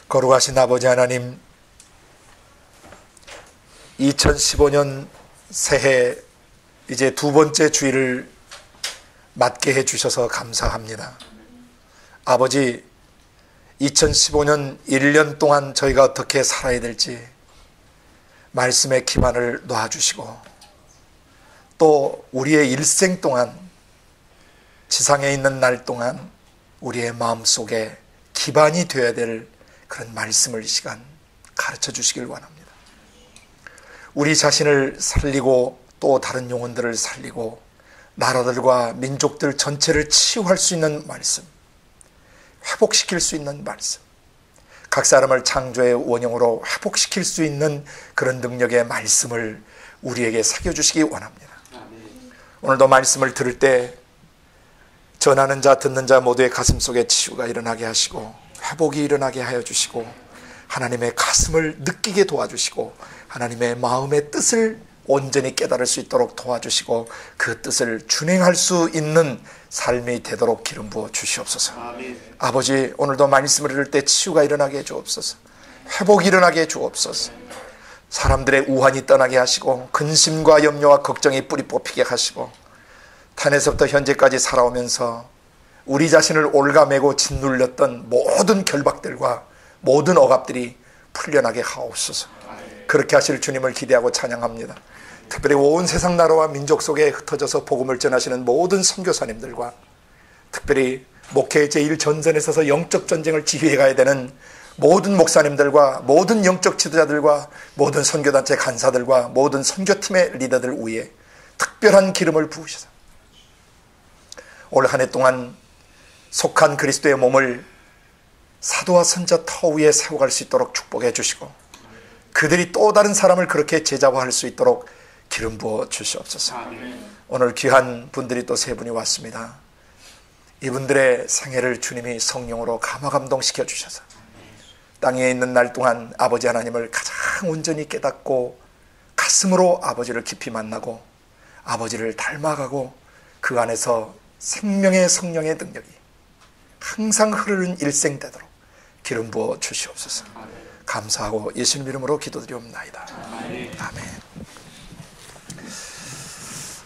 거룩하신 아버지 하나님, 2015년 새해 이제 두 번째 주일을 맞게 해주셔서 감사합니다. 아버지, 2015년 1년 동안 저희가 어떻게 살아야 될지 말씀의 기반을 놓아주시고, 또 우리의 일생 동안, 지상에 있는 날 동안 우리의 마음속에 기반이 되어야 될 그런 말씀을 이 시간 가르쳐 주시길 원합니다. 우리 자신을 살리고 또 다른 영혼들을 살리고 나라들과 민족들 전체를 치유할 수 있는 말씀, 회복시킬 수 있는 말씀, 각 사람을 창조의 원형으로 회복시킬 수 있는 그런 능력의 말씀을 우리에게 새겨주시기 원합니다. 오늘도 말씀을 들을 때 전하는 자 듣는 자 모두의 가슴 속에 치유가 일어나게 하시고 회복이 일어나게 하여 주시고, 하나님의 가슴을 느끼게 도와주시고 하나님의 마음의 뜻을 온전히 깨달을 수 있도록 도와주시고, 그 뜻을 준행할 수 있는 삶이 되도록 기름 부어 주시옵소서. 아멘. 아버지, 오늘도 말씀을 들을 때 치유가 일어나게 해 주옵소서. 회복이 일어나게 해 주옵소서. 사람들의 우환이 떠나게 하시고 근심과 염려와 걱정이 뿌리 뽑히게 하시고, 탄에서부터 현재까지 살아오면서 우리 자신을 올가매고 짓눌렸던 모든 결박들과 모든 억압들이 풀려나게 하옵소서. 그렇게 하실 주님을 기대하고 찬양합니다. 특별히 온 세상 나라와 민족 속에 흩어져서 복음을 전하시는 모든 선교사님들과, 특별히 목회의 제1전선에 서서 영적 전쟁을 지휘해 가야 되는 모든 목사님들과 모든 영적 지도자들과 모든 선교단체 간사들과 모든 선교팀의 리더들 위에 특별한 기름을 부으셔서 올 한 해 동안 속한 그리스도의 몸을 사도와 선자 터 위에 세워갈 수 있도록 축복해 주시고, 그들이 또 다른 사람을 그렇게 제자화할 수 있도록 기름 부어 주시옵소서. 오늘 귀한 분들이 또 세 분이 왔습니다. 이분들의 생애를 주님이 성령으로 감화감동시켜 주셔서 땅에 있는 날 동안 아버지 하나님을 가장 온전히 깨닫고 가슴으로 아버지를 깊이 만나고 아버지를 닮아가고 그 안에서 생명의 성령의 능력이 항상 흐르는 일생 되도록 기름 부어 주시옵소서. 감사하고 예수님 이름으로 기도드리옵나이다. 아멘.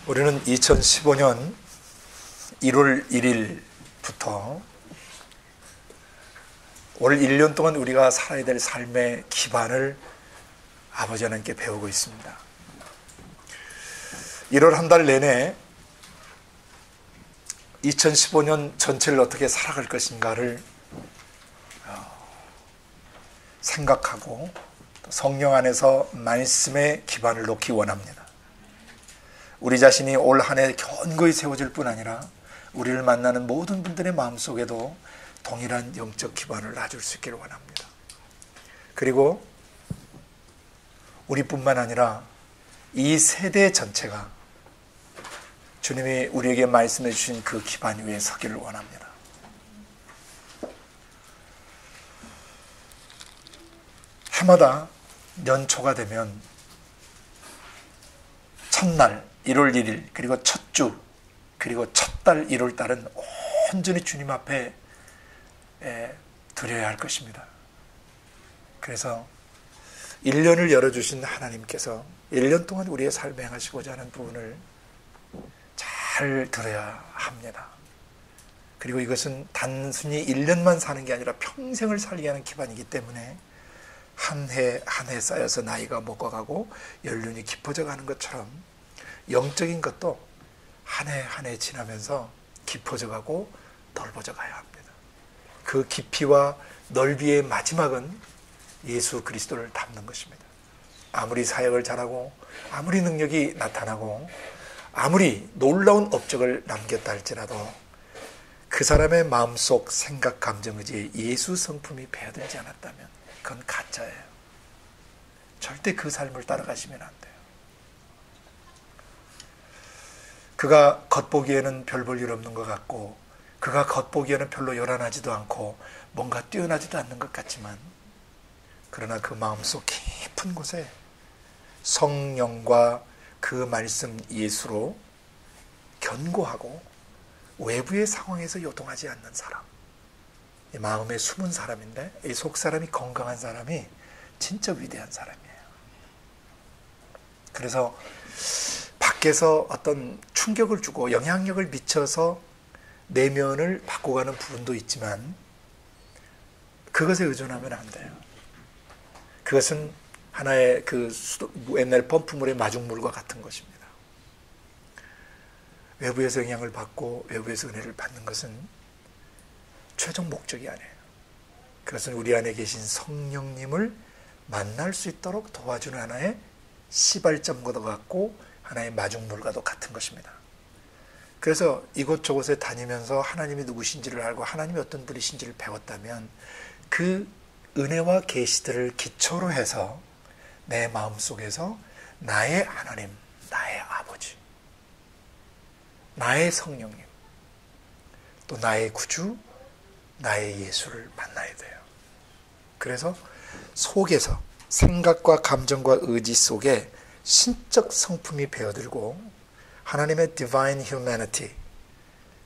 우리는 2015년 1월 1일부터 올 1년 동안 우리가 살아야 될 삶의 기반을 아버지 하나님께 배우고 있습니다. 1월 한 달 내내 2015년 전체를 어떻게 살아갈 것인가를 생각하고 성령 안에서 말씀의 기반을 놓기 원합니다. 우리 자신이 올 한 해 견고히 세워질 뿐 아니라 우리를 만나는 모든 분들의 마음속에도 동일한 영적 기반을 놔줄 수 있기를 원합니다. 그리고 우리뿐만 아니라 이 세대 전체가 주님이 우리에게 말씀해 주신 그 기반 위에 서기를 원합니다. 해마다 연초가 되면 첫날 1월 1일, 그리고 첫 주, 그리고 첫 달 1월 달은 온전히 주님 앞에 드려야 할 것입니다. 그래서 1년을 열어주신 하나님께서 1년 동안 우리의 삶에 행하시고자 하는 부분을 잘 들어야 합니다. 그리고 이것은 단순히 1년만 사는 게 아니라 평생을 살게 하는 기반이기 때문에 한 해 한 해 쌓여서 나이가 먹어가고 연륜이 깊어져 가는 것처럼 영적인 것도 한 해 한 해 지나면서 깊어져 가고 넓어져 가야 합니다. 그 깊이와 넓이의 마지막은 예수 그리스도를 닮는 것입니다. 아무리 사역을 잘하고 아무리 능력이 나타나고 아무리 놀라운 업적을 남겼다 할지라도 그 사람의 마음속 생각, 감정, 의지에 예수 성품이 배어들지 않았다면 그건 가짜예요. 절대 그 삶을 따라가시면 안 돼요. 그가 겉보기에는 별 볼 일 없는 것 같고, 그가 겉보기에는 별로 요란하지도 않고 뭔가 뛰어나지도 않는 것 같지만, 그러나 그 마음속 깊은 곳에 성령과 그 말씀 예수로 견고하고 외부의 상황에서 요동하지 않는 사람, 이 마음에 숨은 사람인데 이 속 사람이 건강한 사람이 진짜 위대한 사람이에요. 그래서 밖에서 어떤 충격을 주고 영향력을 미쳐서 내면을 바꿔가는 부분도 있지만 그것에 의존하면 안 돼요. 그것은 하나의 그 옛날 펌프물의 마중물과 같은 것입니다. 외부에서 영향을 받고 외부에서 은혜를 받는 것은 최종 목적이 아니에요. 그것은 우리 안에 계신 성령님을 만날 수 있도록 도와주는 하나의 시발점과도 같고 하나의 마중물과도 같은 것입니다. 그래서 이곳저곳에 다니면서 하나님이 누구신지를 알고 하나님이 어떤 분이신지를 배웠다면 그 은혜와 계시들을 기초로 해서 내 마음속에서 나의 하나님, 나의 아버지, 나의 성령님, 또 나의 구주, 나의 예수를 만나야 돼요. 그래서 속에서 생각과 감정과 의지 속에 신적 성품이 배어들고 하나님의 divine humanity,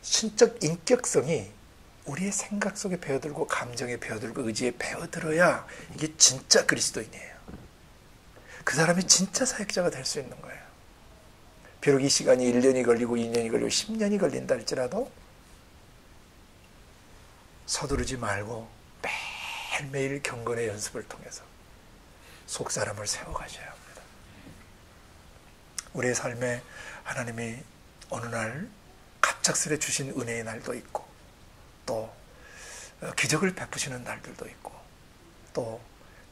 신적 인격성이 우리의 생각 속에 배어들고 감정에 배어들고 의지에 배어들어야 이게 진짜 그리스도인이에요. 그 사람이 진짜 사역자가 될 수 있는 거예요. 비록 이 시간이 1년이 걸리고 2년이 걸리고 10년이 걸린다 할지라도 서두르지 말고 매일매일 경건의 연습을 통해서 속사람을 세워가셔야 합니다. 우리의 삶에 하나님이 어느 날 갑작스레 주신 은혜의 날도 있고 또 기적을 베푸시는 날들도 있고 또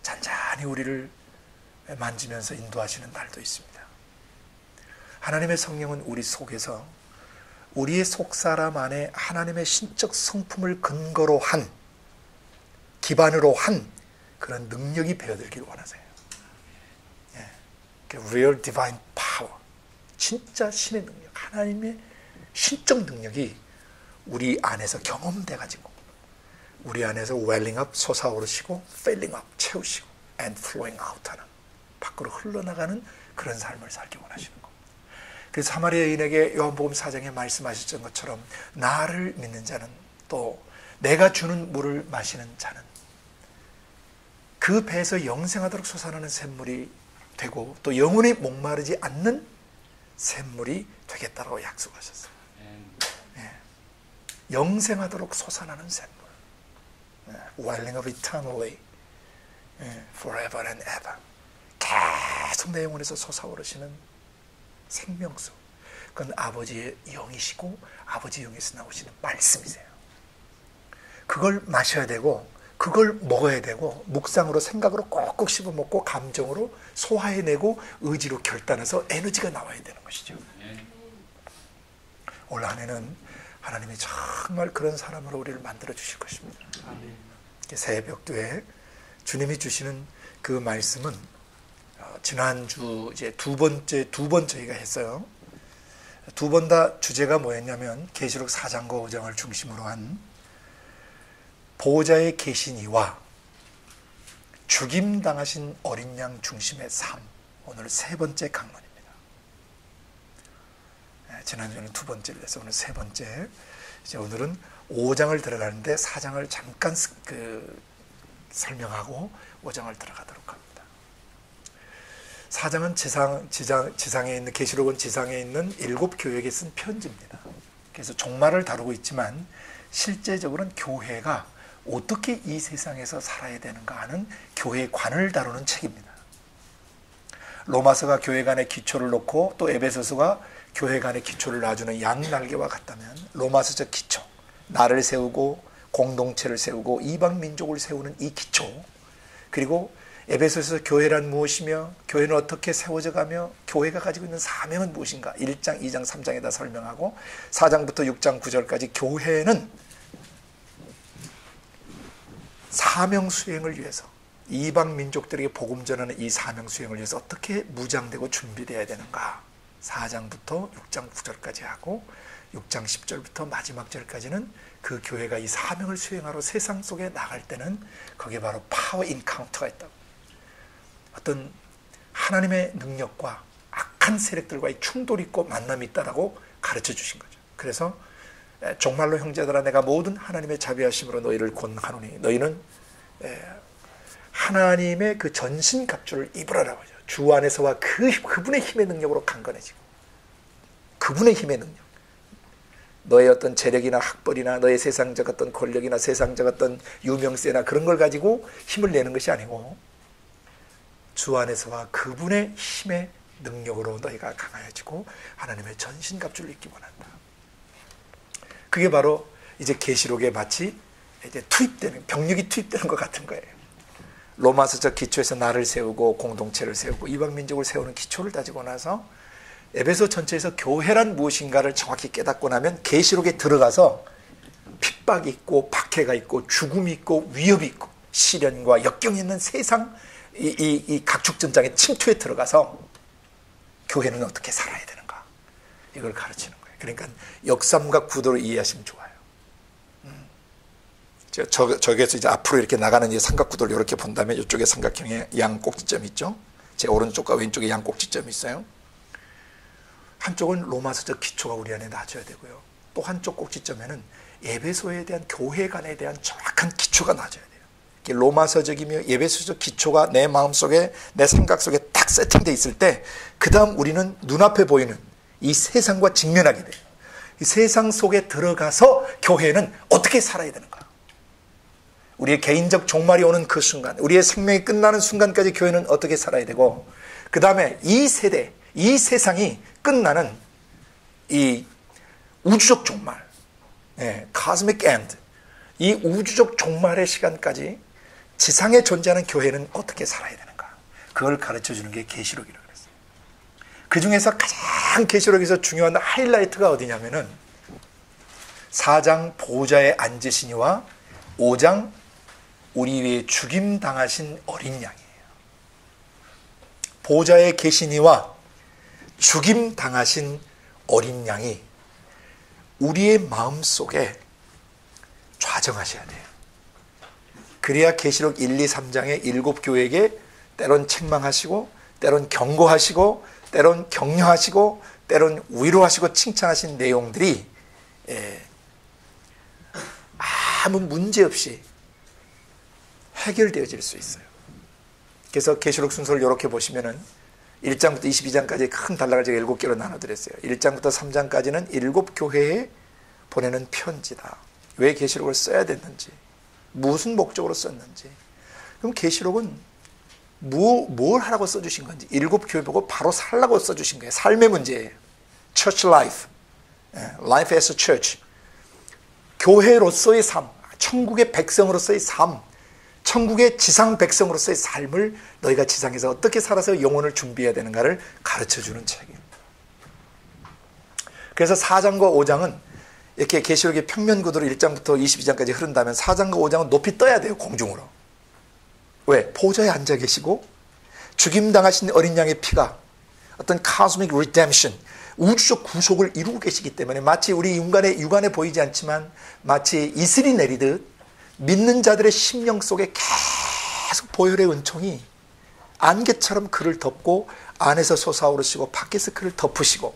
잔잔히 우리를 만지면서 인도하시는 날도 있습니다. 하나님의 성령은 우리 속에서 우리의 속사람 안에 하나님의 신적 성품을 근거로 한 기반으로 한 그런 능력이 배어들기를 원하세요. Real Divine Power, 진짜 신의 능력, 하나님의 신적 능력이 우리 안에서 경험돼가지고 우리 안에서 welling up, 솟아오르시고 filling up, 채우시고 and flowing out 하는 밖으로 흘러나가는 그런 삶을 살기 원하시는 겁니다. 그래서 사마리아 여인에게 요한복음 4장에 말씀하셨던 것처럼 나를 믿는 자는 또 내가 주는 물을 마시는 자는 그 배에서 영생하도록 솟아나는 샘물이 되고 또 영원히 목마르지 않는 샘물이 되겠다고 약속하셨어요. 영생하도록 솟아나는 샘물, welling of eternally, forever and ever, 계속 내 영혼에서 솟아오르시는 생명수, 그건 아버지의 영이시고 아버지의 영에서 나오시는 말씀이세요. 그걸 마셔야 되고 그걸 먹어야 되고 묵상으로 생각으로 꼭꼭 씹어먹고 감정으로 소화해내고 의지로 결단해서 에너지가 나와야 되는 것이죠. 올 한 해는 하나님이 정말 그런 사람으로 우리를 만들어 주실 것입니다. 새벽도에 주님이 주시는 그 말씀은 지난주 이제 두 번 저희가 했어요. 두 번 다 주제가 뭐였냐면 계시록 4장과 5장을 중심으로 한 보호자의 계신 이와 죽임당하신 어린 양 중심의 삶, 오늘 세 번째 강론입니다. 지난주에는 두 번째를 해서 오늘 세 번째, 이제 오늘은 5장을 들어가는데 4장을 잠깐 설명하고 5장을 들어가도록 합니다. 4장은 지상에 있는, 계시록은 지상에 있는 7 교회에게 쓴 편지입니다. 그래서 종말을 다루고 있지만 실제적으로는 교회가 어떻게 이 세상에서 살아야 되는가 하는 교회관을 다루는 책입니다. 로마서가 교회관의 기초를 놓고 또 에베소서가 교회관의 기초를 놔주는 양날개와 같다면 로마서적 기초, 나를 세우고 공동체를 세우고 이방 민족을 세우는 이 기초, 그리고 에베소서 교회란 무엇이며 교회는 어떻게 세워져가며 교회가 가지고 있는 사명은 무엇인가 1장, 2장, 3장에다 설명하고 4장부터 6장, 9절까지 교회는 사명 수행을 위해서 이방 민족들에게 복음 전하는 이 사명 수행을 위해서 어떻게 무장되고 준비되어야 되는가 4장부터 6장 9절까지 하고 6장 10절부터 마지막 절까지는 그 교회가 이 사명을 수행하러 세상 속에 나갈 때는 거기에 바로 파워 인카운터가 있다고, 어떤 하나님의 능력과 악한 세력들과의 충돌이 있고 만남이 있다라고 가르쳐 주신 거죠. 그래서 정말로 형제들아 내가 모든 하나님의 자비하심으로 너희를 권하노니 너희는 하나님의 그 전신갑주를 입으라라고 하죠. 주 안에서와 그분의 힘의 능력으로 강건해지고 그분의 힘의 능력, 너의 어떤 재력이나 학벌이나 너의 세상적 어떤 권력이나 세상적 어떤 유명세나 그런 걸 가지고 힘을 내는 것이 아니고 주 안에서와 그분의 힘의 능력으로 너희가 강해지고 하나님의 전신갑주를 입기 원한다. 그게 바로 이제 계시록에 마치 이제 투입되는, 병력이 투입되는 것 같은 거예요. 로마서적 기초에서 나를 세우고 공동체를 세우고 이방민족을 세우는 기초를 다지고 나서 에베소 전체에서 교회란 무엇인가를 정확히 깨닫고 나면 계시록에 들어가서 핍박이 있고 박해가 있고 죽음이 있고 위협이 있고 시련과 역경이 있는 세상 이 각축전장의 침투에 들어가서 교회는 어떻게 살아야 되는가, 이걸 가르치는 거예요. 그러니까 역삼각 구도로 이해하시면 좋아요. 저기에서 이제 앞으로 이렇게 나가는 이 삼각구도를 이렇게 본다면 이쪽에 삼각형의 양 꼭지점이 있죠. 제 오른쪽과 왼쪽에 양 꼭지점이 있어요. 한쪽은 로마서적 기초가 우리 안에 낮아야 되고요. 또 한쪽 꼭지점에는 에베소에 대한 교회관에 대한 정확한 기초가 낮아야 돼요. 로마서적이며 에베소적 기초가 내 마음속에 내 생각 속에 딱 세팅되어 있을 때 그 다음 우리는 눈앞에 보이는 이 세상과 직면하게 돼요. 이 세상 속에 들어가서 교회는 어떻게 살아야 되는가, 우리의 개인적 종말이 오는 그 순간, 우리의 생명이 끝나는 순간까지 교회는 어떻게 살아야 되고, 그 다음에 이 세대, 이 세상이 끝나는 이 우주적 종말, cosmic end, 이 우주적 종말의 시간까지 지상에 존재하는 교회는 어떻게 살아야 되는가, 그걸 가르쳐주는 게 계시록이라고 그랬어요. 그 중에서 가장 계시록에서 중요한 하이라이트가 어디냐면은 4장 보좌에 앉으시니와 5장 우리 위에 죽임당하신 어린 양이에요. 보좌에 계시니와 죽임당하신 어린 양이 우리의 마음속에 좌정하셔야 돼요. 그래야 계시록 1, 2, 3장의 7교회에게 때론 책망하시고 때론 경고하시고 때론 격려하시고 때론 위로하시고 칭찬하신 내용들이 아무 문제 없이 해결되어질 수 있어요. 그래서 계시록 순서를 이렇게 보시면은 1장부터 22장까지 큰 단락을 제가 7개로 나눠드렸어요. 1장부터 3장까지는 7교회에 보내는 편지다. 왜 계시록을 써야 됐는지, 무슨 목적으로 썼는지. 그럼 계시록은 뭘 하라고 써주신 건지, 7교회 보고 바로 살라고 써주신 거예요. 삶의 문제예요. Church life, life as a church. 교회로서의 삶, 천국의 백성으로서의 삶, 천국의 지상 백성으로서의 삶을 너희가 지상에서 어떻게 살아서 영혼을 준비해야 되는가를 가르쳐주는 책이에요. 그래서 4장과 5장은 이렇게 계시록의 평면구도로 1장부터 22장까지 흐른다면 4장과 5장은 높이 떠야 돼요, 공중으로. 왜? 보좌에 앉아 계시고 죽임당하신 어린 양의 피가 어떤 cosmic redemption, 우주적 구속을 이루고 계시기 때문에 마치 우리 육안에 보이지 않지만 마치 이슬이 내리듯 믿는 자들의 심령 속에 계속 보혈의 은총이 안개처럼 그를 덮고 안에서 솟아오르시고 밖에서 그를 덮으시고,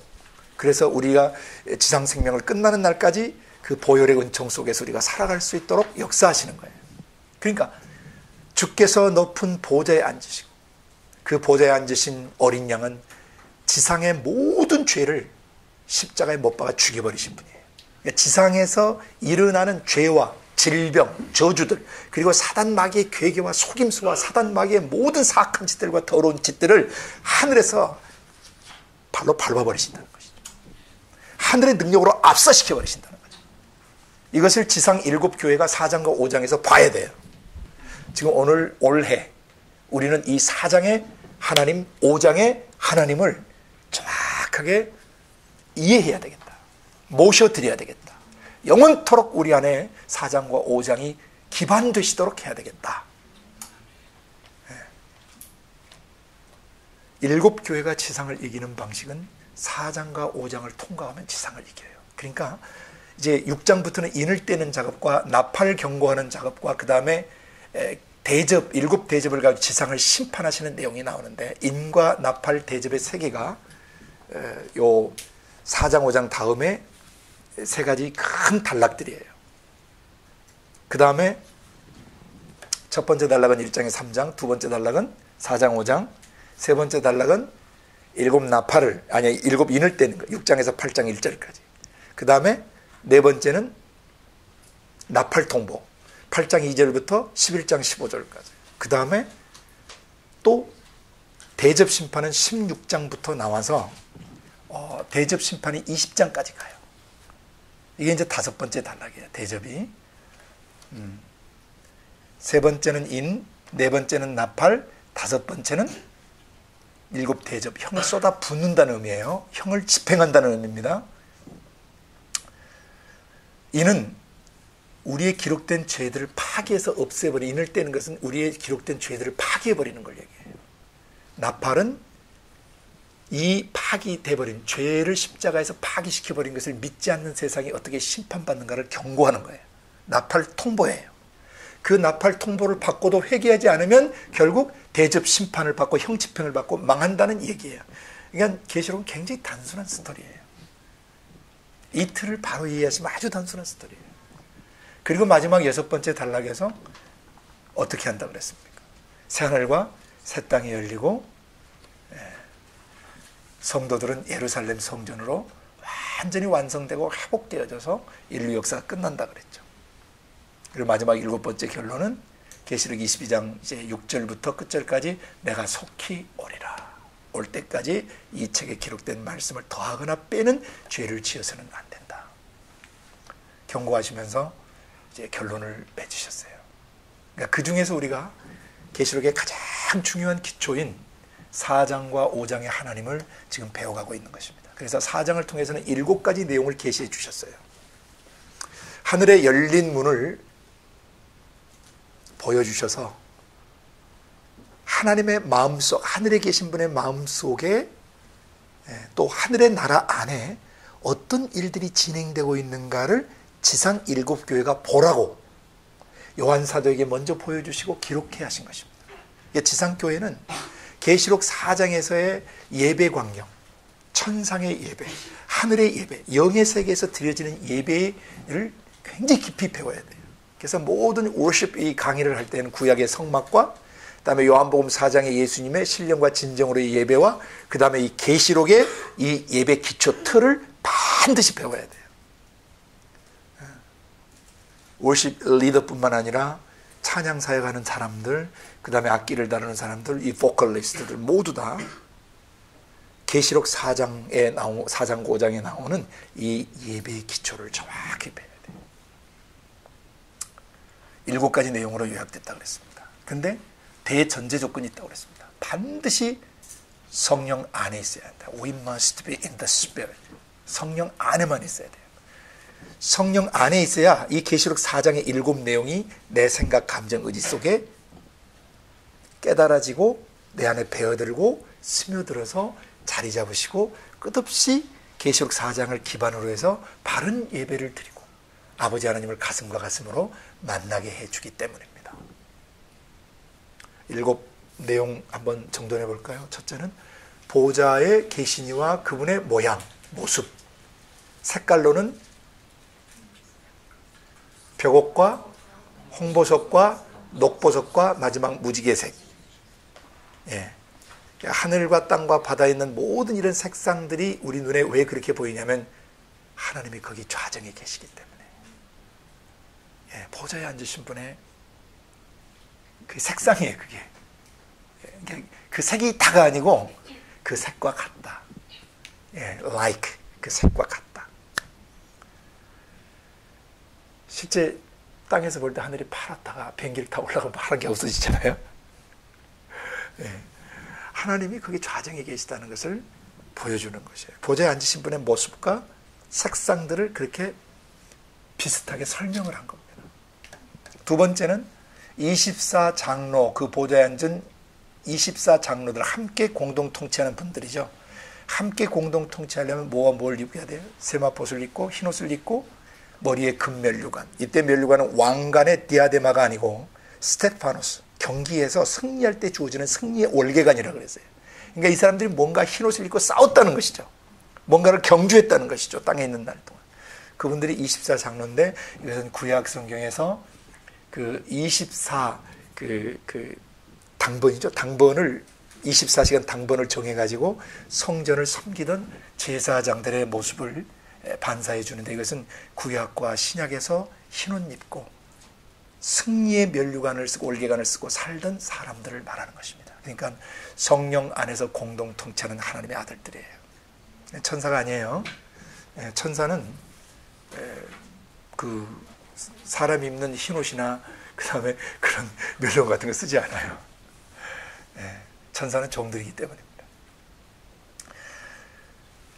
그래서 우리가 지상 생명을 끝나는 날까지 그 보혈의 은총 속에서 우리가 살아갈 수 있도록 역사하시는 거예요. 그러니까 주께서 높은 보좌에 앉으시고 그 보좌에 앉으신 어린 양은 지상의 모든 죄를 십자가에 못 박아 죽여버리신 분이에요. 그러니까 지상에서 일어나는 죄와 질병, 저주들, 그리고 사단 마귀의 괴계와 속임수와 사단 마귀의 모든 사악한 짓들과 더러운 짓들을 하늘에서 발로 밟아버리신다는 것이죠. 하늘의 능력으로 압사시켜버리신다는 거죠. 이것을 지상 7교회가 4장과 5장에서 봐야 돼요. 지금 올해 우리는 이 4장의 하나님, 5장의 하나님을 정확하게 이해해야 되겠다. 모셔드려야 되겠다. 영원토록 우리 안에 4장과 5장이 기반되시도록 해야 되겠다. 7교회가 지상을 이기는 방식은 4장과 5장을 통과하면 지상을 이겨요. 그러니까 이제 6장부터는 인을 떼는 작업과 나팔 경고하는 작업과 그 다음에 대접, 7대접을 가지고 지상을 심판하시는 내용이 나오는데, 인과 나팔 대접의 세계가 요 4장 5장 다음에 세 가지 큰 단락들이에요. 그 다음에 첫 번째 단락은 1장의 3장, 두 번째 단락은 4장 5장, 세 번째 단락은 일곱 인을 떼는 거, 6장에서 8장 1절까지. 그 다음에 네 번째는 나팔 통보, 8장 2절부터 11장 15절까지. 그 다음에 또 대접 심판은 16장부터 나와서 대접 심판이 20장까지 가요. 이게 이제 다섯 번째 단락이에요. 대접이. 세 번째는 인, 네 번째는 나팔, 다섯 번째는 일곱 대접. 형을 쏟아 붓는다는 의미예요. 형을 집행한다는 의미입니다. 인은 우리의 기록된 죄들을 파괴해서 없애버리는, 인을 떼는 것은 우리의 기록된 죄들을 파괴해버리는 걸 얘기해요. 나팔은 이 파기돼버린 죄를 십자가에서 파기시켜버린 것을 믿지 않는 세상이 어떻게 심판받는가를 경고하는 거예요. 나팔 통보예요. 그 나팔 통보를 받고도 회개하지 않으면 결국 대접 심판을 받고 형집행을 받고 망한다는 얘기예요. 그러니까 계시록은 굉장히 단순한 스토리예요. 이 틀을 바로 이해하시면 아주 단순한 스토리예요. 그리고 마지막 여섯 번째 단락에서 어떻게 한다고 그랬습니까? 새하늘과 새 땅이 열리고 성도들은 예루살렘 성전으로 완전히 완성되고 회복되어져서 인류 역사가 끝난다 그랬죠. 그리고 마지막 일곱 번째 결론은 계시록 22장 이제 6절부터 끝절까지 내가 속히 오리라. 올 때까지 이 책에 기록된 말씀을 더하거나 빼는 죄를 지어서는 안 된다. 경고하시면서 이제 결론을 맺으셨어요. 그러니까 그 중에서 우리가 계시록의 가장 중요한 기초인 4장과 5장의 하나님을 지금 배워가고 있는 것입니다. 그래서 4장을 통해서는 7가지 내용을 계시해 주셨어요. 하늘의 열린 문을 보여주셔서 하나님의 마음속, 하늘에 계신 분의 마음속에 또 하늘의 나라 안에 어떤 일들이 진행되고 있는가를 지상 7교회가 보라고 요한 사도에게 먼저 보여주시고 기록해 하신 것입니다. 지상교회는 계시록 4장에서의 예배 광경, 천상의 예배, 하늘의 예배, 영의 세계에서 드려지는 예배를 굉장히 깊이 배워야 돼요. 그래서 모든 워십 이 강의를 할 때는 구약의 성막과 그다음에 요한복음 4장의 예수님의 신령과 진정으로의 예배와 그다음에 이 계시록의 이 예배 기초 틀을 반드시 배워야 돼요. 워십 리더뿐만 아니라 찬양 사역하는 사람들, 그다음에 악기를 다루는 사람들, 이 보컬리스트들 모두 다 계시록 4장 5장에 나오는 이 예배의 기초를 정확히 배워야 돼요. 7가지 내용으로 요약됐다고 그랬습니다. 근데 대전제 조건이 있다고 그랬습니다. 반드시 성령 안에 있어야 한다. We must be in the Spirit. 성령 안에만 있어야 돼요. 성령 안에 있어야 이 계시록 4장의 7 내용이 내 생각, 감정, 의지 속에 깨달아지고 내 안에 배어들고 스며들어서 자리 잡으시고 끝없이 계시록 4장을 기반으로 해서 바른 예배를 드리고 아버지 하나님을 가슴과 가슴으로 만나게 해주기 때문입니다. 7 내용 한번 정돈해 볼까요? 첫째는 보좌의 계시니와 그분의 모양, 모습. 색깔로는 벽옥과 홍보석과 녹보석과 마지막 무지개색. 예. 하늘과 땅과 바다에 있는 모든 이런 색상들이 우리 눈에 왜 그렇게 보이냐면 하나님이 거기 좌정에 계시기 때문에. 예. 보좌에 앉으신 분의 그 색상이에요, 그게. 예. 그 색이 다가 아니고 그 색과 같다. 예. like. 그 색과 같다. 실제 땅에서 볼 때 하늘이 파랗다가 비행기를 타고 올라가면 파란 게 없어지잖아요. 네. 하나님이 거기 좌정에 계시다는 것을 보여주는 것이에요. 보좌에 앉으신 분의 모습과 색상들을 그렇게 비슷하게 설명을 한 겁니다. 두 번째는 24장로, 그 보좌에 앉은 24장로들 함께 공동 통치하는 분들이죠. 함께 공동 통치하려면 뭐와 뭘 입어야 돼요? 세마포를 입고 흰옷을 입고 머리에 금면류관. 이때 면류관은 왕관의 디아데마가 아니고 스테파노스, 경기에서 승리할 때 주어지는 승리의 월계관이라고 그랬어요. 그러니까 이 사람들이 뭔가 흰옷을 입고 싸웠다는 것이죠. 뭔가를 경주했다는 것이죠. 땅에 있는 날 동안. 그분들이 24 장로인데 이것은 구약 성경에서 그 24 당번이죠. 당번을 24시간 당번을 정해가지고 성전을 섬기던 제사장들의 모습을 반사해 주는데, 이것은 구약과 신약에서 흰옷 입고 승리의 면류관을 쓰고 올개관을 쓰고 살던 사람들을 말하는 것입니다. 그러니까 성령 안에서 공동 통치하는 하나님의 아들들이에요. 천사가 아니에요. 천사는 그 사람 입는 흰옷이나 그 다음에 그런 면류관 같은 거 쓰지 않아요. 천사는 종들이기 때문입니다.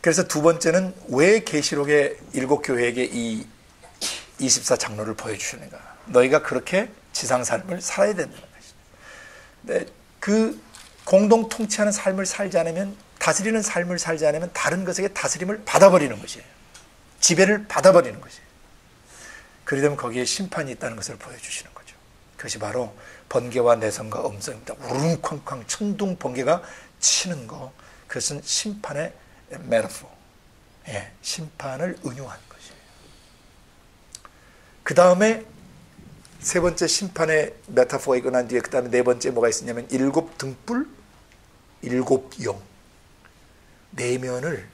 그래서 두 번째는 왜 계시록의 7교회에게 이 24 장로를 보여주시는가? 너희가 그렇게 지상 삶을 살아야 된다는 것이죠. 그 공동 통치하는 삶을 살지 않으면, 다스리는 삶을 살지 않으면 다른 것에게 다스림을 받아버리는 것이에요. 지배를 받아버리는 것이에요. 그러려면 거기에 심판이 있다는 것을 보여주시는 거죠. 그것이 바로 번개와 내성과 음성입니다. 우릉쾅쾅 천둥 번개가 치는 거, 그것은 심판의 메타포, 심판을 은유한 것이에요. 그 다음에 세 번째 심판의 메타포가 있고 난 뒤에 그 다음에 네 번째 뭐가 있었냐면 7 등불, 7 영, 내면을,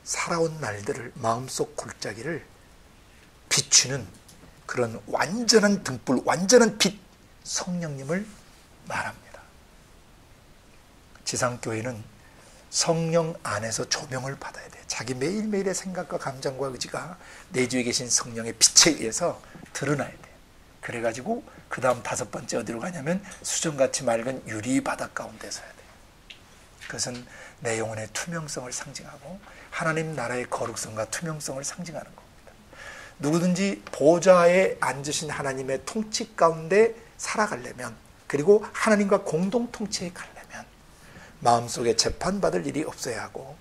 살아온 날들을, 마음속 골짜기를 비추는 그런 완전한 등불, 완전한 빛, 성령님을 말합니다. 지상교회는 성령 안에서 조명을 받아야 돼요. 자기 매일매일의 생각과 감정과 의지가 내주에 계신 성령의 빛에 의해서 드러나야 돼요. 그래가지고 그 다음 5번째 어디로 가냐면 수정같이 맑은 유리 바닥 가운데 서야 돼요. 그것은 내 영혼의 투명성을 상징하고 하나님 나라의 거룩성과 투명성을 상징하는 겁니다. 누구든지 보좌에 앉으신 하나님의 통치 가운데 살아가려면, 그리고 하나님과 공동 통치에 가려면 마음속에 재판받을 일이 없어야 하고,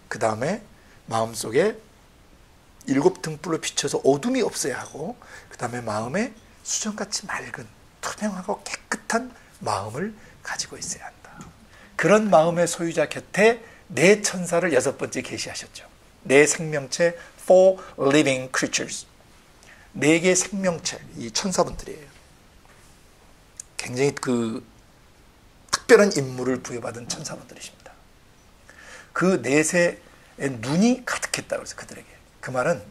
그 다음에 마음속에 7 등불로 비춰서 어둠이 없어야 하고, 그 다음에 마음에 수정같이 맑은 투명하고 깨끗한 마음을 가지고 있어야 한다. 그런 마음의 소유자 곁에 네 천사를 6번째 계시하셨죠. 네 생명체, 4 living creatures, 4개의 생명체, 이 천사분들이에요. 굉장히 그 특별한 임무를 부여받은 천사분들이십니다. 그 넷의 눈이 가득했다고 해서 그들에게, 그 말은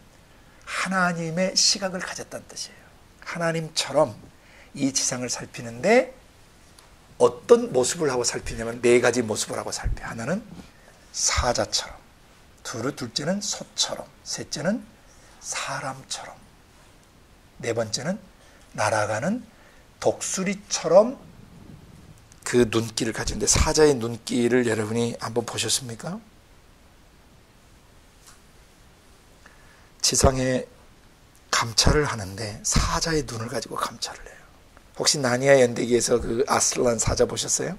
하나님의 시각을 가졌다는 뜻이에요. 하나님처럼 이 지상을 살피는데 어떤 모습을 하고 살피냐면 4가지 모습을 하고 살펴요. 하나는 사자처럼, 둘째는 소처럼, 셋째는 사람처럼, 네 번째는 날아가는 독수리처럼 그 눈길을 가지는데, 사자의 눈길을 여러분이 한번 보셨습니까? 지상에 감찰을 하는데 사자의 눈을 가지고 감찰을 해요. 혹시 나니아 연대기에서 그 아슬란 사자 보셨어요?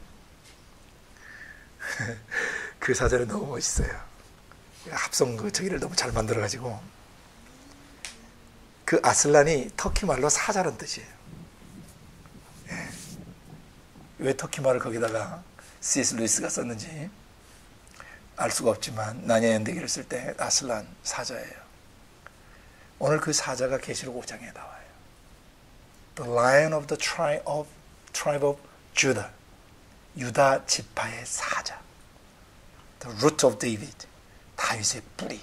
그 사자는 너무 멋있어요. 합성 그 저기를 너무 잘 만들어가지고, 그 아슬란이 터키 말로 사자란 뜻이에요. 왜 터키 말을 거기다가 C.S. 루이스가 썼는지 알 수가 없지만 나니아 연대기를 쓸 때 아슬란 사자예요. 오늘 그 사자가 계시록 5장에 나와요. The Lion of the tribe of Judah, 유다 지파의 사자. The root of David, 다윗의 뿌리,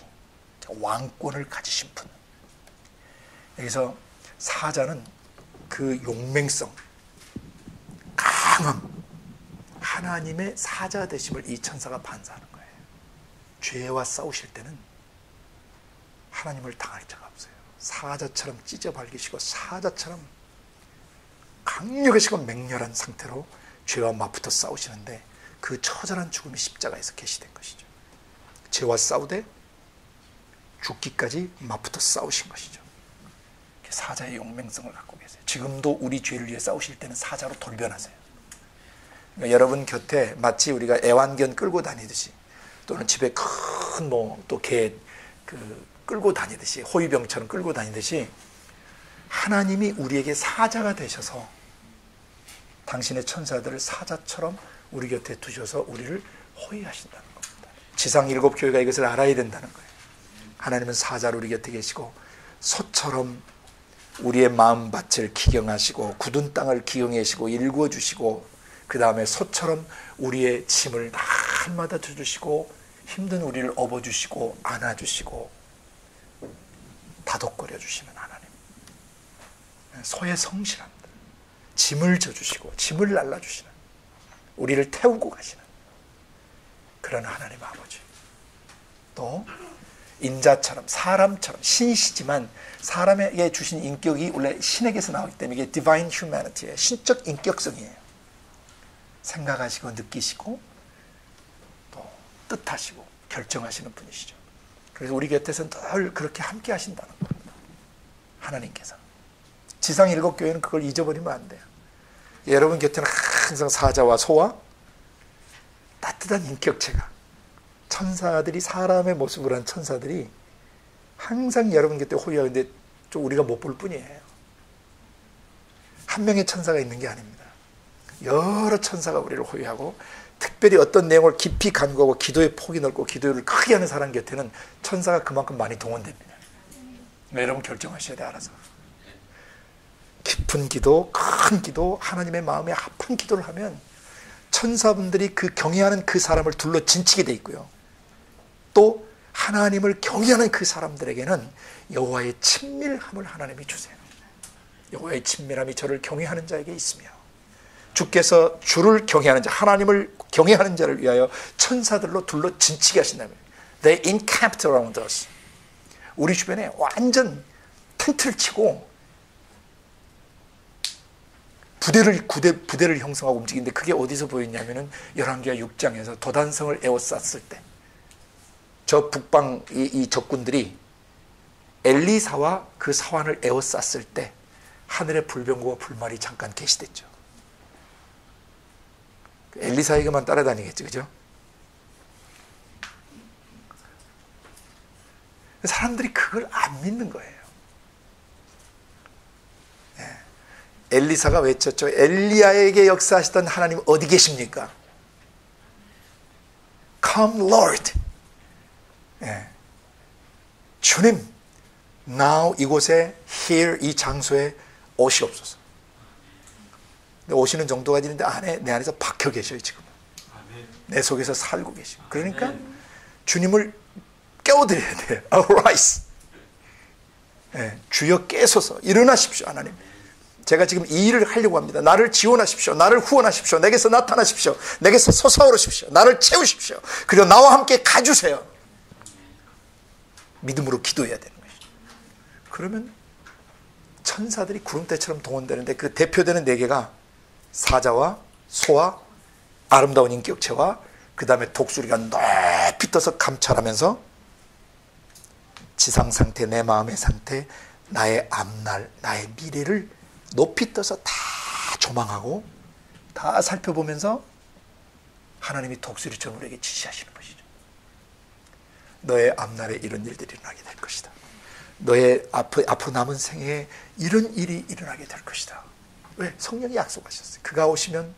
왕권을 가지신 분. 여기서 사자는 그 용맹성, 강함, 하나님의 사자 되심을 이 천사가 반사하는 거예요. 죄와 싸우실 때는 하나님을 당할 자가 없어요. 사자처럼 찢어 발기시고 사자처럼 강력하시고 맹렬한 상태로 죄와 맞붙어 싸우시는데, 그 처절한 죽음이 십자가에서 계시된 것이죠. 죄와 싸우되 죽기까지 맞붙어 싸우신 것이죠. 사자의 용맹성을 갖고 계세요. 지금도 우리 죄를 위해 싸우실 때는 사자로 돌변하세요. 그러니까 여러분 곁에 마치 우리가 애완견 끌고 다니듯이, 또는 집에 큰 또 개 끌고 다니듯이, 호위병처럼 끌고 다니듯이 하나님이 우리에게 사자가 되셔서 당신의 천사들을 사자처럼 우리 곁에 두셔서 우리를 호위하신다는 겁니다. 지상 7 교회가 이것을 알아야 된다는 거예요. 하나님은 사자로 우리 곁에 계시고 소처럼 우리의 마음밭을 기경하시고 굳은 땅을 기경하시고 일구어 주시고 그 다음에 소처럼 우리의 짐을 날마다 져주시고 힘든 우리를 업어주시고 안아주시고 다독거려 주시는 하나님. 소의 성실합니다. 짐을 져주시고 짐을 날라주시는, 우리를 태우고 가시는 그런 하나님 아버지. 또 인자처럼 사람처럼 신이시지만 사람에게 주신 인격이 원래 신에게서 나오기 때문에 이게 divine humanity예요. 신적 인격성이에요. 생각하시고 느끼시고 또 뜻하시고 결정하시는 분이시죠. 그래서 우리 곁에서는 늘 그렇게 함께 하신다는 겁니다. 하나님께서. 지상 7교회는 그걸 잊어버리면 안 돼요. 여러분 곁에는 항상 사자와 소와 따뜻한 인격체가, 천사들이, 사람의 모습을 한 천사들이 항상 여러분 곁에 호위하는데 좀 우리가 못 볼 뿐이에요. 한 명의 천사가 있는 게 아닙니다. 여러 천사가 우리를 호위하고, 특별히 어떤 내용을 깊이 간구하고 기도의 폭이 넓고 기도를 크게 하는 사람 곁에는 천사가 그만큼 많이 동원됩니다. 여러분 결정하셔야 돼, 알아서. 깊은 기도, 큰 기도, 하나님의 마음에 합한 기도를 하면 천사분들이 그 경외하는 그 사람을 둘러 진치게 돼 있고요. 또 하나님을 경외하는 그 사람들에게는 여호와의 친밀함을 하나님이 주세요. 여호와의 친밀함이 저를 경외하는 자에게 있으며, 주께서 주를 경외하는 자, 하나님을 경외하는 자를 위하여 천사들로 둘러 진치게 하신다면, They encamped around us. 우리 주변에 완전 텐트를 치고 부대를 형성하고 움직이는데, 그게 어디서 보였냐면은 열왕기하 6장에서 도단성을 에워쌌을 때, 저 북방 이 적군들이 엘리사와 그 사환을 에워쌌을 때 하늘의 불병거와 불말이 잠깐 계시됐죠. 엘리사에게만 따라다니겠죠, 그죠? 사람들이 그걸 안 믿는 거예요. 엘리사가 외쳤죠. 엘리야에게 역사하시던 하나님 어디 계십니까? Come Lord. 주님, now 이곳에, here 이 장소에 오시옵소서. 근데 오시는 정도가 아닌데 내 안에서 박혀 계셔요, 지금. 내 속에서 살고 계시고. 그러니까 주님을 깨워드려야 돼요. Arise. 주여 깨소서. 일어나십시오, 하나님. 제가 지금 이 일을 하려고 합니다. 나를 지원하십시오. 나를 후원하십시오. 내게서 나타나십시오. 내게서 솟아오르십시오. 나를 채우십시오. 그리고 나와 함께 가주세요. 믿음으로 기도해야 되는 것이죠. 그러면 천사들이 구름대처럼 동원되는데, 그 대표되는 4개가 사자와 소와 아름다운 인격체와 그 다음에 독수리가 높이 떠서 감찰하면서 지상 상태, 내 마음의 상태, 나의 앞날, 나의 미래를 높이 떠서 다 조망하고 다 살펴보면서 하나님이 독수리처럼 우리에게 지시하시는 것이죠. 너의 앞날에 이런 일들이 일어나게 될 것이다. 너의 앞으로 남은 생애에 이런 일이 일어나게 될 것이다. 왜? 성령이 약속하셨어요. 그가 오시면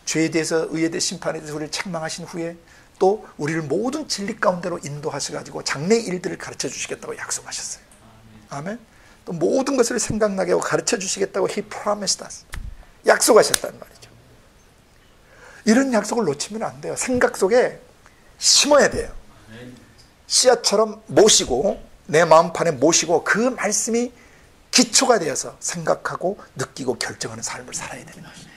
죄에 대해서, 의에 대해, 심판에 대해서 우리를 책망하신 후에 또 우리를 모든 진리 가운데로 인도하셔가지고 장래 일들을 가르쳐 주시겠다고 약속하셨어요. 아멘. 또 모든 것을 생각나게 하고 가르쳐 주시겠다고 He promised us. 약속하셨단 말이죠. 이런 약속을 놓치면 안 돼요. 생각 속에 심어야 돼요. 씨앗처럼 모시고, 내 마음판에 모시고, 그 말씀이 기초가 되어서 생각하고 느끼고 결정하는 삶을 살아야 되는 것이죠.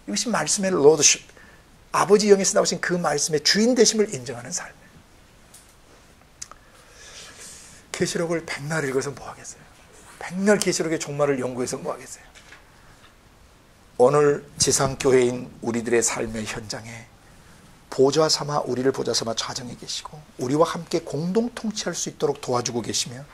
이것이 말씀의 로드십, 아버지 영에서 나오신 그 말씀의 주인 되심을 인정하는 삶이에요. 계시록을 백날 읽어서 뭐 하겠어요? 백날 계시록의 종말을 연구해서 뭐 하겠어요? 오늘 지상교회인 우리들의 삶의 현장에 보좌 삼아, 우리를 보좌 삼아 좌정해 계시고 우리와 함께 공동 통치할 수 있도록 도와주고 계시며,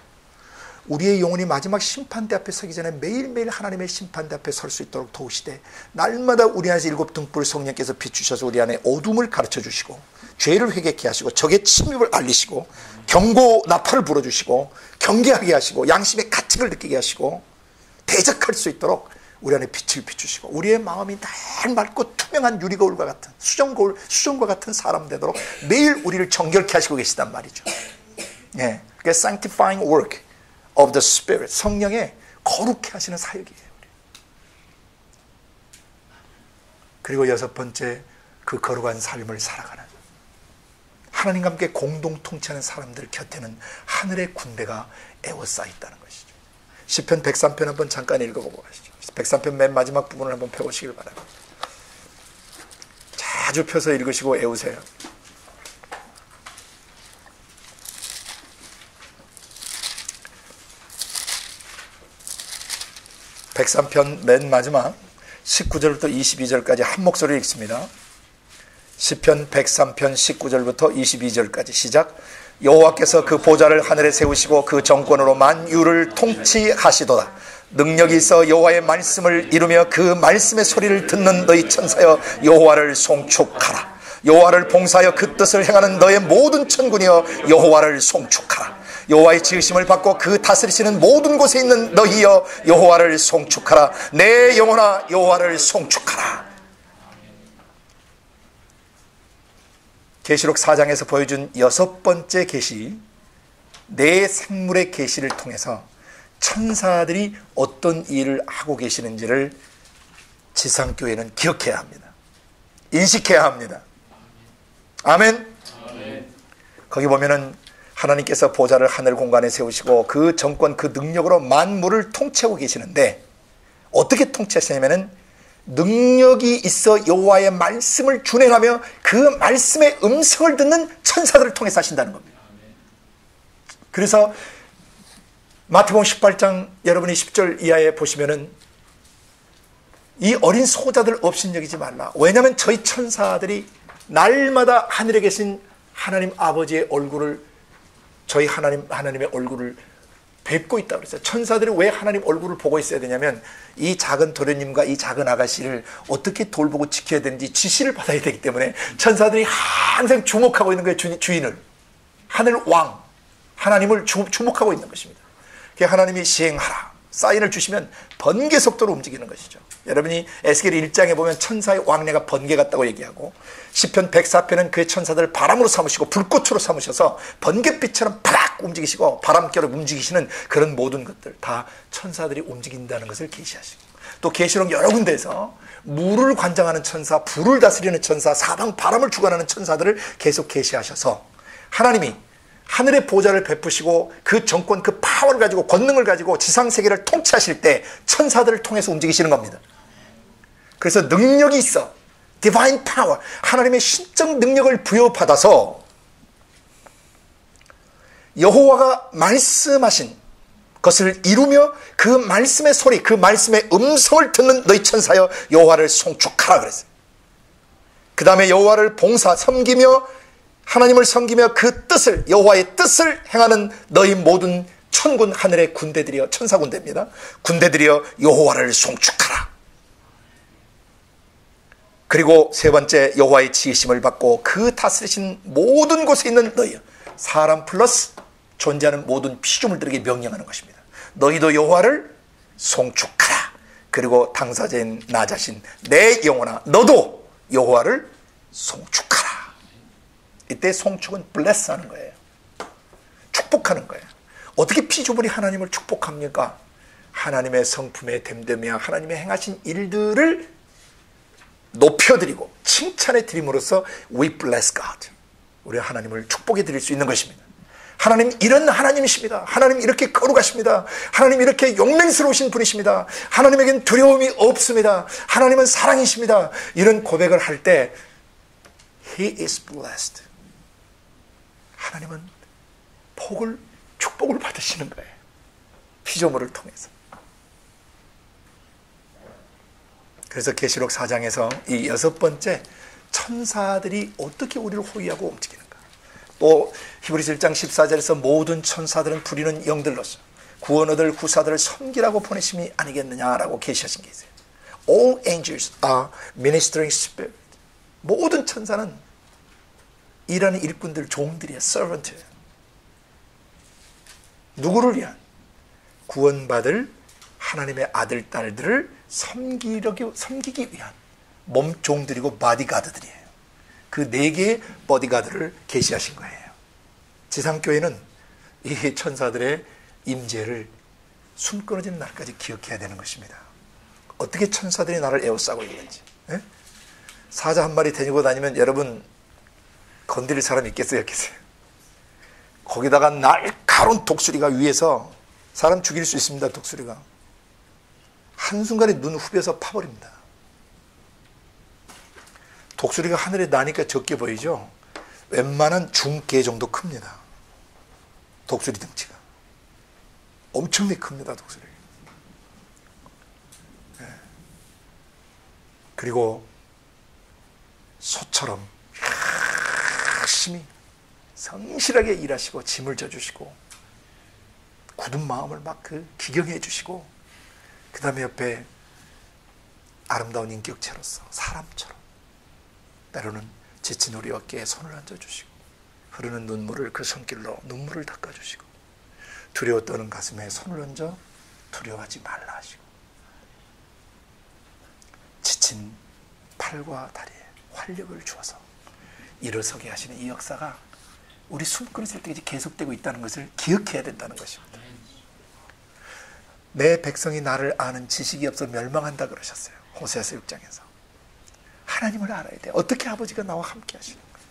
우리의 영혼이 마지막 심판대 앞에 서기 전에 매일매일 하나님의 심판대 앞에 설 수 있도록 도우시되, 날마다 우리 안에서 7 등불 성령께서 비추셔서 우리 안에 어둠을 가르쳐 주시고 죄를 회개케 하시고 적의 침입을 알리시고 경고 나팔을 불어주시고 경계하게 하시고 양심의 가책을 느끼게 하시고 대적할 수 있도록 우리 안에 빛을 비추시고, 우리의 마음이 날 맑고 투명한 유리거울과 같은 수정과 같은 사람 되도록 매일 우리를 정결케 하시고 계시단 말이죠. 예, 그게 sanctifying work of the Spirit, 성령의 거룩해 하시는 사역이에요. 그리고 여섯 번째, 그 거룩한 삶을 살아가는 하나님과 함께 공동 통치하는 사람들 곁에는 하늘의 군대가 에워싸 있다는 것이죠. 시편 103편 한번 잠깐 읽어보고 가시죠. 103편 맨 마지막 부분을 한번 펴보시길 바랍니다. 자주 펴서 읽으시고 외우세요. (103편) 맨 마지막 19절부터 22절까지 한 목소리로 읽습니다. 시편 103편 19절부터 22절까지 시작. 여호와께서 그 보좌를 하늘에 세우시고 그 정권으로 만유를 통치하시도다. 능력이 있어 여호와의 말씀을 이루며 그 말씀의 소리를 듣는 너희 천사여 여호와를 송축하라. 여호와를 봉사하여 그 뜻을 행하는 너의 모든 천군이여 여호와를 송축하라. 여호와의 지으심을 받고 그 다스리시는 모든 곳에 있는 너희여 여호와를 송축하라. 내 영혼아 여호와를 송축하라. 계시록 4장에서 보여준 여섯 번째 계시, 내 생물의 계시를 통해서 천사들이 어떤 일을 하고 계시는지를 지상교회는 기억해야 합니다. 인식해야 합니다. 아멘. 거기 보면은 하나님께서 보좌를 하늘 공간에 세우시고 그 정권, 그 능력으로 만물을 통치하고 계시는데 어떻게 통치하시냐면은 능력이 있어 여호와의 말씀을 준행하며 그 말씀의 음성을 듣는 천사들을 통해서 하신다는 겁니다. 그래서 마태복음 18장 여러분이 10절 이하에 보시면은 이 어린 소자들 업신여기지 말라. 왜냐하면 저희 천사들이 날마다 하늘에 계신 하나님 아버지의 얼굴을, 저희 하나님의 얼굴을 뵙고 있다고 그랬어요. 천사들이 왜 하나님 얼굴을 보고 있어야 되냐면 이 작은 도련님과 이 작은 아가씨를 어떻게 돌보고 지켜야 되는지 지시를 받아야 되기 때문에 천사들이 항상 주목하고 있는 거예요. 주인을, 하늘 왕 하나님을 주목하고 있는 것입니다. 하나님이 시행하라 사인을 주시면 번개 속도로 움직이는 것이죠. 여러분이 에스겔 1장에 보면 천사의 왕래가 번개 같다고 얘기하고, 시편 104편은 그의 천사들을 바람으로 삼으시고 불꽃으로 삼으셔서 번갯빛처럼 팍 움직이시고 바람결을 움직이시는 그런 모든 것들 다 천사들이 움직인다는 것을 계시하시고, 또 계시록 여러 군데에서 물을 관장하는 천사, 불을 다스리는 천사, 사방 바람을 주관하는 천사들을 계속 계시하셔서 하나님이 하늘의 보좌를 베푸시고 그 정권, 그 파워를 가지고, 권능을 가지고 지상세계를 통치하실 때 천사들을 통해서 움직이시는 겁니다. 그래서 능력이 있어, 디바인 파워, 하나님의 신적 능력을 부여받아서 여호와가 말씀하신 것을 이루며 그 말씀의 소리, 그 말씀의 음성을 듣는 너희 천사여 여호와를 송축하라 그랬어요. 그 다음에 여호와를 섬기며 하나님을 섬기며 그 뜻을, 여호와의 뜻을 행하는 너희 모든 천군, 하늘의 군대들이여, 천사 군대입니다. 군대들이여 여호와를 송축하라. 그리고 세 번째, 여호와의 지으심을 받고 그 다스리신 모든 곳에 있는 너희여, 사람 플러스 존재하는 모든 피조물들에게 명령하는 것입니다. 너희도 여호와를 송축하라. 그리고 당사자인 나 자신, 내 영혼아 너도 여호와를 송축하라. 이때 송축은 bless 하는 거예요. 축복하는 거예요. 어떻게 피조물이 하나님을 축복합니까? 하나님의 성품에 됨되며 하나님의 행하신 일들을 높여드리고 칭찬해 드림으로써 we bless God, 우리 하나님을 축복해 드릴 수 있는 것입니다. 하나님 이런 하나님이십니다. 하나님 이렇게 거룩하십니다. 하나님 이렇게 용맹스러우신 분이십니다. 하나님에겐 두려움이 없습니다. 하나님은 사랑이십니다. 이런 고백을 할 때 He is blessed. 하나님은 축복을 받으시는 거예요. 피조물을 통해서. 그래서 계시록 4장에서 이 여섯 번째, 천사들이 어떻게 우리를 호위하고 움직이는가. 또 히브리서 1장 14절에서 모든 천사들은 부리는 영들로서 구원 얻을 구사들을 섬기라고 보내심이 아니겠느냐라고 계시하신 게 있어요. All angels are ministering spirit. 모든 천사는 일하는 일꾼들, 종들이야, servant예요. 누구를 위한? 구원받을 하나님의 아들, 딸들을 섬기기 위한 몸종들이고 바디가드들이에요. 그 네 개의 보디가드를 계시하신 거예요. 지상교회는 이 천사들의 임재를 숨 끊어지는 날까지 기억해야 되는 것입니다. 어떻게 천사들이 나를 에워싸고 있는지. 예? 사자 한 마리 데리고 다니면 여러분 건드릴 사람이 있겠어요? 없겠어요? 거기다가 날카로운 독수리가 위에서 사람 죽일 수 있습니다. 독수리가 한순간에 눈 후벼서 파버립니다. 독수리가 하늘에 나니까 적게 보이죠? 웬만한 중개 정도 큽니다. 독수리 덩치가 엄청나게 큽니다. 독수리. 네. 그리고 소처럼 열심히 성실하게 일하시고 짐을 져주시고 굳은 마음을 막 기경해 주시고 그 다음에 옆에 아름다운 인격체로서 사람처럼 때로는 지친 우리 어깨에 손을 얹어주시고 흐르는 눈물을 그 손길로 눈물을 닦아주시고 두려워 떠는 가슴에 손을 얹어 두려워하지 말라 하시고 지친 팔과 다리에 활력을 주어서 일어서게 하시는 이 역사가 우리 숨 끊어질 때까지 계속되고 있다는 것을 기억해야 된다는 것입니다. 내 백성이 나를 아는 지식이 없어 멸망한다 그러셨어요. 호세아서 6장에서. 하나님을 알아야 돼요. 어떻게 아버지가 나와 함께 하시는 거예요.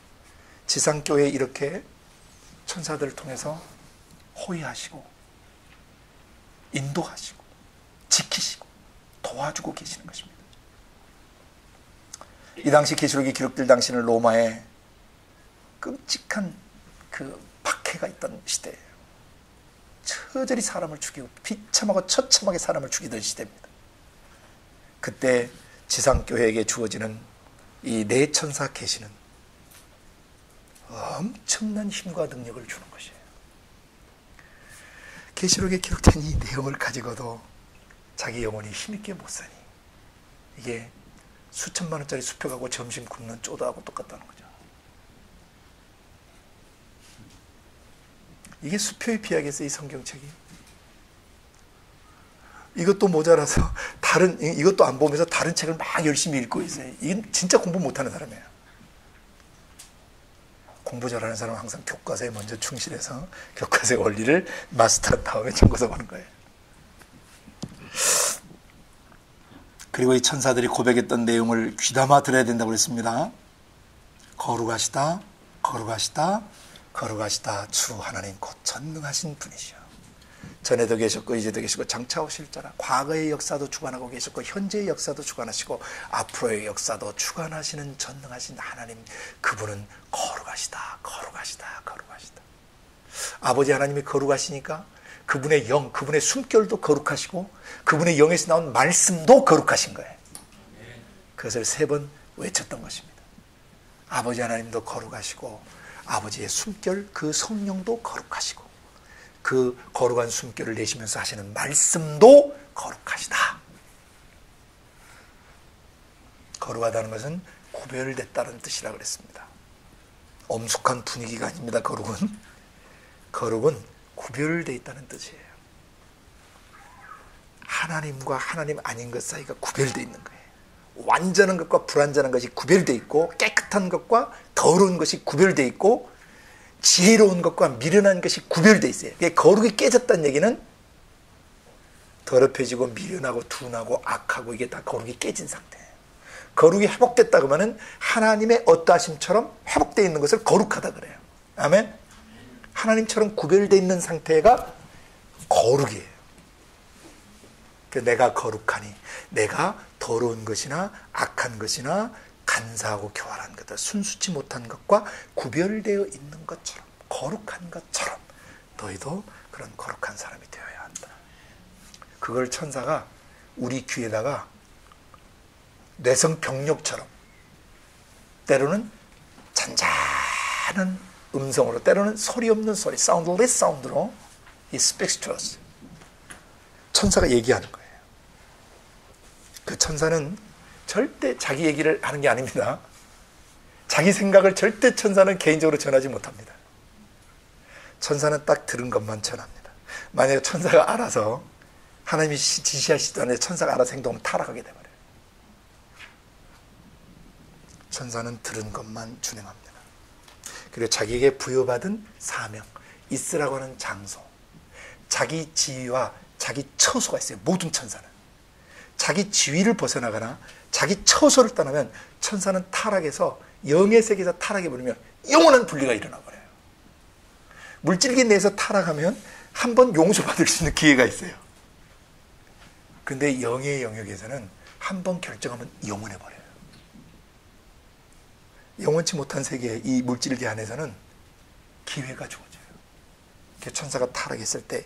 지상교회에 이렇게 천사들을 통해서 호위하시고 인도하시고 지키시고 도와주고 계시는 것입니다. 이 당시 계시록이 기록될 당시는 로마에 끔찍한 그 박해가 있던 시대예요. 처절히 사람을 죽이고 비참하고 처참하게 사람을 죽이던 시대입니다. 그때 지상교회에게 주어지는 이 네 천사 계시는 엄청난 힘과 능력을 주는 것이에요. 계시록에 기록된 이 내용을 가지고도 자기 영혼이 힘있게 못 사니 이게 수천만 원짜리 수표가고 점심 굶는 쪼다하고 똑같다는 거죠. 이게 수표에 비하겠어요, 이 성경책이. 이것도 모자라서 이것도 안 보면서 다른 책을 막 열심히 읽고 있어요. 이건 진짜 공부 못하는 사람이에요. 공부 잘하는 사람은 항상 교과서에 먼저 충실해서 교과서의 원리를 마스터한 다음에 참고서 보는 거예요. 그리고 이 천사들이 고백했던 내용을 귀담아 들어야 된다고 그랬습니다. 거룩하시다, 거룩하시다, 거룩하시다. 주 하나님 곧 전능하신 분이시여. 전에도 계셨고 이제도 계시고 장차 오실 자라. 과거의 역사도 주관하고 계셨고 현재의 역사도 주관하시고 앞으로의 역사도 주관하시는 전능하신 하나님, 그분은 거룩하시다, 거룩하시다, 거룩하시다. 아버지 하나님이 거룩하시니까 그분의 영, 그분의 숨결도 거룩하시고 그분의 영에서 나온 말씀도 거룩하신 거예요. 그것을 3번 외쳤던 것입니다. 아버지 하나님도 거룩하시고 아버지의 숨결, 그 성령도 거룩하시고 그 거룩한 숨결을 내시면서 하시는 말씀도 거룩하시다. 거룩하다는 것은 구별됐다는 뜻이라고 그랬습니다. 엄숙한 분위기가 아닙니다. 거룩은 구별되어 있다는 뜻이에요. 하나님과 하나님 아닌 것 사이가 구별되어 있는 거예요. 완전한 것과 불완전한 것이 구별되어 있고 깨끗한 것과 더러운 것이 구별되어 있고 지혜로운 것과 미련한 것이 구별되어 있어요. 거룩이 깨졌다는 얘기는 더럽혀지고 미련하고 둔하고 악하고 이게 다 거룩이 깨진 상태예요. 거룩이 회복됐다 그러면 하나님의 어떠하심처럼 회복되어 있는 것을 거룩하다 그래요. 아멘. 하나님처럼 구별되어 있는 상태가 거룩이에요. 내가 거룩하니 내가 더러운 것이나 악한 것이나 간사하고 교활한 것들, 순수치 못한 것과 구별되어 있는 것처럼, 거룩한 것처럼 너희도 그런 거룩한 사람이 되어야 한다. 그걸 천사가 우리 귀에다가 뇌성병력처럼 때로는 잔잔한 음성으로, 때로는 소리 없는 소리, soundless sound로 He speaks to us. 천사가 얘기하는 거예요. 그 천사는 절대 자기 얘기를 하는 게 아닙니다. 자기 생각을 절대 천사는 개인적으로 전하지 못합니다. 천사는 딱 들은 것만 전합니다. 만약에 천사가 알아서 하나님이 지시하시도 않는데 천사가 알아서 행동하면 타락하게 돼버려요. 천사는 들은 것만 준행합니다. 그리고 자기에게 부여받은 사명, 있으라고 하는 장소, 자기 지위와 자기 처소가 있어요. 모든 천사는 자기 지위를 벗어나거나 자기 처소를 떠나면 천사는 타락해서 영의 세계에서 타락해버리면 영원한 분리가 일어나 버려요. 물질계 내에서 타락하면 한 번 용서받을 수 있는 기회가 있어요. 근데 영의 영역에서는 한 번 결정하면 영원해 버려요. 영원치 못한 세계, 이 물질계 안에서는 기회가 주어져요. 천사가 타락했을 때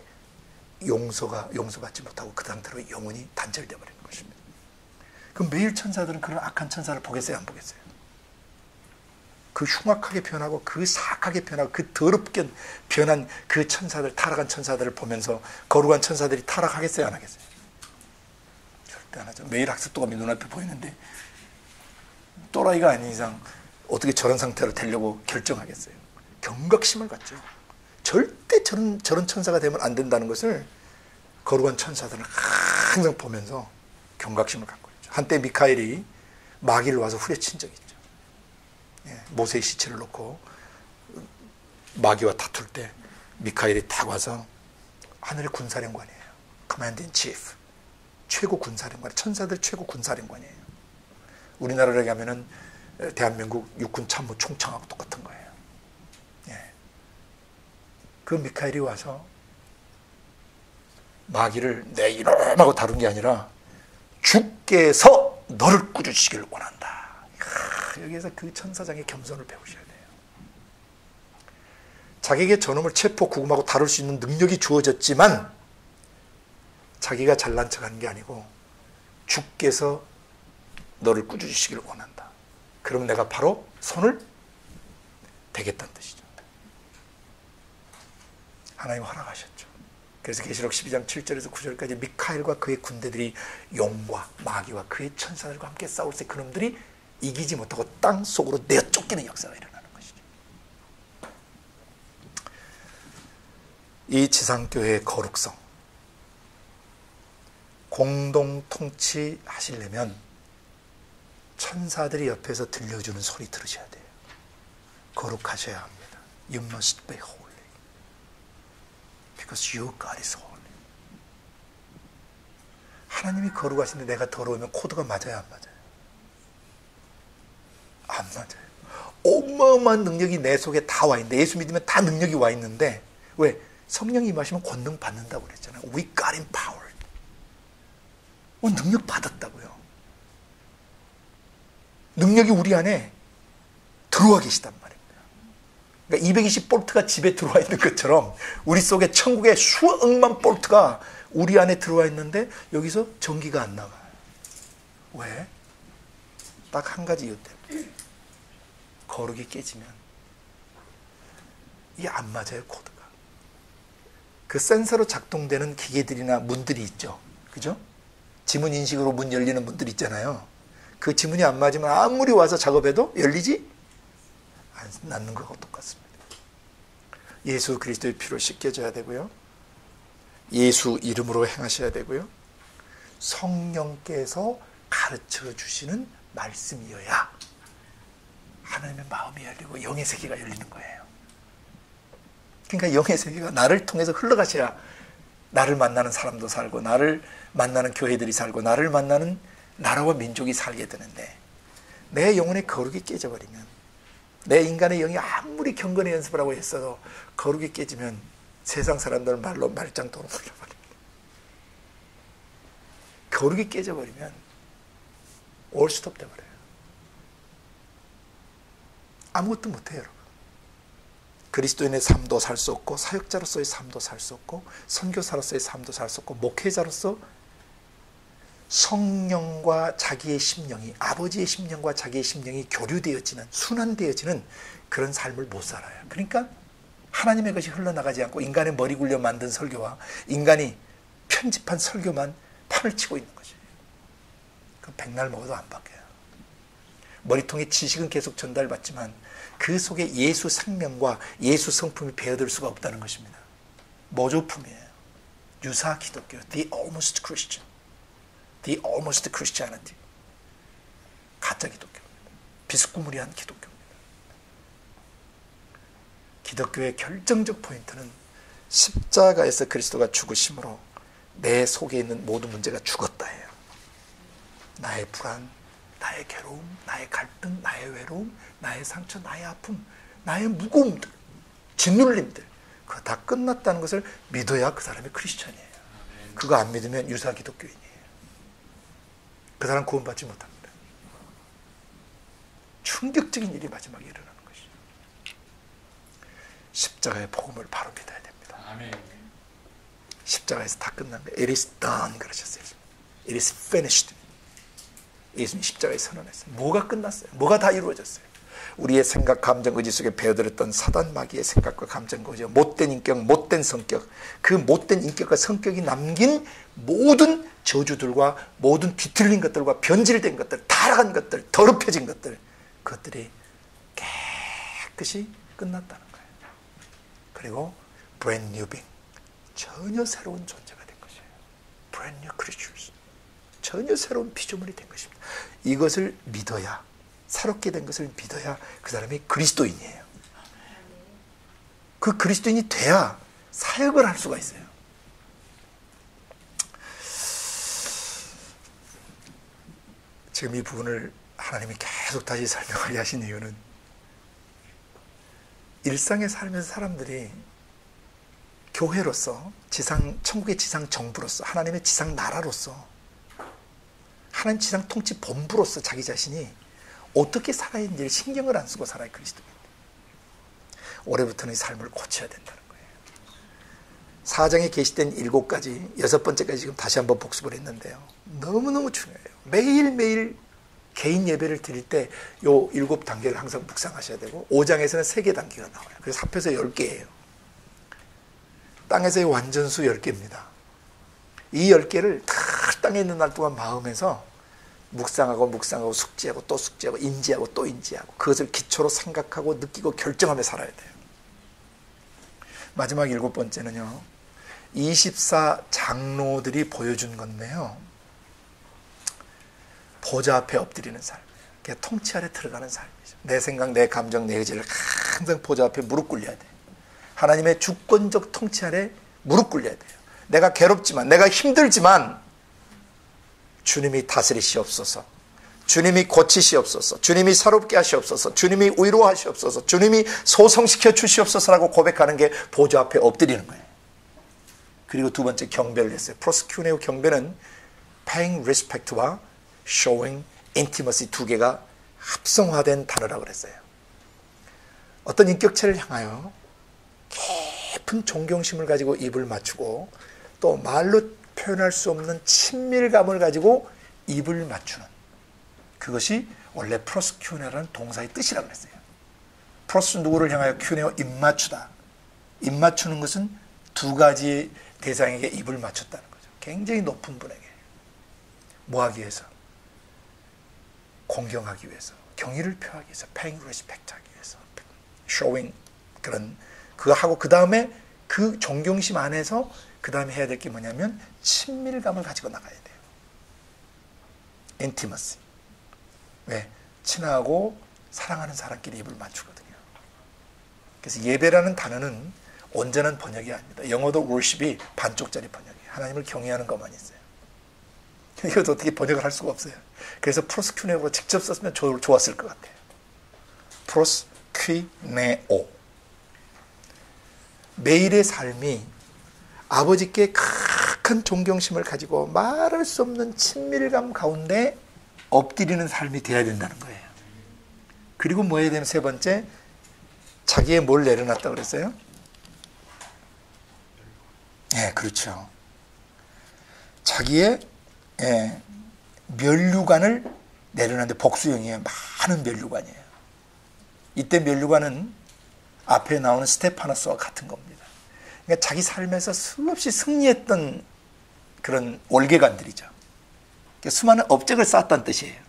용서받지 못하고 그 상태로 영원히 단절되어 버리는 것입니다. 그럼 매일 천사들은 그런 악한 천사를 보겠어요, 안 보겠어요? 그 흉악하게 변하고 그 사악하게 변하고 그 더럽게 변한 그 천사들, 타락한 천사들을 보면서 거룩한 천사들이 타락하겠어요, 안 하겠어요? 절대 안 하죠. 매일 학습도감이 눈앞에 보이는데 또라이가 아닌 이상 어떻게 저런 상태로 되려고 결정하겠어요? 경각심을 갖죠. 절대 저런 천사가 되면 안 된다는 것을 거룩한 천사들은 항상 보면서 경각심을 갖고 있죠. 한때 미카엘이 마귀를 와서 후려친 적이 있죠. 모세의 시체를 놓고 마귀와 다툴 때 미카엘이 딱 와서, 하늘의 군사령관이에요. 커맨드 인 치프, 최고 군사령관, 천사들 최고 군사령관이에요. 우리나라로 가면은 대한민국 육군 참모 총장하고 똑같은 거예요. 그 미카엘이 와서 마귀를 내 이놈하고 다룬 게 아니라 주께서 너를 꾸짖으시기를 원한다. 여기에서 그 천사장의 겸손을 배우셔야 돼요. 자기에게 저놈을 체포 구금하고 다룰 수 있는 능력이 주어졌지만 자기가 잘난 척하는 게 아니고 주께서 너를 꾸짖으시기를 원한다. 그럼 내가 바로 손을 대겠다는 뜻이죠. 하나님 허락하셨죠. 그래서 계시록 12장 7절에서 9절까지 미카엘과 그의 군대들이 용과 마귀와 그의 천사들과 함께 싸울 때 그놈들이 이기지 못하고 땅 속으로 내어 쫓기는 역사가 일어나는 것이죠. 이 지상교회의 거룩성, 공동 통치하시려면 천사들이 옆에서 들려주는 소리 들으셔야 돼요. 거룩하셔야 합니다. You must be holy. Because your God is holy. 하나님이 거룩하신데 내가 더러우면 코드가 맞아요, 안 맞아요? 안 맞아요. 어마어마한 능력이 내 속에 다 와 있는데, 예수 믿으면 다 능력이 와 있는데, 왜? 성령이 임하시면 권능 받는다고 그랬잖아요. We got empowered. 능력 받았다고요. 능력이 우리 안에 들어와 계시단 말입니다. 그러니까 220볼트가 집에 들어와 있는 것처럼 우리 속에 천국의 수억만 볼트가 우리 안에 들어와 있는데 여기서 전기가 안 나가요. 왜? 딱 한 가지 이유 때문에. 거룩이 깨지면 이게 안 맞아요, 코드가. 그 센서로 작동되는 기계들이나 문들이 있죠. 그죠? 지문 인식으로 문 열리는 문들 있잖아요. 그 지문이 안 맞으면 아무리 와서 작업해도 열리지 않는 것과 똑같습니다. 예수 그리스도의 피로 씻겨져야 되고요. 예수 이름으로 행하셔야 되고요. 성령께서 가르쳐 주시는 말씀이어야 하나님의 마음이 열리고 영의 세계가 열리는 거예요. 그러니까 영의 세계가 나를 통해서 흘러가셔야 나를 만나는 사람도 살고, 나를 만나는 교회들이 살고, 나를 만나는 나라와 민족이 살게 되는데, 내 영혼의 거룩이 깨져버리면, 내 인간의 영이 아무리 경건의 연습을 하고 했어도 거룩이 깨지면 세상 사람들 말로 말짱 도롱물려버립니다. 거룩이 깨져버리면 올스톱 돼버려요. 아무것도 못해요, 여러분. 그리스도인의 삶도 살 수 없고, 사역자로서의 삶도 살 수 없고, 선교사로서의 삶도 살 수 없고, 목회자로서 성령과 자기의 심령이, 아버지의 심령과 자기의 심령이 교류되어지는, 순환되어지는 그런 삶을 못 살아요. 그러니까 하나님의 것이 흘러나가지 않고 인간의 머리 굴려 만든 설교와 인간이 편집한 설교만 판을 치고 있는 거죠. 그 백날 먹어도 안 바뀌어요. 머리통에 지식은 계속 전달받지만 그 속에 예수 생명과 예수 성품이 배어들 수가 없다는 것입니다. 모조품이에요. 유사 기독교, the almost Christian, the almost Christianity. 가짜 기독교입니다. 비스꾸무리한 기독교입니다. 기독교의 결정적 포인트는 십자가에서 그리스도가 죽으심으로 내 속에 있는 모든 문제가 죽었다예요. 나의 불안, 나의 괴로움, 나의 갈등, 나의 외로움, 나의 상처, 나의 아픔, 나의 무거움들, 짓눌림들, 그거 다 끝났다는 것을 믿어야 그 사람이 크리스천이에요. 그거 안 믿으면 유사 기독교인이에요. 그 사람 구원받지 못합니다. 충격적인 일이 마지막에 일어나는 것이죠. 십자가의 복음을 바로 믿어야 됩니다. 아멘. 십자가에서 다 끝난 거예요. It is done 그러셨어요. It is finished. 예수님이 십자가에 선언했어요. 뭐가 끝났어요? 뭐가 다 이루어졌어요? 우리의 생각, 감정, 의지 속에 배어들었던 사단 마귀의 생각과 감정과 의지, 못된 인격, 못된 성격, 그 못된 인격과 성격이 남긴 모든 저주들과 모든 뒤틀린 것들과 변질된 것들, 타락한 것들, 더럽혀진 것들, 그것들이 깨끗이 끝났다는 거예요. 그리고 brand new being, 전혀 새로운 존재가 된 것이에요. brand new creatures, 전혀 새로운 피조물이 된 것입니다. 이것을 믿어야, 새롭게 된 것을 믿어야 그 사람이 그리스도인이에요. 그 그리스도인이 돼야 사역을 할 수가 있어요. 지금 이 부분을 하나님이 계속 다시 설명하게 하신 이유는 일상에 살면서 사람들이 교회로서 천국의 지상 정부로서 하나님의 지상 나라로서 하나님 지상 통치 본부로서 자기 자신이 어떻게 살아야 하는지를 신경을 안 쓰고 살아야 그리스도인데, 올해부터는 이 삶을 고쳐야 된다는 거예요. 4장에 게시된 7가지, 6번째까지 지금 다시 한번 복습을 했는데요. 너무너무 중요해요. 매일매일 개인 예배를 드릴 때 요 7단계를 항상 묵상하셔야 되고, 5장에서는 3개 단계가 나와요. 그래서 합해서 10개예요. 땅에서의 완전수 10개입니다. 이 10개를 다 땅에 있는 날 동안 마음에서 묵상하고 숙지하고 또 숙지하고 인지하고 또 인지하고 그것을 기초로 생각하고 느끼고 결정하며 살아야 돼요. 마지막 7번째는요. 24 장로들이 보여준 건데요. 보좌 앞에 엎드리는 삶이에요. 그게 통치 아래 들어가는 삶이죠. 내 생각, 내 감정, 내 의지를 항상 보좌 앞에 무릎 꿇려야 돼요. 하나님의 주권적 통치 아래 무릎 꿇려야 돼요. 내가 괴롭지만, 내가 힘들지만 주님이 다스리시옵소서, 주님이 고치시옵소서, 주님이 새롭게 하시옵소서, 주님이 위로하시옵소서, 주님이 소성시켜 주시옵소서라고 고백하는 게 보좌 앞에 엎드리는 거예요. 그리고 두 번째 경배를 했어요. 프로스큐네오 경배는 paying respect와 showing intimacy 두 개가 합성화된 단어라고 그랬어요. 어떤 인격체를 향하여 깊은 존경심을 가지고 입을 맞추고 또 말로 표현할 수 없는 친밀감을 가지고 입을 맞추는, 그것이 원래 프로스큐네라는 동사의 뜻이라고 했어요. 프로스 누구를 향하여 큐네오 입맞추다. 입맞추는 것은 두 가지 대상에게 입을 맞췄다는 거죠. 굉장히 높은 분에게. 뭐 하기 위해서? 공경하기 위해서, 경의를 표하기 위해서, paying respect 하기 위해서, showing 그런 그거 하고 그 다음에 그 존경심 안에서 그 다음에 해야 될 게 뭐냐면 친밀감을 가지고 나가야 돼요. intimacy. 왜? 친하고 사랑하는 사람끼리 입을 맞추거든요. 그래서 예배라는 단어는 온전한 번역이 아닙니다. 영어도 worship이 반쪽짜리 번역이에요. 하나님을 경외하는 것만 있어요. 이것도 어떻게 번역을 할 수가 없어요. 그래서 프로스큐네오로 직접 썼으면 좋았을 것 같아요. 프로스큐네오. 매일의 삶이 아버지께 큰 존경심을 가지고 말할 수 없는 친밀감 가운데 엎드리는 삶이 되어야 된다는 거예요. 그리고 뭐 해야 되면 세 번째, 자기의 뭘 내려놨다고 그랬어요? 네, 그렇죠. 자기의 면류관을 내려놨는데 복수형이에요. 많은 면류관이에요. 이때 면류관은 앞에 나오는 스테파노스와 같은 겁니다. 그러니까 자기 삶에서 수없이 승리했던 그런 월계관들이죠. 그러니까 수많은 업적을 쌓았다는 뜻이에요.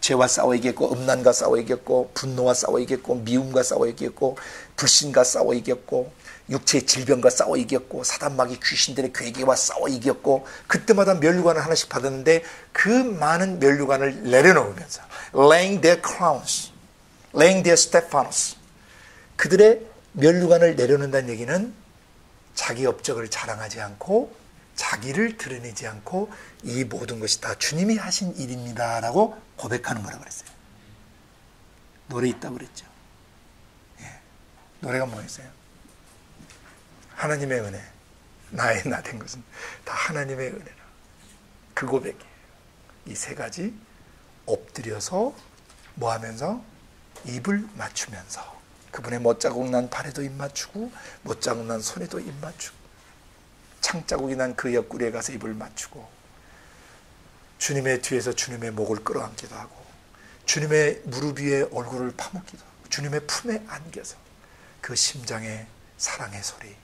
죄와 싸워 이겼고, 음란과 싸워 이겼고, 분노와 싸워 이겼고, 미움과 싸워 이겼고, 불신과 싸워 이겼고, 육체의 질병과 싸워 이겼고, 사단마귀 귀신들의 괴계와 싸워 이겼고, 그때마다 면류관을 하나씩 받았는데 그 많은 면류관을 내려놓으면서 laying their crowns, laying their Stephanos, 그들의 면류관을 내려놓는다는 얘기는 자기 업적을 자랑하지 않고 자기를 드러내지 않고 이 모든 것이 다 주님이 하신 일입니다 라고 고백하는 거라고 그랬어요. 노래 있다고 그랬죠. 예. 노래가 뭐였어요? 하나님의 은혜, 나의 나 된 것은 다 하나님의 은혜라. 그 고백이에요. 이 세 가지 엎드려서 뭐 하면서? 입을 맞추면서 그분의 못자국 난 발에도 입 맞추고 못자국 난 손에도 입 맞추고 창자국이 난 그 옆구리에 가서 입을 맞추고 주님의 뒤에서 주님의 목을 끌어안기도 하고 주님의 무릎 위에 얼굴을 파묻기도 하고 주님의 품에 안겨서 그 심장의 사랑의 소리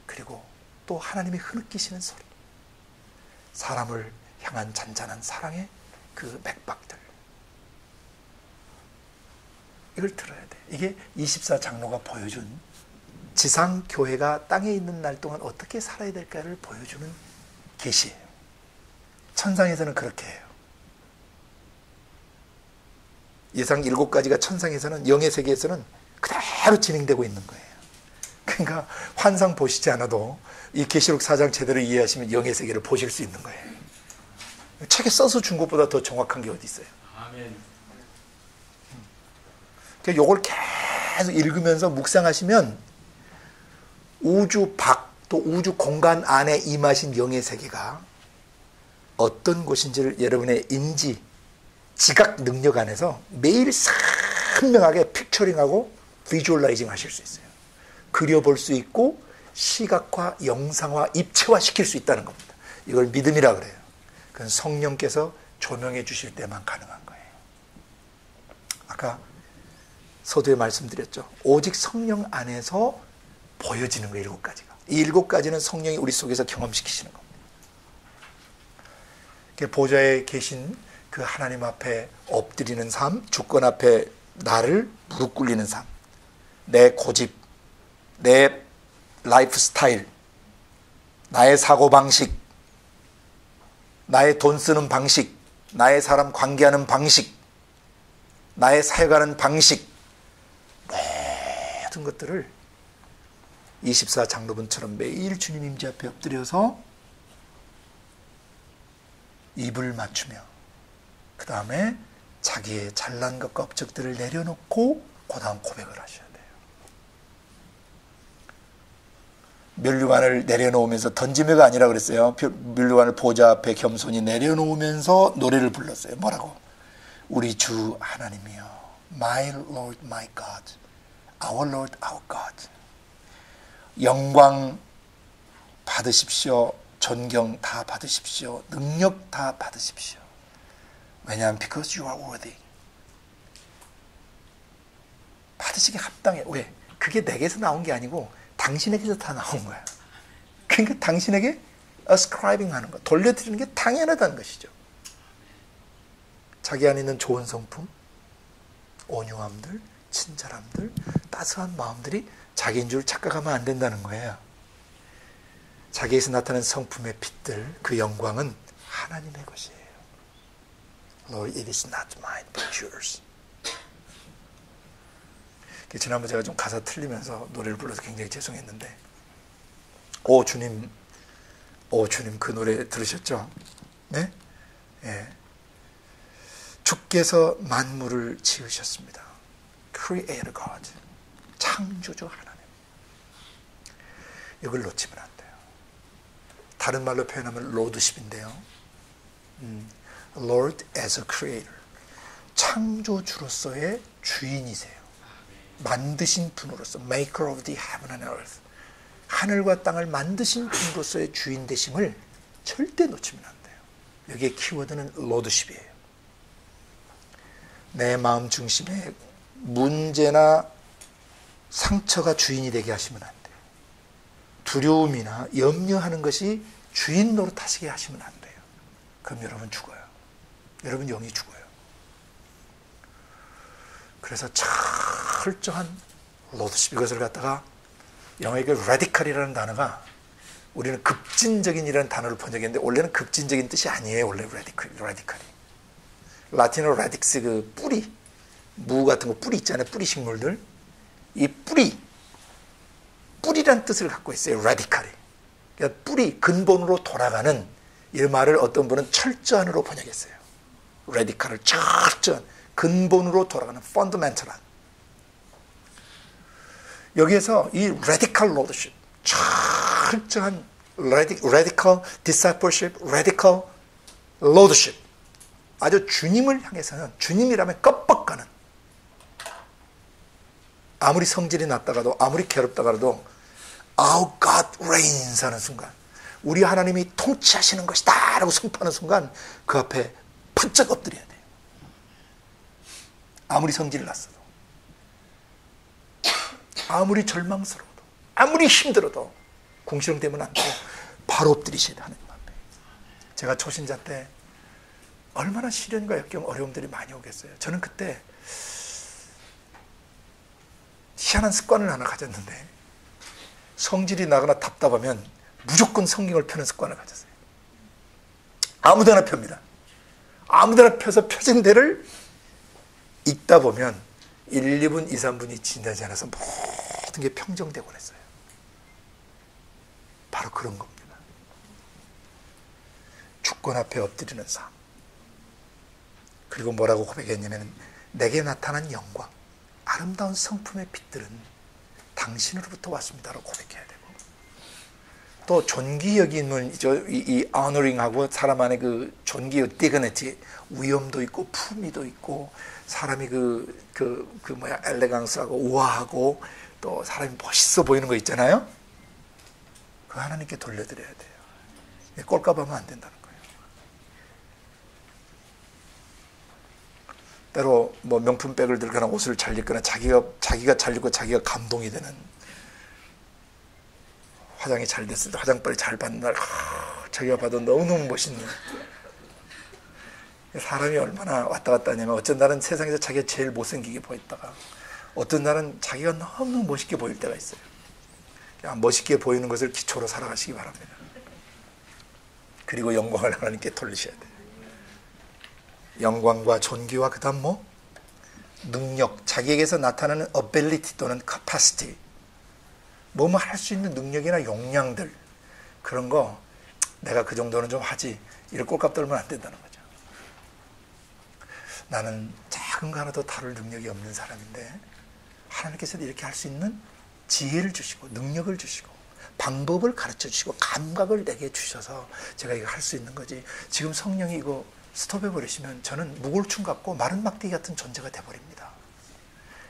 그리고 또 하나님이 흐느끼시는 소리 사람을 향한 잔잔한 사랑의 그 맥박들 이걸 들어야 돼. 이게 24장로가 보여준 지상교회가 땅에 있는 날 동안 어떻게 살아야 될까를 보여주는 계시예요. 천상에서는 그렇게 해요. 예상 7가지가 천상에서는 영의 세계에서는 그대로 진행되고 있는 거예요. 그러니까 환상 보시지 않아도 이 계시록 4장 제대로 이해하시면 영의 세계를 보실 수 있는 거예요. 책에 써서 준 것보다 더 정확한 게 어디 있어요. 아멘. 그러니까 이걸 계속 읽으면서 묵상하시면 우주 밖 또 우주 공간 안에 임하신 영의 세계가 어떤 곳인지를 여러분의 인지 지각 능력 안에서 매일 선명하게 픽처링하고 비주얼라이징 하실 수 있어요. 그려볼 수 있고 시각화, 영상화, 입체화 시킬 수 있다는 겁니다. 이걸 믿음이라 그래요. 그건 성령께서 조명해 주실 때만 가능한 거예요. 아까 서두에 말씀드렸죠. 오직 성령 안에서 보여지는 거 7가지가. 이 7가지는 성령이 우리 속에서 경험시키시는 겁니다. 보좌에 계신 그 하나님 앞에 엎드리는 삶, 주권 앞에 나를 무릎 꿇리는 삶, 내 고집, 내 라이프 스타일, 나의 사고방식, 나의 돈 쓰는 방식, 나의 사람 관계하는 방식, 나의 사역하는 방식, 모든 것들을 24장로분처럼 매일 주님 임재 앞에 엎드려서 입을 맞추며 그 다음에 자기의 잘난 것과 업적들을 내려놓고 그 다음 고백을 하셔야 돼요. 면류관을 내려놓으면서 던지며가 아니라 그랬어요. 면류관을 보좌 앞에 겸손히 내려놓으면서 노래를 불렀어요. 뭐라고? 우리 주 하나님이여, My Lord, my God, Our Lord, our God. 영광 받으십시오. 존경 다 받으십시오. 능력 다 받으십시오. 왜냐하면 because you are worthy. 받으시기 합당해. 왜? 그게 내게서 나온 게 아니고 당신에게서 다 나온 거야. 그러니까 당신에게 ascribing 하는 거, 돌려드리는 게 당연하다는 것이죠. 자기 안에 있는 좋은 성품, 온유함들, 친절함들, 따스한 마음들이 자기인 줄 착각하면 안 된다는 거예요. 자기에서 나타나는 성품의 빛들, 그 영광은 하나님의 것이에요. Lord, it is not mine, but yours. 지난번 제가 좀 가사 틀리면서 노래를 불러서 굉장히 죄송했는데, 오 주님 그 노래 들으셨죠? 네? 예. 주께서 만물을 지으셨습니다. Creator God. 창조주 하나님. 이걸 놓치면 안 돼요. 다른 말로 표현하면 로드십인데요. Lord as a creator. 창조주로서의 주인이세요. 만드신 분으로서 Maker of the heaven and earth. 하늘과 땅을 만드신 분으로서의 주인 되심을 절대 놓치면 안 돼요. 여기에 키워드는 로드십이에요. 내 마음 중심에 문제나 상처가 주인이 되게 하시면 안 돼요. 두려움이나 염려하는 것이 주인 노릇하시게 하시면 안 돼요. 그럼 여러분 죽어요. 여러분 영이 죽어요. 그래서 철저한 로드십, 이것을 갖다가 영어에 radical이라는 단어가 우리는 급진적인이라는 단어를 번역했는데 원래는 급진적인 뜻이 아니에요. 원래 radical이. 라틴어 radix, 그 뿌리, 무 같은 거 뿌리 있잖아요. 뿌리 식물들. 이 뿌리란 뜻을 갖고 있어요. radical이. 그러니까 뿌리, 근본으로 돌아가는 이 말을 어떤 분은 철저한으로 번역했어요. radical을 철저한, 근본으로 돌아가는 fundamental한. 여기에서 이 radical lordship, 철저한 radical discipleship, radical lordship, 아주 주님을 향해서는, 주님이라면 껍벅가는, 아무리 성질이 낮다가도, 아무리 괴롭다가도 Our God reigns 하는 순간, 우리 하나님이 통치하시는 것이다 라고 선포하는 순간 그 앞에 번쩍 엎드려야 돼요. 아무리 성질이 났어도, 아무리 절망스러워도, 아무리 힘들어도 궁시렁대면 안 돼요. 바로 엎드리셔야 돼, 하나님 앞에. 제가 초신자 때 얼마나 시련과 역경, 어려움들이 많이 오겠어요. 저는 그때 희한한 습관을 하나 가졌는데, 성질이 나거나 답답하면 무조건 성경을 펴는 습관을 가졌어요. 아무데나 펴니다. 아무데나 펴서 펴진 데를 읽다 보면 1, 2분, 2, 3분이 지나지 않아서 모든 게 평정되곤 했어요. 바로 그런 겁니다. 주권 앞에 엎드리는 삶. 그리고 뭐라고 고백했냐면, 내게 나타난 영광, 아름다운 성품의 빛들은 당신으로부터 왔습니다라고 고백해야 되고, 또 존귀 여김은 이 honoring하고 사람 안에 그 존귀, dignity, 위엄도 있고 품위도 있고, 사람이 엘레강스하고 우아하고 또 사람이 멋있어 보이는 거 있잖아요. 그 하나님께 돌려드려야 돼요. 꼴값 하면 안 된다는 거예요. 때로 뭐 명품백을 들거나 옷을 잘 입거나 자기가 잘 입고 자기가 감동이 되는, 화장이 잘 됐을 때 화장빨이 잘 받는 날, 자기가 봐도 너무너무 멋있는. 사람이 얼마나 왔다 갔다 하냐면, 어쩐 날은 세상에서 자기가 제일 못생기게 보였다가 어떤 날은 자기가 너무 멋있게 보일 때가 있어요. 멋있게 보이는 것을 기초로 살아가시기 바랍니다. 그리고 영광을 하나님께 돌리셔야 돼요. 영광과 존귀와 그 다음 능력, 자기에게서 나타나는 ability 또는 capacity, 뭐뭐 할 수 있는 능력이나 역량들, 그런 거 내가 그 정도는 좀 하지, 이를 꼴값 떨면 안 된다는 거죠. 나는 작은 거 하나도 다룰 능력이 없는 사람인데 하나님께서도 이렇게 할 수 있는 지혜를 주시고 능력을 주시고 방법을 가르쳐 주시고 감각을 내게 주셔서 제가 이거 할 수 있는 거지, 지금 성령이 이거 스톱해 버리시면 저는 무골충 같고 마른 막대기 같은 존재가 돼버립니다.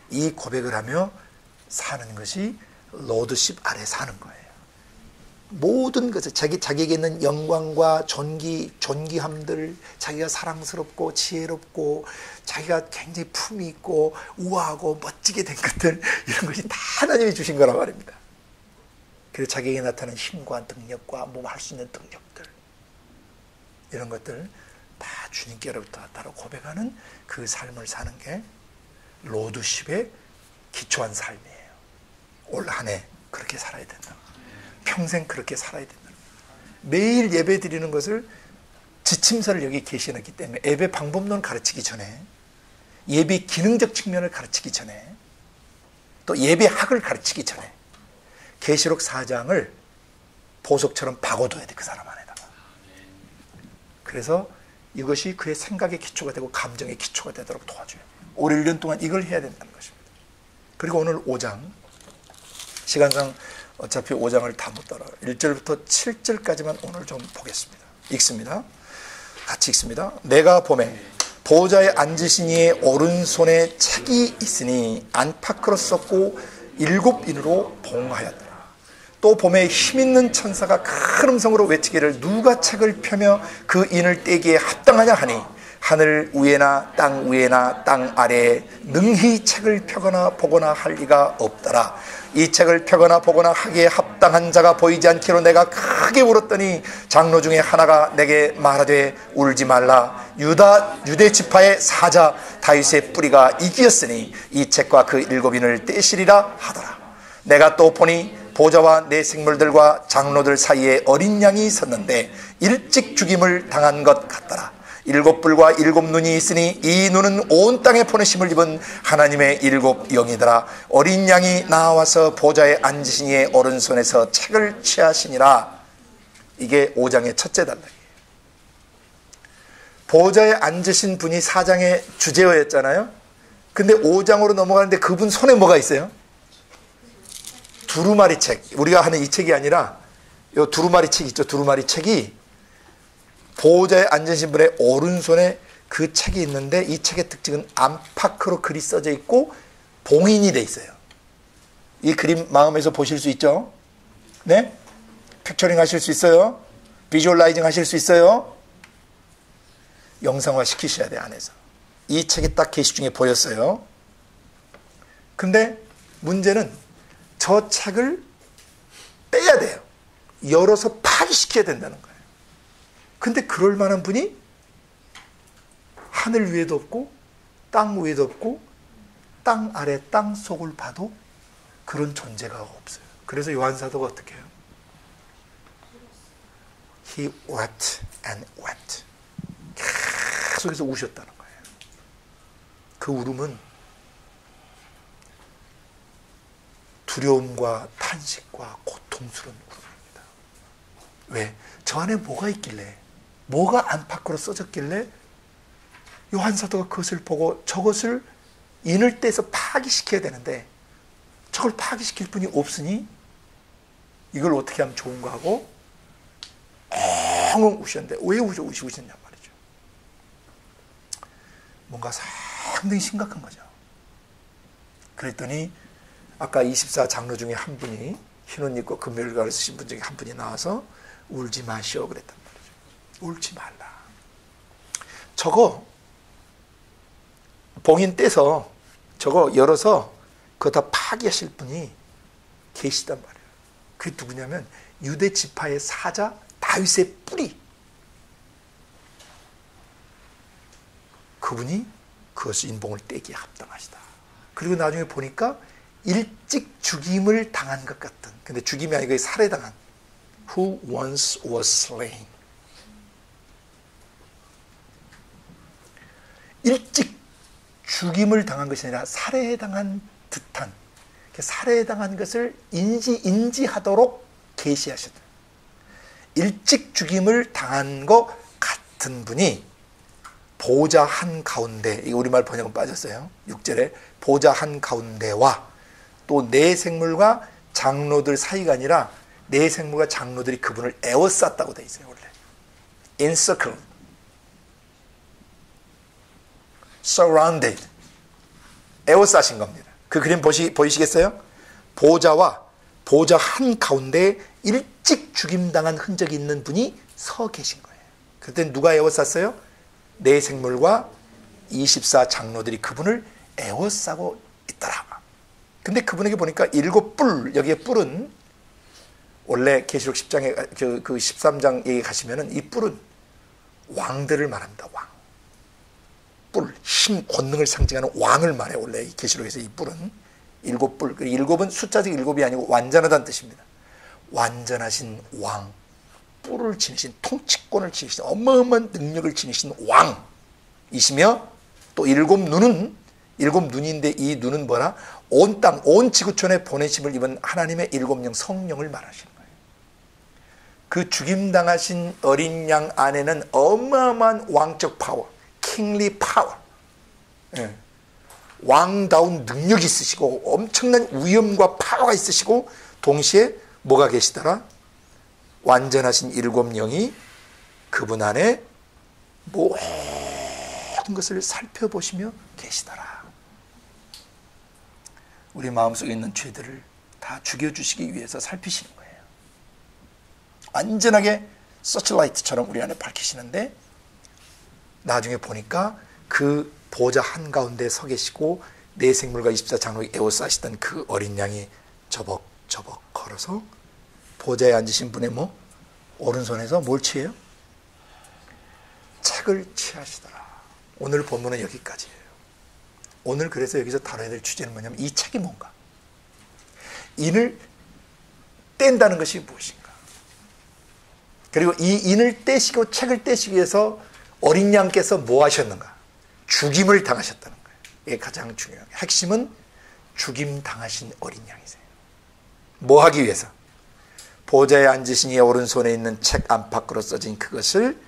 이 고백을 하며 사는 것이 로드십 아래 사는 거예요. 모든 것을 자기에게 있는 영광과 존귀함들, 자기가 사랑스럽고 지혜롭고 자기가 굉장히 품이 있고 우아하고 멋지게 된 것들, 이런 것이 다 하나님이 주신 거란 말입니다. 그리고 자기에게 나타나는 힘과 능력과 뭐 할 수 있는 능력들, 이런 것들 다 주님께로부터 왔다고 고백하는 그 삶을 사는 게 로드십에 기초한 삶이에요. 올 한 해 그렇게 살아야 된다. 평생 그렇게 살아야 된다. 매일 예배 드리는 것을 지침서를 여기 계시놨기 때문에 예배 방법론 가르치기 전에, 예배 기능적 측면을 가르치기 전에, 또 예배학을 가르치기 전에 계시록 4장을 보석처럼 박아둬야 돼, 그 사람 안에다가. 그래서 이것이 그의 생각의 기초가 되고 감정의 기초가 되도록 도와줘요. 올 1년 동안 이걸 해야 된다는 것입니다. 그리고 오늘 5장, 시간상 어차피 5장을 다 못 따라요. 1절부터 7절까지만 오늘 좀 보겠습니다. 읽습니다. 같이 읽습니다. 내가 보매 보좌에 앉으신 이의 오른손에 책이 있으니 안팎으로 썼고 7인으로 봉하였더라. 또 봄에 힘있는 천사가 큰 음성으로 외치기를, 누가 책을 펴며 그 인을 떼기에 합당하냐 하니, 하늘 위에나 땅 위에나 땅 아래에 능히 책을 펴거나 보거나 할 리가 없더라. 이 책을 펴거나 보거나 하기에 합당한 자가 보이지 않기로 내가 크게 울었더니 장로 중에 하나가 내게 말하되, 울지 말라. 유대 지파의 사자 다윗의 뿌리가 이기었으니 이 책과 그 7인을 떼시리라 하더라. 내가 또 보니 보좌와 내 생물들과 장로들 사이에 어린 양이 섰는데 일찍 죽임을 당한 것 같더라. 일곱 뿔과 일곱 눈이 있으니 이 눈은 온 땅에 보내심을 입은 하나님의 일곱 영이더라. 어린 양이 나와서 보좌에 앉으신 이의 오른손에서 책을 취하시니라. 이게 5장의 첫째 단락이에요. 보좌에 앉으신 분이 4장의 주제어였잖아요. 근데 5장으로 넘어가는데 그분 손에 뭐가 있어요? 두루마리 책. 우리가 하는 이 책이 아니라 이 두루마리 책 있죠. 두루마리 책이 보호자에 앉으신 분의 오른손에 그 책이 있는데 이 책의 특징은 안팎으로 글이 써져 있고 봉인이 돼 있어요. 이 그림 마음에서 보실 수 있죠? 네? 픽처링 하실 수 있어요? 비주얼라이징 하실 수 있어요? 영상화 시키셔야 돼요, 안에서. 이 책이 딱 게시 중에 보였어요. 근데 문제는 저 책을 빼야 돼요. 열어서 파기시켜야 된다는 거예요. 근데 그럴 만한 분이 하늘 위에도 없고 땅 위에도 없고 땅 아래 땅 속을 봐도 그런 존재가 없어요. 그래서 요한 사도가 어떻게 해요? He wept and wept. 계속해서 우셨다는 거예요. 그 울음은 두려움과 탄식과 고통스러운 울음입니다. 왜? 저 안에 뭐가 있길래, 뭐가 안팎으로 써졌길래 요한 사도가 그것을 보고 저것을 인을 떼서 파기시켜야 되는데 저걸 파기시킬 분이 없으니 이걸 어떻게 하면 좋은가 하고 엉엉 우셨는데 왜 우시냐 말이죠. 뭔가 상당히 심각한 거죠. 그랬더니 아까 24 장로 중에 한 분이 흰옷 입고 금요일가를 쓰신 분 중에 한 분이 나와서 울지 마시오 그랬단 말이죠. 울지 말라. 저거 봉인 떼서 저거 열어서 그거 다 파기하실 분이 계시단 말이에요. 그게 누구냐면 유대 지파의 사자 다윗의 뿌리. 그분이 그것을 인봉을 떼기에 합당하시다. 그리고 나중에 보니까 일찍 죽임을 당한 것 같은, 근데 죽임이 아니고 살해당한, who once was slain. 일찍 죽임을 당한 것이 아니라 살해당한 듯한, 살해당한 것을 인지하도록 계시하셨다. 일찍 죽임을 당한 것 같은 분이 보좌 한가운데, 이 우리말 번역은 빠졌어요. 6절에 보좌 한가운데와 또 네 생물과 장로들 사이가 아니라 네 생물과 장로들이 그분을 에워쌌다고 돼 있어요. 원래 encircled, surrounded, 에워싸신 겁니다. 그 그림 보이시겠어요? 보좌와 보좌 한가운데 일찍 죽임당한 흔적이 있는 분이 서 계신 거예요. 그때 누가 에워쌌어요? 네 생물과 24 장로들이 그분을 에워싸고 있더라. 근데 그분에게 보니까 7뿔, 여기에 뿔은 원래 계시록 10장에 그 13장에 가시면은 이 뿔은 왕들을 말합니다. 왕. 뿔, 힘, 권능을 상징하는 왕을 말해. 원래 이 계시록에서 이 뿔은 7뿔. 7은 숫자적 7이 아니고 완전하다는 뜻입니다. 완전하신 왕, 뿔을 지니신, 통치권을 지니신, 어마어마한 능력을 지니신 왕이시며, 또 7눈은 7눈인데 이 눈은 뭐라? 온 땅, 온 지구촌에 보내심을 입은 하나님의 7영 성령을 말하시는 거예요. 그 죽임당하신 어린 양 안에는 어마어마한 왕적 파워, 킹리 파워, 왕다운 능력이 있으시고 엄청난 위엄과 파워가 있으시고, 동시에 뭐가 계시더라? 완전하신 7영이 그분 안에 모든 것을 살펴보시며 계시더라. 우리 마음속에 있는 죄들을 다 죽여주시기 위해서 살피시는 거예요. 완전하게 서치라이트처럼 우리 안에 밝히시는데, 나중에 보니까 그 보좌 한가운데 서 계시고 네 생물과 24 장로에 에워싸시던 그 어린 양이 저벅저벅 걸어서 보좌에 앉으신 분의 오른손에서 뭘 취해요? 책을 취하시더라. 오늘 본문은 여기까지예요. 오늘 그래서 여기서 다뤄야 될 주제는 뭐냐면 이 책이 뭔가, 인을 뗀다는 것이 무엇인가, 그리고 이 인을 떼시고 책을 떼시기 위해서 어린 양께서 뭐 하셨는가? 죽임을 당하셨다는 거예요. 이게 가장 중요한 거예요. 핵심은 죽임 당하신 어린 양이세요. 뭐 하기 위해서? 보좌에 앉으신 이의 오른손에 있는 책 안팎으로 써진 그것을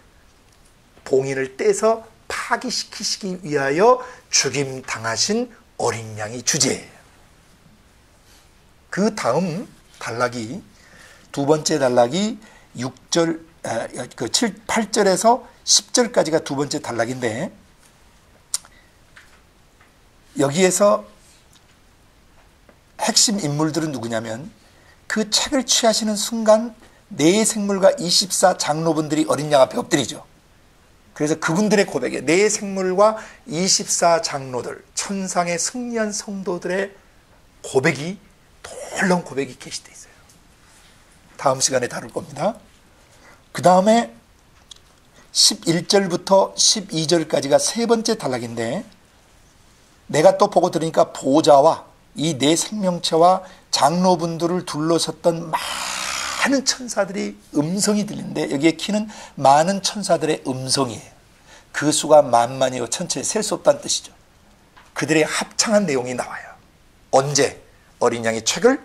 봉인을 떼서 파기시키시기 위하여 죽임 당하신 어린 양이 주제예요. 그 다음 단락이, 두 번째 단락이 8절에서 10절까지가 두 번째 단락인데, 여기에서 핵심 인물들은 누구냐면, 그 책을 취하시는 순간 네 생물과 24 장로분들이 어린 양 앞에 엎드리죠. 그래서 그분들의 고백에 네 생물과 24 장로들, 천상의 승리한 성도들의 고백이, 놀라운 고백이 게시되어 있어요. 다음 시간에 다룰 겁니다. 그 다음에 11절부터 12절까지가 세 번째 단락인데, 내가 또 보고 들으니까 보좌와 이 네 생명체와 장로분들을 둘러섰던 많은 천사들이 음성이 들리는데, 여기에 키는 많은 천사들의 음성이에요. 그 수가 만만이요 천천히 셀 수 없다는 뜻이죠. 그들의 합창한 내용이 나와요. 언제? 어린 양이 책을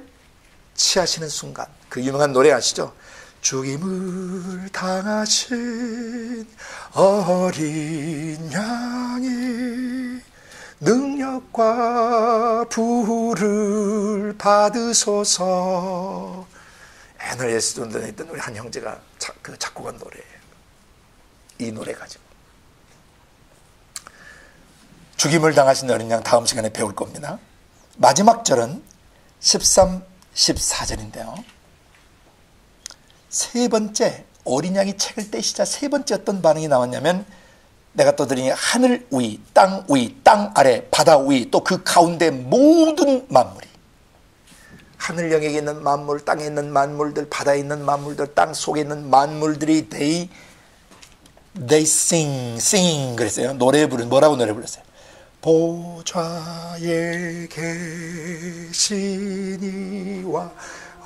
취하시는 순간. 그 유명한 노래 아시죠? 죽임을 당하신 어린 양이 능력과 부를 받으소서. 옛날 예수전도에 있던 우리 한 형제가 작곡한 노래예요. 이 노래 가지고 죽임을 당하신 어린 양 다음 시간에 배울 겁니다. 마지막 절은 13, 14절인데요. 세 번째, 어린 양이 책을 떼시자 세 번째 어떤 반응이 나왔냐면, 내가 또 들으니 하늘 위, 땅 위, 땅 아래, 바다 위, 또 그 가운데 모든 만물이, 하늘 영역에 있는 만물, 땅에 있는 만물들, 바다에 있는 만물들, 땅 속에 있는 만물들이 they sing 그랬어요. 노래 부른, 뭐라고 노래 불렀어요? 보좌에 계신 이와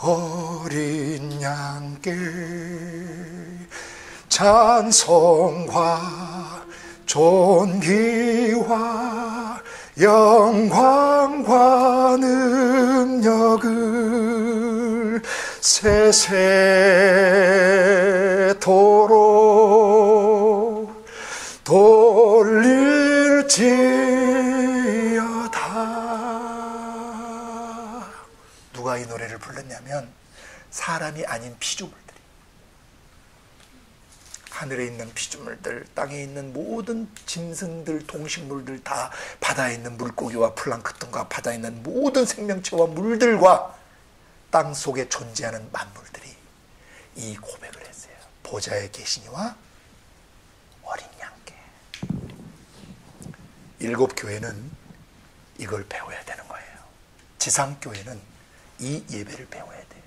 어린 양께 찬송과 존귀와 영광과 능력을 세세토록 돌릴지어다. 누가 이 노래를 불렀냐면 사람이 아닌 피조물들이, 하늘에 있는 피조물들, 땅에 있는 모든 짐승들, 동식물들, 다 바다에 있는 물고기와 플랑크톤과 바다에 있는 모든 생명체와 물들과 땅 속에 존재하는 만물들이 이 고백을 했어요. 보좌에 계시니와 어린 양께. 일곱 교회는 이걸 배워야 되는 거예요. 지상교회는 이 예배를 배워야 돼요.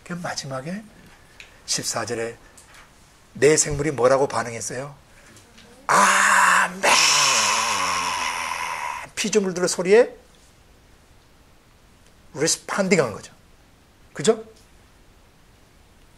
그 마지막에 14절에 네 생물이 뭐라고 반응했어요? 아멘. 피조물들의 소리에 리스폰딩한 거죠. 그죠?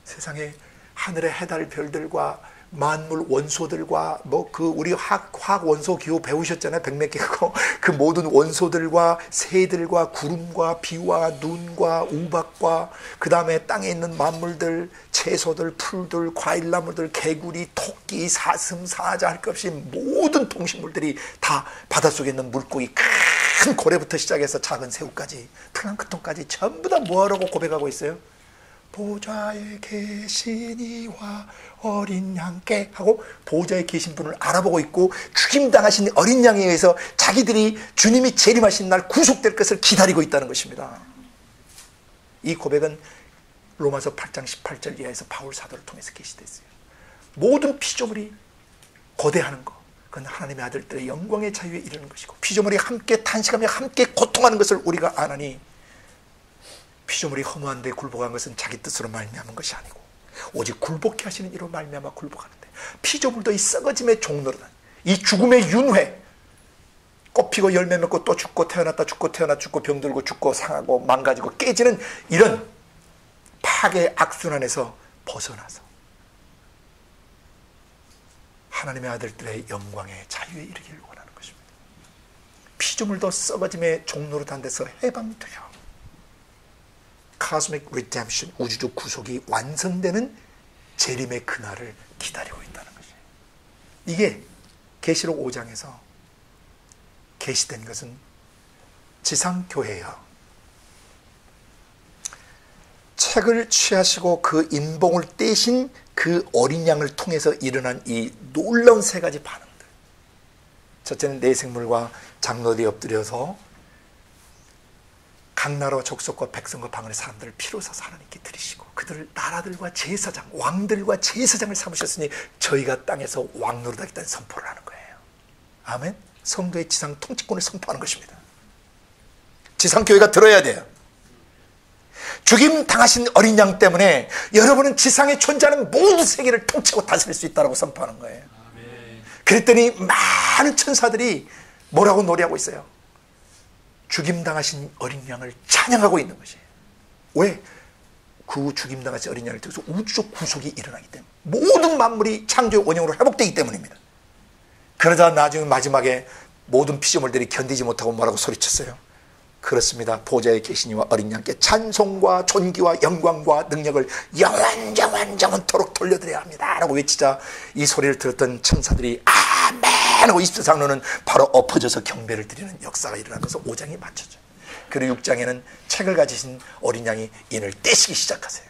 세상에 하늘의 해달 별들과 만물 원소들과 우리 화학 원소 기호 배우셨잖아요. 백몇 개고 그 모든 원소들과 새들과 구름과 비와 눈과 우박과 그 다음에 땅에 있는 만물들, 채소들, 풀들, 과일나무들, 개구리, 토끼, 사슴, 사자 할 것 없이 모든 동식물들이 다 바닷속에 있는 물고기, 큰 고래부터 시작해서 작은 새우까지, 플랑크톤까지 전부 다 뭐하라고 고백하고 있어요? 보좌에 계신 이와 어린 양께 하고 보좌에 계신 분을 알아보고 있고, 죽임당하신 어린 양에 의해서 자기들이 주님이 재림하신 날 구속될 것을 기다리고 있다는 것입니다. 이 고백은 로마서 8장 18절 이하에서 바울 사도를 통해서 게시됐어요. 모든 피조물이 거대하는 것, 그건 하나님의 아들들의 영광의 자유에 이르는 것이고, 피조물이 함께 탄식하며 함께 고통하는 것을 우리가 아나니, 피조물이 허무한 데 굴복한 것은 자기 뜻으로 말미암은 것이 아니고 오직 굴복케 하시는 이로 말미암아 굴복하는데, 피조물도 이 썩어짐의 종로로는, 이 죽음의 윤회, 꽃피고 열매 맺고 또 죽고 태어났다 죽고 태어났다 죽고 병들고 죽고 상하고 망가지고 깨지는 이런 파괴의 악순환에서 벗어나서 하나님의 아들들의 영광의 자유에 이르기를 원하는 것입니다. 피조물도 썩어짐의 종로로 단 데서 해방되어 Cosmic Redemption, 우주적 구속이 완성되는 재림의 그날을 기다리고 있다는 것이에요. 이게 계시록 5장에서 계시된 것은 지상교회예요. 책을 취하시고 그 인봉을 떼신 그 어린 양을 통해서 일어난 이 놀라운 세 가지 반응들. 첫째는 내 생물과 장로들이 엎드려서 각 나라와 족속과 백성과 방언의 사람들을 피로 사서 하나님께 드리시고 그들을 나라들과 제사장, 왕들과 제사장을 삼으셨으니 저희가 땅에서 왕노릇하겠다는 선포를 하는 거예요. 아멘. 성도의 지상 통치권을 선포하는 것입니다. 지상교회가 들어야 돼요. 죽임 당하신 어린 양 때문에 여러분은 지상에 존재하는 모든 세계를 통치하고 다스릴 수 있다고 선포하는 거예요. 그랬더니 많은 천사들이 뭐라고 노래하고 있어요? 죽임 당하신 어린 양을 찬양하고 있는 것이에요. 왜? 그 죽임 당하신 어린 양을 통해서 우주적 구속이 일어나기 때문에 모든 만물이 창조의 원형으로 회복되기 때문입니다. 그러자 나중에 마지막에 모든 피조물들이 견디지 못하고 뭐라고 소리쳤어요? 그렇습니다. 보좌에 계신 이와 어린 양께 찬송과 존귀와 영광과 능력을 영원토록 돌려드려야 합니다 라고 외치자 이 소리를 들었던 천사들이 아멘 하고 24장로는 바로 엎어져서 경배를 드리는 역사가 일어나면서 5장이 맞춰져요. 그리고 6장에는 책을 가지신 어린 양이 인을 떼시기 시작하세요.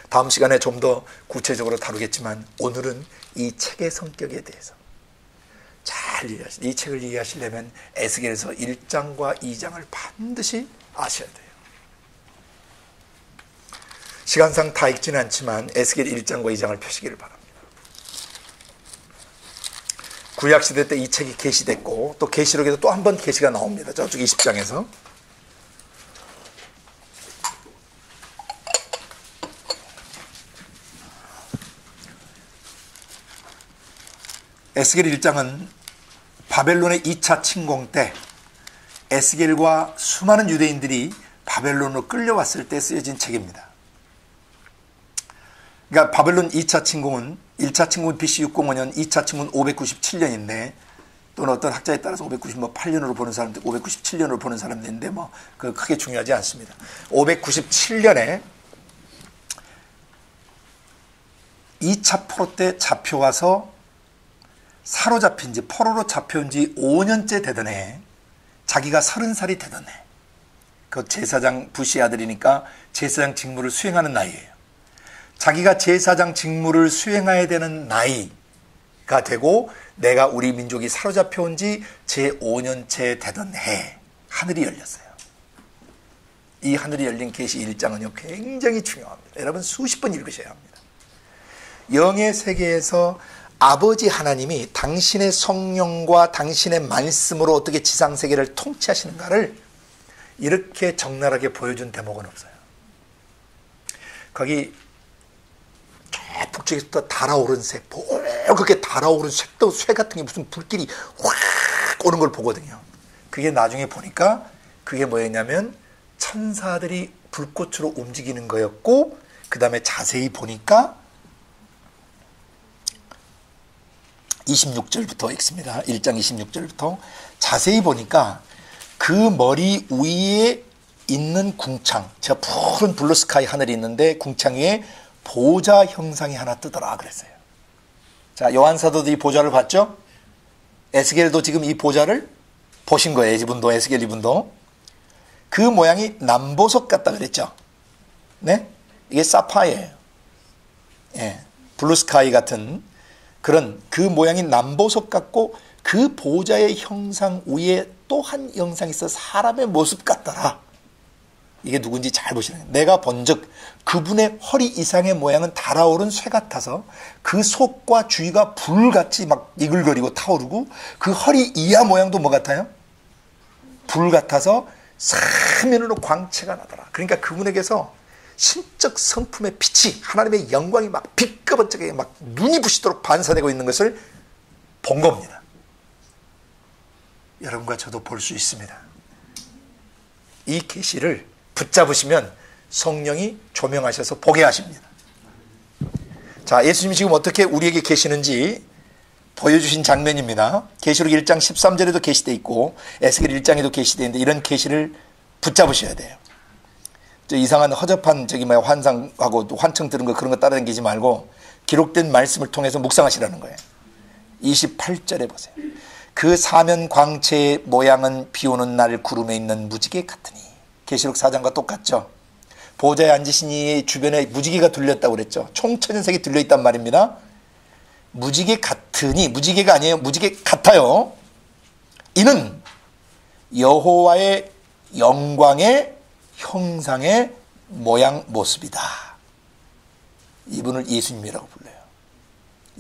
다음 시간에 좀 더 구체적으로 다루겠지만 오늘은 이 책의 성격에 대해서 잘 이해하시죠. 이 책을 이해하시려면 에스겔에서 1장과 2장을 반드시 아셔야 돼요. 시간상 다 읽지는 않지만 에스겔 1장과 2장을 펴시기를 바랍니다. 구약시대 때 이 책이 계시됐고 또 계시록에도 또 한 번 계시가 나옵니다. 저쪽 20장에서. 에스겔 1장은 바벨론의 2차 침공 때 에스겔과 수많은 유대인들이 바벨론으로 끌려왔을 때 쓰여진 책입니다. 그러니까 바벨론 2차 침공은 1차 침공은 BC 605년, 2차 침공은 597년인데 또는 어떤 학자에 따라서 598년으로 보는 사람들, 597년으로 보는 사람도 있는데 뭐 그 크게 중요하지 않습니다. 597년에 2차 포로 때 잡혀와서 사로잡힌 지 포로로 잡혀온 지 5년째 되던 해 자기가 30살이 되던 해 그 제사장 부시의 아들이니까 제사장 직무를 수행하는 나이예요. 자기가 제사장 직무를 수행해야 되는 나이가 되고 내가 우리 민족이 사로잡혀온 지 제 5년째 되던 해 하늘이 열렸어요. 이 하늘이 열린 계시 1장은요 굉장히 중요합니다. 여러분 수십 번 읽으셔야 합니다. 영의 세계에서 아버지 하나님이 당신의 성령과 당신의 말씀으로 어떻게 지상세계를 통치하시는가를 이렇게 적나라하게 보여준 대목은 없어요. 거기 저 북쪽에서부터 달아오른 새, 그렇게 달아오른 쇠 같은 게 무슨 불길이 확 오는 걸 보거든요. 그게 나중에 보니까 그게 뭐였냐면 천사들이 불꽃으로 움직이는 거였고 그 다음에 자세히 보니까 26절부터 읽습니다. 1장 26절부터 자세히 보니까 그 머리 위에 있는 궁창, 저 푸른 블루스카이 하늘이 있는데 궁창 위에 보좌 형상이 하나 뜨더라 그랬어요. 자, 요한사도도 이 보좌를 봤죠? 에스겔도 지금 이 보좌를 보신 거예요. 이분도, 에스겔 이분도. 그 모양이 남보석 같다 그랬죠? 네? 이게 사파이어예요. 예, 블루스카이 같은 그런 그 모양이 남보석 같고 그 보좌의 형상 위에 또 한 형상이 있어 사람의 모습 같더라. 이게 누군지 잘 보시는 거예요. 내가 본즉 그분의 허리 이상의 모양은 달아오른 쇠 같아서 그 속과 주위가 불같이 막 이글거리고 타오르고 그 허리 이하 모양도 뭐 같아요? 불 같아서 사면으로 광채가 나더라. 그러니까 그분에게서 신적 성품의 빛이 하나님의 영광이 막 빛ቀ번쩍하게 막 눈이 부시도록 반사되고 있는 것을 본 겁니다. 여러분과 저도 볼 수 있습니다. 이 계시를 붙잡으시면 성령이 조명하셔서 보게 하십니다. 자, 예수님이 지금 어떻게 우리에게 계시는지 보여주신 장면입니다. 계시록 1장 13절에도 계시되어 있고 에스겔 1장에도 계시되어 있는데 이런 계시를 붙잡으셔야 돼요. 저 이상한 허접한 환상하고 환청 들은 거 그런 거 따라다니지 말고 기록된 말씀을 통해서 묵상하시라는 거예요. 28절에 보세요. 그 사면 광채의 모양은 비오는 날 구름에 있는 무지개 같으니. 계시록 4장과 똑같죠. 보좌에 앉으신 이의 주변에 무지개가 둘렸다고 그랬죠. 총 천연색이 둘려있단 말입니다. 무지개 같으니, 무지개가 아니에요. 무지개 같아요. 이는 여호와의 영광의 형상의 모양 모습이다. 이분을 예수님이라고 불러요.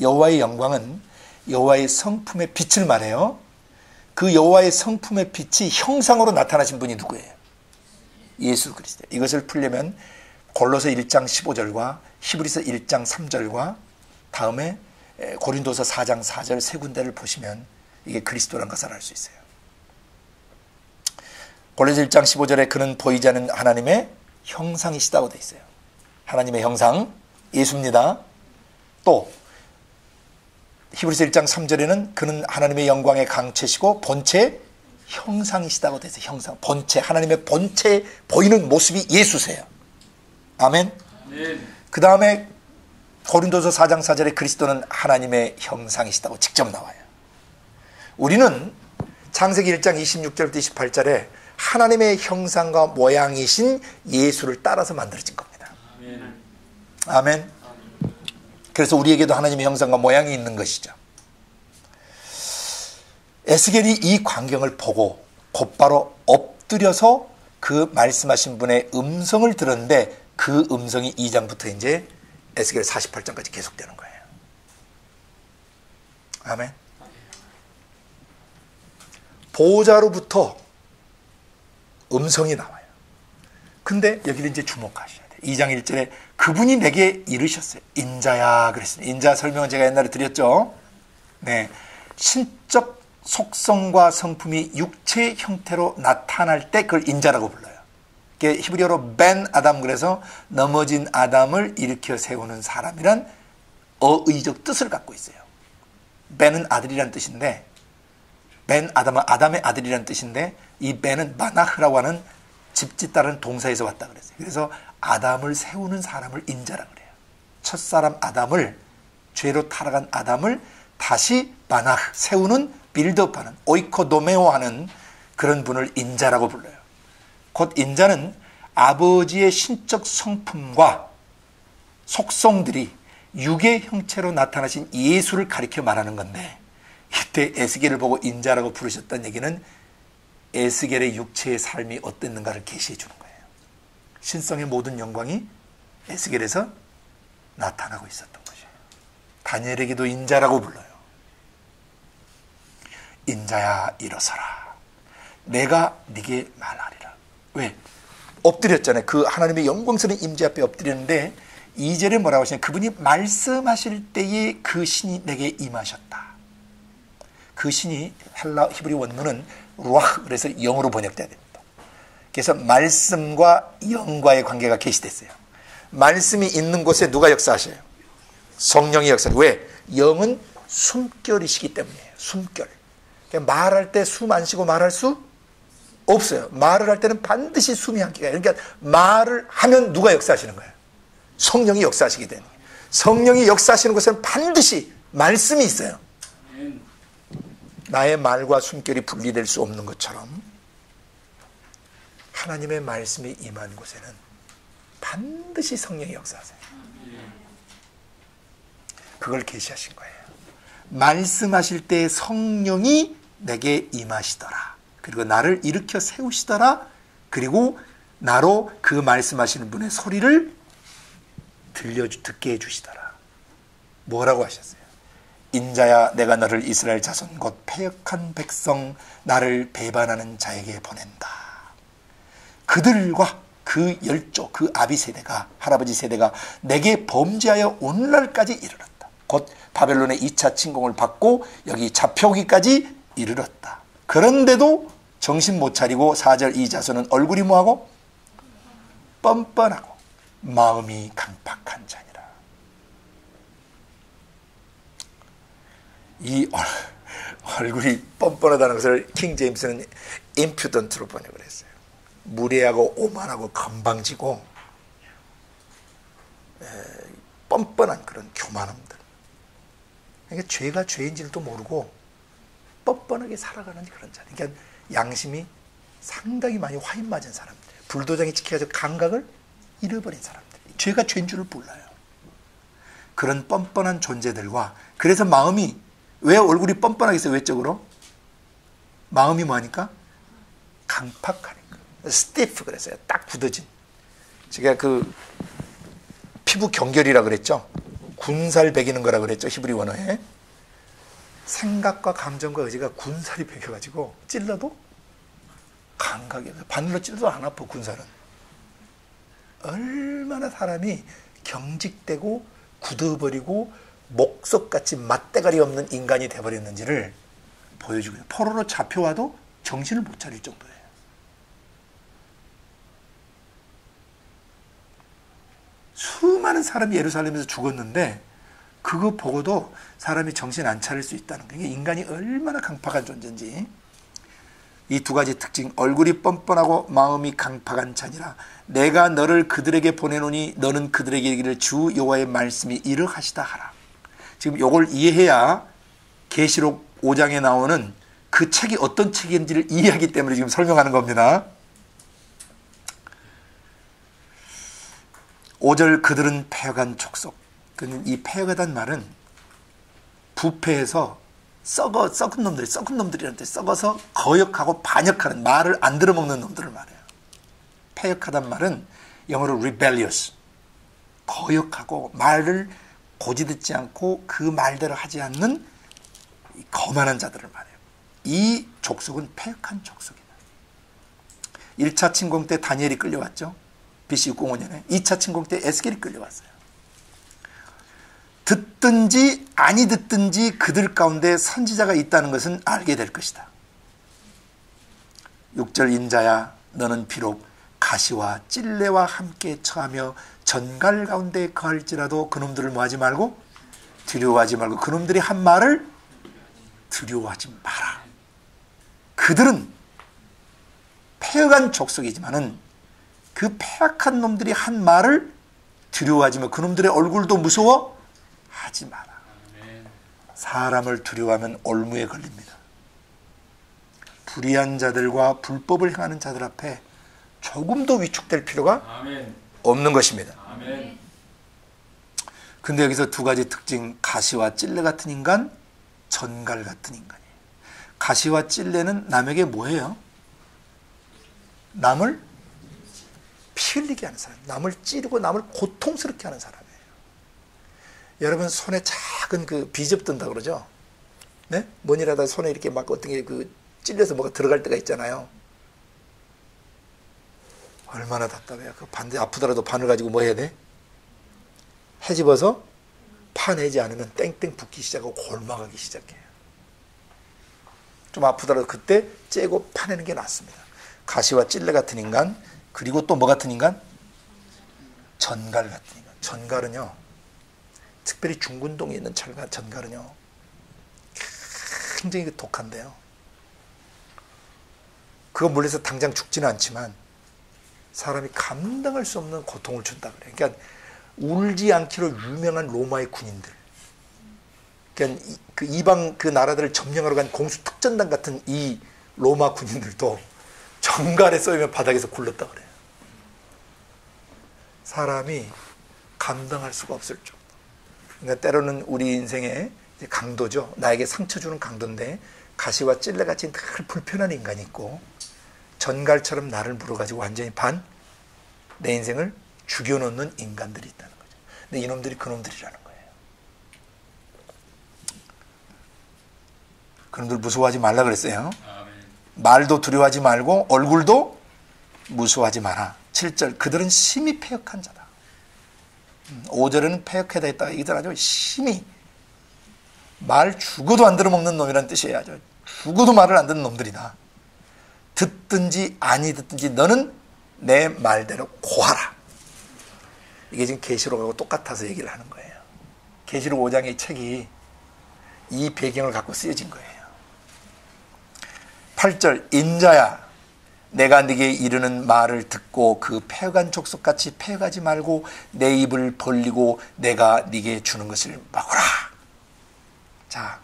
여호와의 영광은 여호와의 성품의 빛을 말해요. 그 여호와의 성품의 빛이 형상으로 나타나신 분이 누구예요? 예수 그리스도. 이것을 풀려면 골로새 1장 15절과 히브리서 1장 3절과 다음에 고린도서 4장 4절 세 군데를 보시면 이게 그리스도라는 것을 알 수 있어요. 골로새 1장 15절에 그는 보이지 않는 하나님의 형상이시다고 되어 있어요. 하나님의 형상, 예수입니다. 또 히브리서 1장 3절에는 그는 하나님의 영광의 강체시고 본체 형상이시다고 되어 있어요. 형상, 본체, 하나님의 본체 보이는 모습이 예수세요. 아멘. 그 다음에 고린도서 4장 4절에 그리스도는 하나님의 형상이시다고 직접 나와요. 우리는 창세기 1장 26절부터 28절에 하나님의 형상과 모양이신 예수를 따라서 만들어진 겁니다. 아멘. 그래서 우리에게도 하나님의 형상과 모양이 있는 것이죠. 에스겔이 이 광경을 보고 곧바로 엎드려서 그 말씀하신 분의 음성을 들었는데 그 음성이 2장부터 이제 에스겔 48장까지 계속되는 거예요. 아멘. 보호자로부터 음성이 나와요. 근데 여기를 이제 주목하셔야 돼요. 2장 1절에 그분이 내게 이르셨어요. 인자야 그랬습니다. 인자 설명은 제가 옛날에 드렸죠. 네, 신적 속성과 성품이 육체의 형태로 나타날 때 그걸 인자라고 불러요. 이게 히브리어로 벤 아담, 그래서 넘어진 아담을 일으켜 세우는 사람이란 어의적 뜻을 갖고 있어요. 벤은 아들이란 뜻인데, 벤 아담은 아담의 아들이란 뜻인데, 이 벤은 마나흐라고 하는 집짓다라는 동사에서 왔다 그랬어요. 그래서 아담을 세우는 사람을 인자라 그래요. 첫사람 아담을, 죄로 타락한 아담을 다시 마나흐, 세우는, 빌드업하는, 오이코도메오하는 그런 분을 인자라고 불러요. 곧 인자는 아버지의 신적 성품과 속성들이 육의 형체로 나타나신 예수를 가리켜 말하는 건데, 이때 에스겔을 보고 인자라고 부르셨다는 얘기는 에스겔의 육체의 삶이 어땠는가를 계시해 주는 거예요. 신성의 모든 영광이 에스겔에서 나타나고 있었던 것이에요. 다니엘에게도 인자라고 불러요. 인자야 일어서라. 내가 네게 말하리라. 왜? 엎드렸잖아요. 그 하나님의 영광스러운 임재 앞에 엎드렸는데 2절에 뭐라고 하시냐면 그분이 말씀하실 때에 그 신이 내게 임하셨다. 그 신이 헬라 히브리 원문은 루아흐, 그래서 영으로 번역돼야 됩니다. 그래서 말씀과 영과의 관계가 계시됐어요. 말씀이 있는 곳에 누가 역사하셔요? 성령이 역사해요. 왜? 영은 숨결이시기 때문이에요. 숨결. 그러니까 말할 때 숨 안 쉬고 말할 수 없어요. 말을 할 때는 반드시 숨이 함께 가요. 그러니까 말을 하면 누가 역사하시는 거예요? 성령이 역사하시게 되는 거예요. 성령이 역사하시는 곳에는 반드시 말씀이 있어요. 나의 말과 숨결이 분리될 수 없는 것처럼 하나님의 말씀이 임한 곳에는 반드시 성령이 역사하세요. 그걸 계시하신 거예요. 말씀하실 때 성령이 내게 임하시더라. 그리고 나를 일으켜 세우시더라. 그리고 나로 그 말씀하시는 분의 소리를 듣게 해주시더라. 뭐라고 하셨어요? 인자야 내가 너를 이스라엘 자손 곧 패역한 백성 나를 배반하는 자에게 보낸다. 그들과 그 열조 그 아비 세대가 할아버지 세대가 내게 범죄하여 오늘날까지 이르렀다. 곧 바벨론의 2차 침공을 받고 여기 잡혀오기까지 이르렀다. 그런데도 정신 못 차리고 4절 이 자손은 얼굴이 뭐하고? 뻔뻔하고 마음이 강팍한 자니라. 이 얼굴이 뻔뻔하다는 것을 킹 제임스는 impudent로 번역을 했어요. 무례하고 오만하고 건방지고 뻔뻔한 그런 교만함들. 그러니까 죄가 죄인지도 모르고 뻔뻔하게 살아가는 그런 자들. 그러니까 양심이 상당히 많이 화인 맞은 사람들. 불도장이 찍혀가지고 감각을 잃어버린 사람들. 죄가 죄인 줄을 몰라요. 그런 뻔뻔한 존재들과, 그래서 마음이, 왜 얼굴이 뻔뻔하겠어요? 외적으로? 마음이 뭐하니까? 강팍하니까. 스티프 그랬어요. 딱 굳어진. 제가 그 피부 경결이라 그랬죠. 군살 배기는 거라 그랬죠. 히브리 원어에. 생각과 감정과 의지가 군살이 배겨가지고 찔러도 감각이 없어요. 바늘로 찔러도 안 아파. 군살은. 얼마나 사람이 경직되고 굳어버리고 목석같이 맞대가리 없는 인간이 돼버렸는지를 보여주고요. 포로로 잡혀와도 정신을 못 차릴 정도예요. 수많은 사람이 예루살렘에서 죽었는데 그거 보고도 사람이 정신 안 차릴 수 있다는 거예요. 인간이 얼마나 강팍한 존재인지. 이 두 가지 특징, 얼굴이 뻔뻔하고 마음이 강팍한 자니라. 내가 너를 그들에게 보내노니 너는 그들에게 이르기를 주 여호와의 말씀이 이러하시다 하라. 지금 이걸 이해해야 계시록 5장에 나오는 그 책이 어떤 책인지를 이해하기 때문에 지금 설명하는 겁니다. 5절 그들은 패역한 족속. 이 패역하다는 말은 부패해서 썩은 놈들이라는 뜻, 썩어서 거역하고 반역하는, 말을 안 들어먹는 놈들을 말해요. 패역하단 말은 영어로 rebellious, 거역하고 말을 고지 듣지 않고 그 말대로 하지 않는 거만한 자들을 말해요. 이 족속은 패역한 족속이다. 1차 침공 때 다니엘이 끌려왔죠. BC 605년에. 2차 침공 때 에스겔이 끌려왔어요. 듣든지 아니 듣든지 그들 가운데 선지자가 있다는 것은 알게 될 것이다. 6절 인자야 너는 비록 가시와 찔레와 함께 처하며 전갈 가운데 거할지라도 그놈들을 뭐하지 말고 두려워하지 말고 그놈들이 한 말을 두려워하지 마라. 그들은 패역한 족속이지만은 그 패악한 놈들이 한 말을 두려워하지 마. 그놈들의 얼굴도 무서워하지 마라. 사람을 두려워하면 올무에 걸립니다. 불의한 자들과 불법을 행하는 자들 앞에 조금도 위축될 필요가 없는 것입니다. 근데 여기서 두 가지 특징, 가시와 찔레 같은 인간, 전갈 같은 인간이에요. 가시와 찔레는 남에게 뭐예요? 남을 피 흘리게 하는 사람, 남을 찌르고 남을 고통스럽게 하는 사람이에요. 여러분 손에 작은 그 비접 든다 그러죠? 네? 뭐니라다 손에 이렇게 막 어떤 게 그 찔려서 뭐가 들어갈 때가 있잖아요. 얼마나 답답해요. 그 반대 아프더라도 바늘 가지고 뭐 해야 돼? 헤집어서 파내지 않으면 땡땡 붓기 시작하고 골마가기 시작해요. 좀 아프더라도 그때 째고 파내는 게 낫습니다. 가시와 찔레 같은 인간, 그리고 또 뭐 같은 인간? 전갈 같은 인간. 전갈은요, 특별히 중군동에 있는 전갈은요, 굉장히 독한데요. 그거 물려서 당장 죽지는 않지만 사람이 감당할 수 없는 고통을 준다 그래요. 그러니까 울지 않기로 유명한 로마의 군인들, 그러니까 그 이방 그 나라들을 점령하러 간 공수 특전단 같은 이 로마 군인들도 전갈에 쏘이면 바닥에서 굴렀다 그래요. 사람이 감당할 수가 없을 정도. 그러니까 때로는 우리 인생의 강도죠. 나에게 상처 주는 강도인데 가시와 찔레같이 늘 불편한 인간이 있고 전갈처럼 나를 물어가지고 완전히 내 인생을 죽여놓는 인간들이 있다는 거죠. 근데 이놈들이 그놈들이라는 거예요. 그놈들 무서워하지 말라 그랬어요. 말도 두려워하지 말고 얼굴도 무서워하지 마라. 7절 그들은 심히 패역한 자다. 5절에는 패역하다 했다 이기들 하죠. 심히 말 죽어도 안 들어먹는 놈이라는 뜻이에요. 죽어도 말을 안 듣는 놈들이다. 듣든지 아니 듣든지 너는 내 말대로 고하라. 이게 지금 계시록하고 똑같아서 얘기를 하는 거예요. 계시록 5장의 책이 이 배경을 갖고 쓰여진 거예요. 8절 인자야 내가 네게 이르는 말을 듣고 그 패간 족속같이 패가지 말고 내 입을 벌리고 내가 네게 주는 것을 먹어라. 자,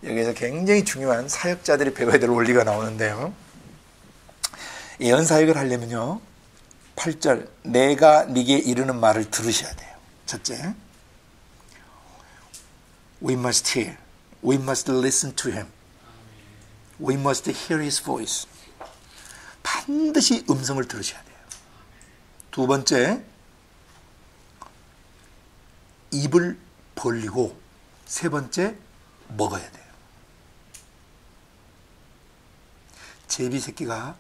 여기에서 굉장히 중요한 사역자들이 배워야 될 원리가 나오는데요. 예언사역을 하려면요 8절 내가 네게 이르는 말을 들으셔야 돼요. 첫째, We must hear. We must listen to him. We must hear his voice. 반드시 음성을 들으셔야 돼요. 두 번째, 입을 벌리고 세 번째, 먹어야 돼요. 제비 새끼가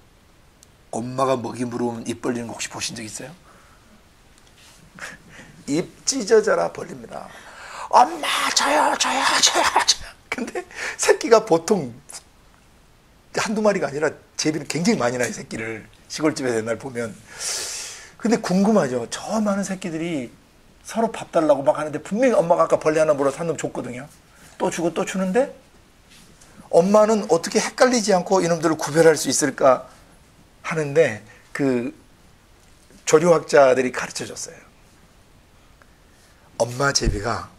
엄마가 먹이 물으면 입 벌리는 거 혹시 보신 적 있어요? 입 찢어져라 벌립니다. 엄마 저요. 근데 새끼가 보통 한두 마리가 아니라 제비는 굉장히 많이 나요. 새끼를 시골집에서 옛날 보면. 근데 궁금하죠. 저 많은 새끼들이 서로 밥 달라고 막 하는데 분명히 엄마가 아까 벌레 하나 물어서 한 놈 줬거든요. 또 주고 또 주는데 엄마는 어떻게 헷갈리지 않고 이놈들을 구별할 수 있을까 하는데 그 조류학자들이 가르쳐 줬어요. 엄마 제비가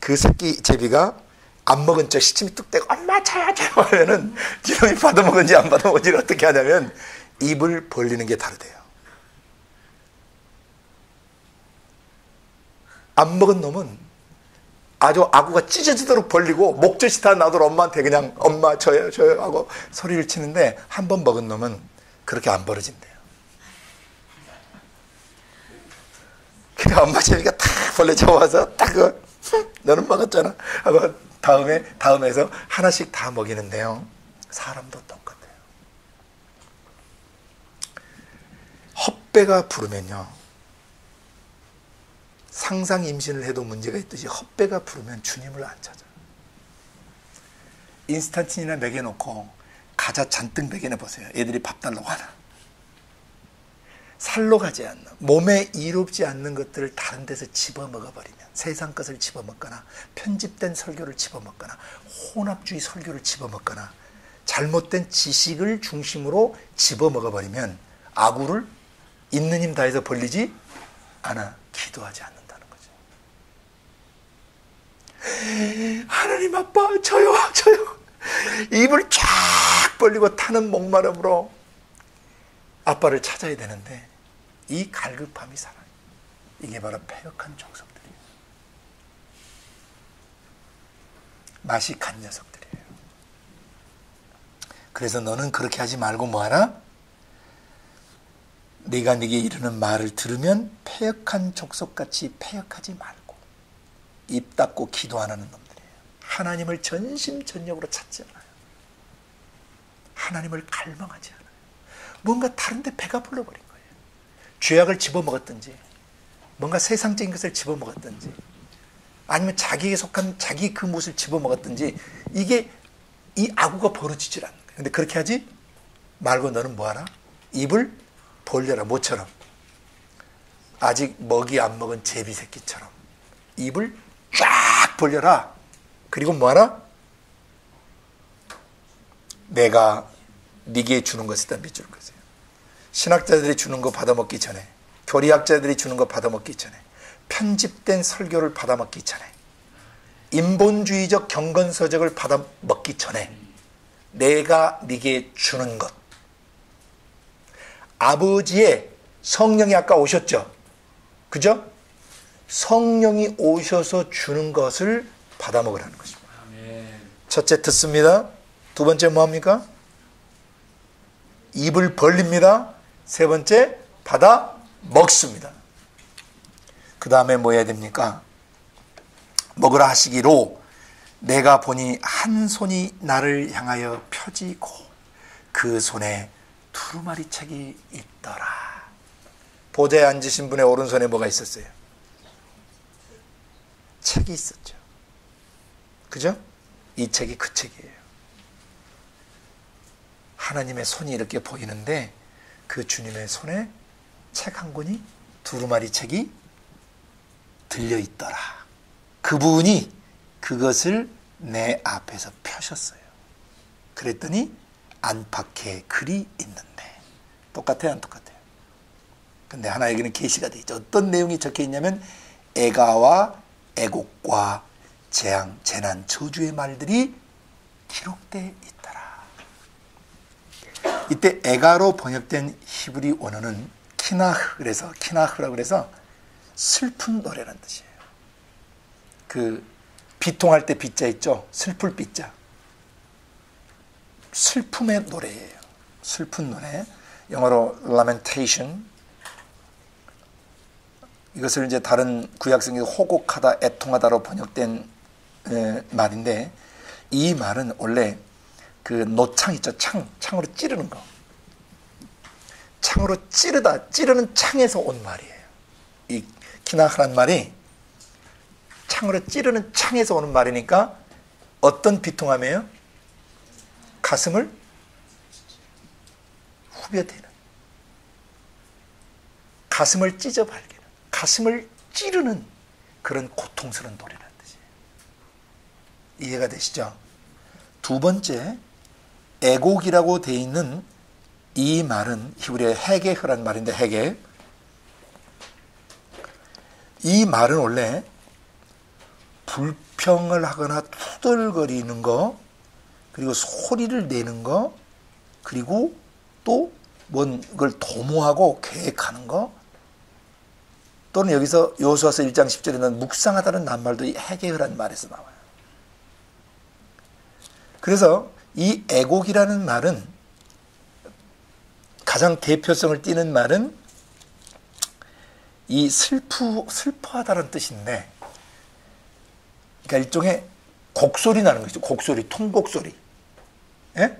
그 새끼 제비가 안 먹은 척 시침이 뚝 떼고 엄마 차야 하면은 이놈이 받아먹은지 안 받아먹은지를 어떻게 하냐면 입을 벌리는 게 다르대요. 안 먹은 놈은 아주 아구가 찢어지도록 벌리고 목젖이 다 나도록 엄마한테 그냥 엄마 저요 하고 소리를 치는데 한 번 먹은 놈은 그렇게 안 벌어진대요. 그러니까 엄마 제비가 탁 벌레 잡아와서 딱 너는 먹었잖아 하고 다음에서 하나씩 다 먹이는데요. 사람도 똑같아요. 헛배가 부르면요. 상상 임신을 해도 문제가 있듯이 헛배가 부르면 주님을 안 찾아요. 인스턴트나 먹여놓고 과자 잔뜩 먹여내보세요. 애들이 밥 달라고 하나. 살로 가지 않는 몸에 이롭지 않는 것들을 다른 데서 집어먹어버리면 세상 것을 집어먹거나 편집된 설교를 집어먹거나 혼합주의 설교를 집어먹거나 잘못된 지식을 중심으로 집어먹어버리면 아구를 있는 힘 다해서 벌리지 않아 기도하지 않는다는 거죠. 하나님 아빠 저요 입을 쫙 벌리고 타는 목마름으로 아빠를 찾아야 되는데 이 갈급함이 살아요. 이게 바로 패역한 족속들이에요. 맛이 간 녀석들이에요. 그래서 너는 그렇게 하지 말고 뭐하라? 네가 네게 이르는 말을 들으면 패역한 족속같이 패역하지 말고 입 닫고 기도 안 하는 놈들이에요. 하나님을 전심전력으로 찾지 않아요. 하나님을 갈망하지 않아요. 뭔가 다른 데 배가 불러버린 거예요. 죄악을 집어먹었든지 뭔가 세상적인 것을 집어먹었든지 아니면 자기에 속한 자기 그 무엇을 집어먹었든지 이게 이 아구가 벌어지질 않는 거예요. 근데 그렇게 하지 말고 너는 뭐하라? 입을 벌려라. 모처럼 아직 먹이 안 먹은 제비 새끼처럼 입을 쫙 벌려라. 그리고 뭐하라? 내가 네게 주는 것이다 믿을 것이에요. 신학자들이 주는 거 받아먹기 전에, 교리학자들이 주는 거 받아먹기 전에, 편집된 설교를 받아먹기 전에, 인본주의적 경건서적을 받아먹기 전에 내가 네게 주는 것, 아버지의 성령이 아까 오셨죠? 그죠? 성령이 오셔서 주는 것을 받아먹으라는 것입니다. 첫째 듣습니다. 두 번째 뭐합니까? 입을 벌립니다. 세 번째 받아 먹습니다. 그 다음에 뭐 해야 됩니까? 먹으라 하시기로 내가 보니 한 손이 나를 향하여 펴지고 그 손에 두루마리 책이 있더라. 보좌에 앉으신 분의 오른손에 뭐가 있었어요? 책이 있었죠. 그죠? 이 책이 그 책이에요. 하나님의 손이 이렇게 보이는데 그 주님의 손에 책 한 권이 두루마리 책이 들려있더라. 그분이 그것을 내 앞에서 펴셨어요. 그랬더니 안팎에 글이 있는데 똑같아요, 안 똑같아요? 근데 하나 여기는 계시가 되어 있죠. 어떤 내용이 적혀 있냐면 애가와 애곡과 재앙, 재난, 저주의 말들이 기록되어 있더라. 이때 애가로 번역된 히브리 원어는 키나흐라고 그래서 슬픈 노래라는 뜻이에요. 그 비통할 때 비자 있죠? 슬플 비자. 슬픔의 노래예요. 슬픈 노래. 영어로 lamentation. 이것을 이제 다른 구약성에서 호곡하다, 애통하다로 번역된 말인데, 이 말은 원래 그 노창 있죠? 창으로 찌르는 거. 창으로 찌르는 창에서 온 말이에요. 이 키나흐란 말이 창으로 찌르는 창에서 오는 말이니까 어떤 비통함이에요? 가슴을 후벼대는, 가슴을 찢어 발기는, 가슴을 찌르는 그런 고통스러운 노래라는 뜻이에요. 이해가 되시죠? 두 번째, 애곡이라고 되어 있는 이 말은 히브리어의 헤게흐란 말인데, 헤게. 이 말은 원래 불평을 하거나 투덜거리는 거, 그리고 소리를 내는 거, 그리고 또 뭔걸 도모하고 계획하는 거, 또는 여기서 여호수아서 1장 10절에는 묵상하다는 낱말도 이 헤게흐란 말에서 나와요. 그래서 이 애곡이라는 말은, 가장 대표성을 띠는 말은 이 슬퍼하다는 뜻인데, 그러니까 일종의 곡소리 나는 거죠. 곡소리, 통곡소리. 예?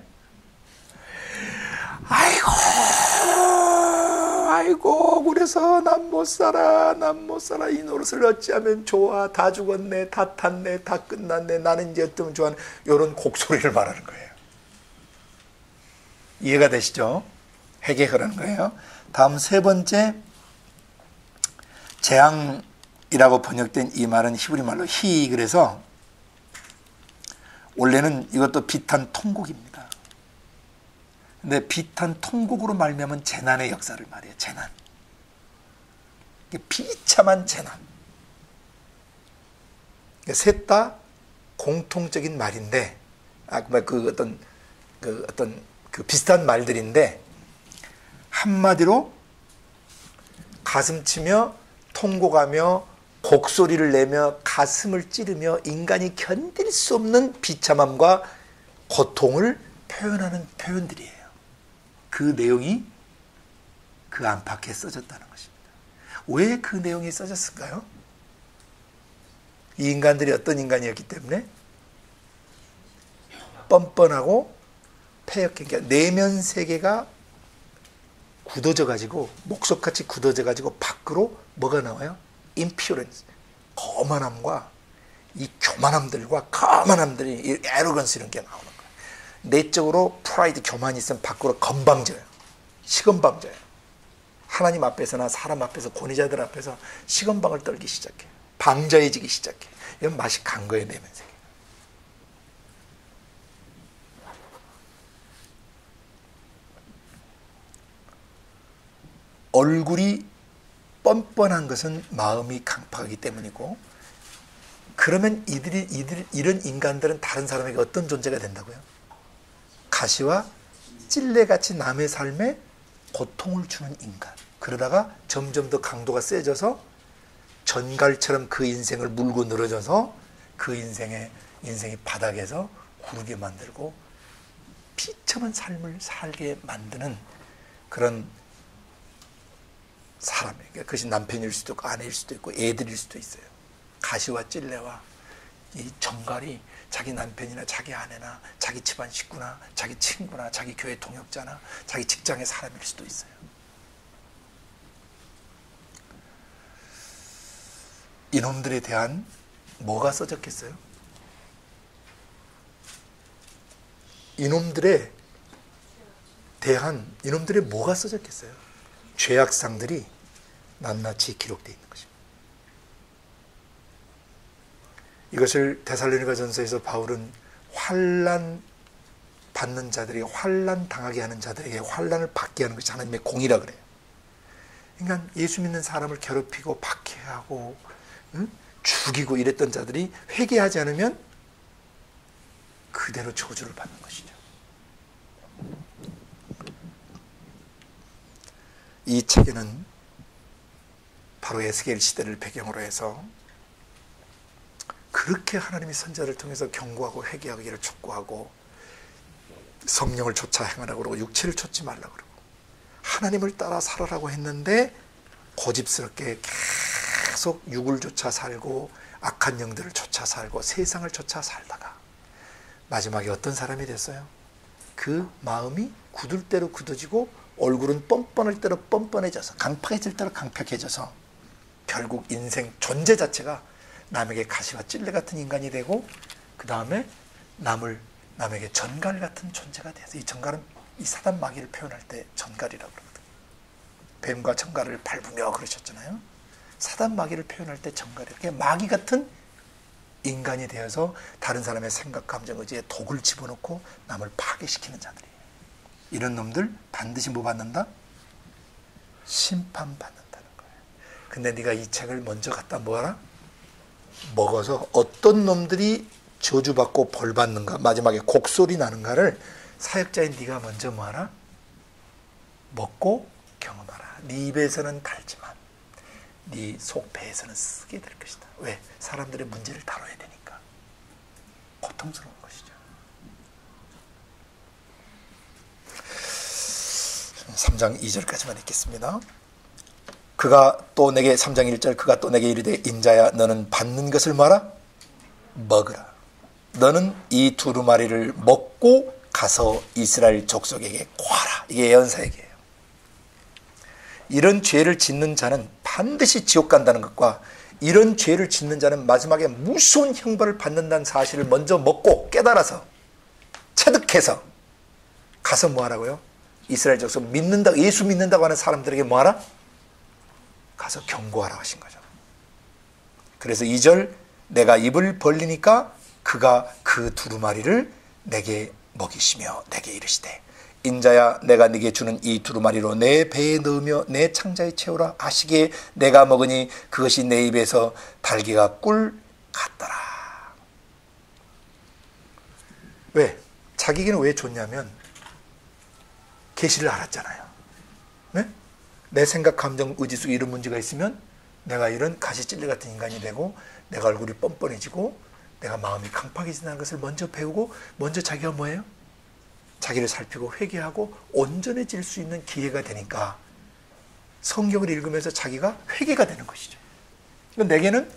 아이고, 그래서 난 못 살아. 이 노릇을 어찌하면 좋아. 다 죽었네, 다 탔네, 다 끝났네. 나는 이제 어쩌면 좋아. 이런 곡소리를 말하는 거예요. 이해가 되시죠? 헤게흐라는 거예요. 다음 세 번째, 재앙이라고 번역된 이 말은 히브리 말로 그래서 원래는 이것도 비탄 통곡입니다. 근데 비탄 통곡으로 말미암은 재난의 역사를 말해요. 재난. 비참한 재난. 셋 다 공통적인 말인데, 어떤 비슷한 말들인데, 한마디로 가슴치며 통곡하며 곡소리를 내며 가슴을 찌르며 인간이 견딜 수 없는 비참함과 고통을 표현하는 표현들이에요. 그 내용이 그 안팎에 써졌다는 것입니다. 왜 그 내용이 써졌을까요? 이 인간들이 어떤 인간이었기 때문에? 뻔뻔하고 패역한, 그러니까 내면 세계가 굳어져가지고, 목석같이 굳어져가지고 밖으로 뭐가 나와요? impurence, 거만함과 이 교만함들과 거만함들이, 이 에로건스 이런 게 나오는 거예요. 내적으로 프라이드, 교만이 있으면 밖으로 건방져요. 시건방져요. 하나님 앞에서나 사람 앞에서, 권위자들 앞에서 시건방을 떨기 시작해요. 방자해지기 시작해요. 이건 맛이 간 거예요, 내면 세계. 얼굴이 뻔뻔한 것은 마음이 강팍하기 때문이고, 그러면 이런 인간들은 다른 사람에게 어떤 존재가 된다고요? 가시와 찔레같이 남의 삶에 고통을 주는 인간. 그러다가 점점 더 강도가 세져서 전갈처럼 그 인생을 물고 늘어져서 그 인생이 바닥에서 구르게 만들고 비참한 삶을 살게 만드는 그런 사람에게, 그것이 남편일 수도 있고 아내일 수도 있고 애들일 수도 있어요. 가시와 찔레와 이 전갈이 자기 남편이나 자기 아내나 자기 집안 식구나 자기 친구나 자기 교회 동역자나 자기 직장의 사람일 수도 있어요. 이놈들에 대한 뭐가 써졌겠어요? 이놈들에 뭐가 써졌겠어요? 이것을 데살로니가전서에서 바울은 환난 받는 자들에게, 환난 당하게 하는 자들에게 환난을 받게 하는 것이 하나님의 공이라 그래요. 그러니까 예수 믿는 사람을 괴롭히고 박해하고 죽이고 이랬던 자들이 회개하지 않으면 그대로 저주를 받는 것이죠. 이 책에는 바로 에스겔 시대를 배경으로 해서 그렇게 하나님이 선자를 통해서 경고하고 회개하기를 촉구하고 성령을 쫓아 행하라고 그러고 육체를 쫓지 말라고 그러고 하나님을 따라 살아라고 했는데 고집스럽게 계속 육을 쫓아 살고 악한 영들을 쫓아 살고 세상을 쫓아 살다가 마지막에 어떤 사람이 됐어요? 그 마음이 굳을 대로 굳어지고 얼굴은 뻔뻔할 대로 뻔뻔해져서 강팍해질 대로 강팍해져서 결국 인생 존재 자체가 남에게 가시와 찔레 같은 인간이 되고 그 다음에 남에게 전갈 같은 존재가 돼서 이 전갈은 이 사단 마귀를 표현할 때 전갈이라고 그러거든요. 뱀과 전갈을 밟으며 그러셨잖아요. 사단 마귀를 표현할 때 전갈이에요. 마귀 같은 인간이 되어서 다른 사람의 생각, 감정, 의지에 독을 집어넣고 남을 파괴시키는 자들이에요. 이런 놈들 반드시 뭐 받는다? 심판받는다는 거예요. 근데 네가 이 책을 먼저 갖다 뭐하라? 먹어서 어떤 놈들이 저주받고 벌받는가, 마지막에 곡소리 나는가를 사역자인 네가 먼저 뭐하라? 먹고 경험하라. 네 입에서는 달지만 네 속배에서는 쓰게 될 것이다. 왜? 사람들의 문제를 다뤄야 되니까. 고통스러운 것이죠. 3장 2절까지만 읽겠습니다. 그가 또 내게 3장 1절 그가 또 내게 이르되 인자야 너는 받는 것을 뭐하라? 먹으라. 너는 이 두루마리를 먹고 가서 이스라엘 족속에게 고하라. 이게 예언사 얘기예요. 이런 죄를 짓는 자는 반드시 지옥 간다는 것과 이런 죄를 짓는 자는 마지막에 무서운 형벌을 받는다는 사실을 먼저 먹고 깨달아서 체득해서 가서 뭐하라고요? 이스라엘 족속 믿는다, 예수 믿는다고 하는 사람들에게 뭐하라? 가서 경고하라 하신 거죠. 그래서 2절 내가 입을 벌리니까 그가 그 두루마리를 내게 먹이시며 내게 이르시되 인자야 내가 네게 주는 이 두루마리로 내 배에 넣으며 내 창자에 채우라 하시기에 내가 먹으니 그것이 내 입에서 달기가 꿀 같더라. 왜? 자기에게는 왜 좋냐면 계시를 알았잖아요. 네? 내 생각, 감정, 의지 속에 이런 문제가 있으면 내가 이런 가시찔레 같은 인간이 되고 내가 얼굴이 뻔뻔해지고 내가 마음이 강팍해진다는 것을 먼저 배우고 먼저 자기가 뭐예요? 자기를 살피고 회개하고 온전해질 수 있는 기회가 되니까 성경을 읽으면서 자기가 회개가 되는 것이죠. 내게는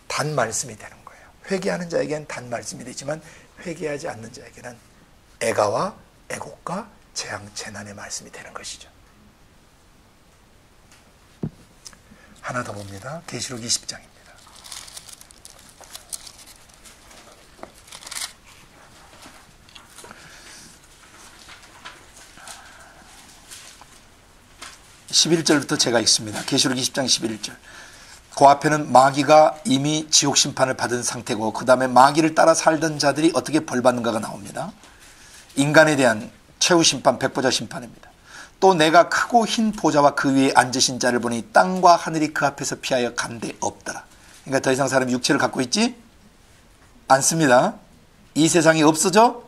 단 말씀이 되는 거예요. 회개하는 자에게는 단 말씀이 되지만 회개하지 않는 자에게는 애가와 애곡과 재앙, 재난의 말씀이 되는 것이죠. 하나 더 봅니다. 계시록 20장입니다. (11절부터) 제가 읽습니다. 계시록 20장 11절. 그 앞에는 마귀가 이미 지옥 심판을 받은 상태고 그 다음에 마귀를 따라 살던 자들이 어떻게 벌받는가가 나옵니다. 인간에 대한 최후 심판, 백보자 심판입니다. 또 내가 크고 흰 보좌와 그 위에 앉으신 자를 보니 땅과 하늘이 그 앞에서 피하여 간데 없더라. 그러니까 더 이상 사람이 육체를 갖고 있지 않습니다. 이 세상이 없어져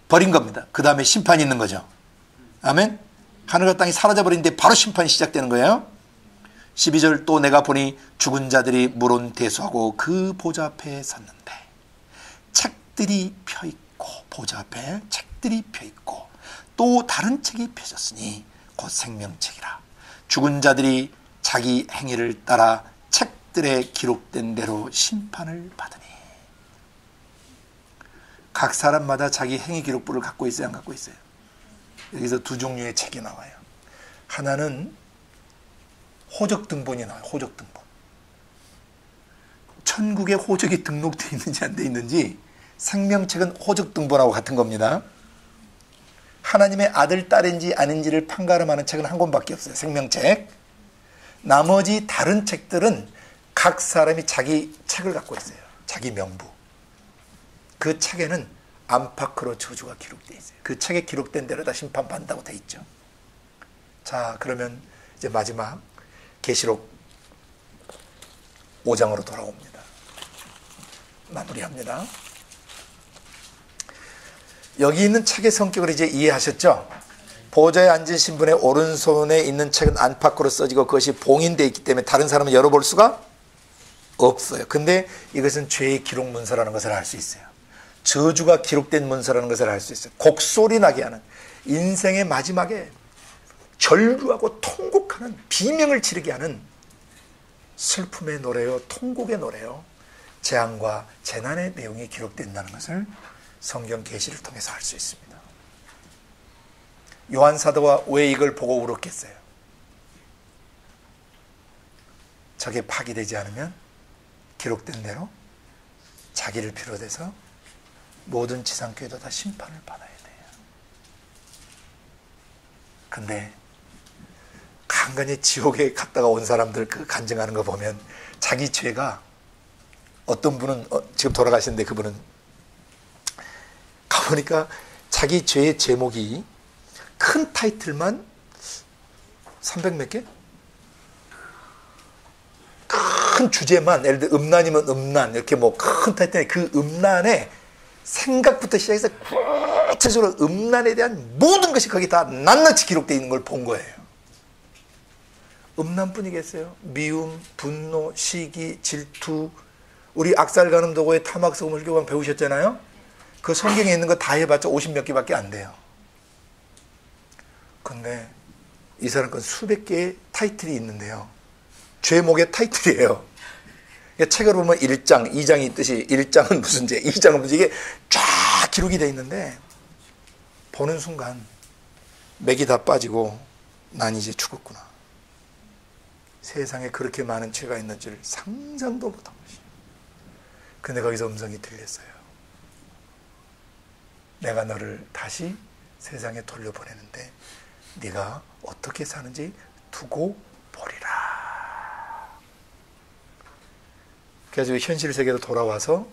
버린 겁니다. 그 다음에 심판이 있는 거죠. 아멘. 하늘과 땅이 사라져버리는데 바로 심판이 시작되는 거예요. 12절 또 내가 보니 죽은 자들이 물론 대수하고 그 보좌 앞에 섰는데 책들이 펴있고 보좌 앞에 책들이 펴있고 또 다른 책이 펴졌으니 곧 생명책이라. 죽은 자들이 자기 행위를 따라 책들에 기록된 대로 심판을 받으니. 각 사람마다 자기 행위 기록부를 갖고 있어요, 안 갖고 있어요? 여기서 두 종류의 책이 나와요. 하나는 호적등본이 나와요. 호적등본. 천국에 호적이 등록되어 있는지 안 되어 있는지 생명책은 호적등본하고 같은 겁니다. 하나님의 아들, 딸인지 아닌지를 판가름하는 책은 한 권밖에 없어요. 생명책. 나머지 다른 책들은 각 사람이 자기 책을 갖고 있어요. 자기 명부. 그 책에는 안팎으로 저주가 기록되어 있어요. 그 책에 기록된 대로 다 심판받는다고 되어 있죠. 자, 그러면 이제 마지막 계시록 5장으로 돌아옵니다. 마무리합니다. 여기 있는 책의 성격을 이제 이해하셨죠? 보좌에 앉으신 분의 오른손에 있는 책은 안팎으로 써지고 그것이 봉인되어 있기 때문에 다른 사람은 열어볼 수가 없어요. 근데 이것은 죄의 기록 문서라는 것을 알 수 있어요. 저주가 기록된 문서라는 것을 알 수 있어요. 곡소리 나게 하는, 인생의 마지막에 절규하고 통곡하는, 비명을 지르게 하는 슬픔의 노래요, 통곡의 노래요, 재앙과 재난의 내용이 기록된다는 것을 성경 계시를 통해서 알 수 있습니다. 요한 사도가 왜 이걸 보고 울었겠어요? 저게 파기되지 않으면 기록된 대로 자기를 비롯해서 모든 지상교회도 다 심판을 받아야 돼요. 근데 간간히 지옥에 갔다가 온 사람들 그 간증하는 거 보면 자기 죄가, 어떤 분은 지금 돌아가셨는데 그분은 가보니까 자기 죄의 제목이 큰 타이틀만 300 몇 개? 큰 주제만, 예를 들어 음란이면 음란, 이렇게 뭐 큰 타이틀에 그 음란에 생각부터 시작해서 구체적으로 음란에 대한 모든 것이 거기 다 낱낱이 기록되어 있는 걸 본 거예요. 음란뿐이겠어요? 미움, 분노, 시기, 질투. 우리 악살가늠 도구의 타막서금 혈교방 배우셨잖아요? 그 성경에 있는 거 다 해봤자 50 몇 개밖에 안 돼요. 근데 이 사람 건 수백 개의 타이틀이 있는데요. 죄목의 타이틀이에요. 책을 보면 1장, 2장이 있듯이 1장은 무슨 죄, 2장은 무슨 죄, 이게 쫙 기록이 되어 있는데 보는 순간 맥이 다 빠지고 난 이제 죽었구나. 세상에 그렇게 많은 죄가 있는 줄 상상도 못한 것이에요. 근데 거기서 음성이 들렸어요. 내가 너를 다시 세상에 돌려보내는데 네가 어떻게 사는지 두고 보리라. 그래서 현실 세계로 돌아와서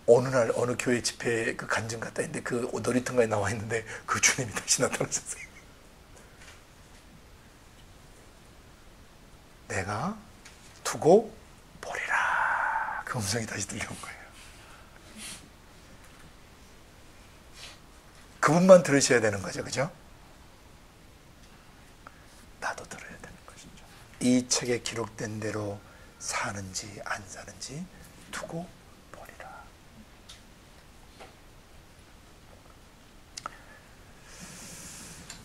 어느 날 어느 교회 집회에 그 간증 갔다 했는데 그 놀이터가에 나와 있는데 그 주님이 다시 나타나셨어요. 내가 두고 보리라. 그 음성이 다시 들려온 거예요. 그분만 들으셔야 되는 거죠. 그죠? 나도 들어야 되는 것이죠. 이 책에 기록된 대로 사는지 안 사는지 두고 보리라.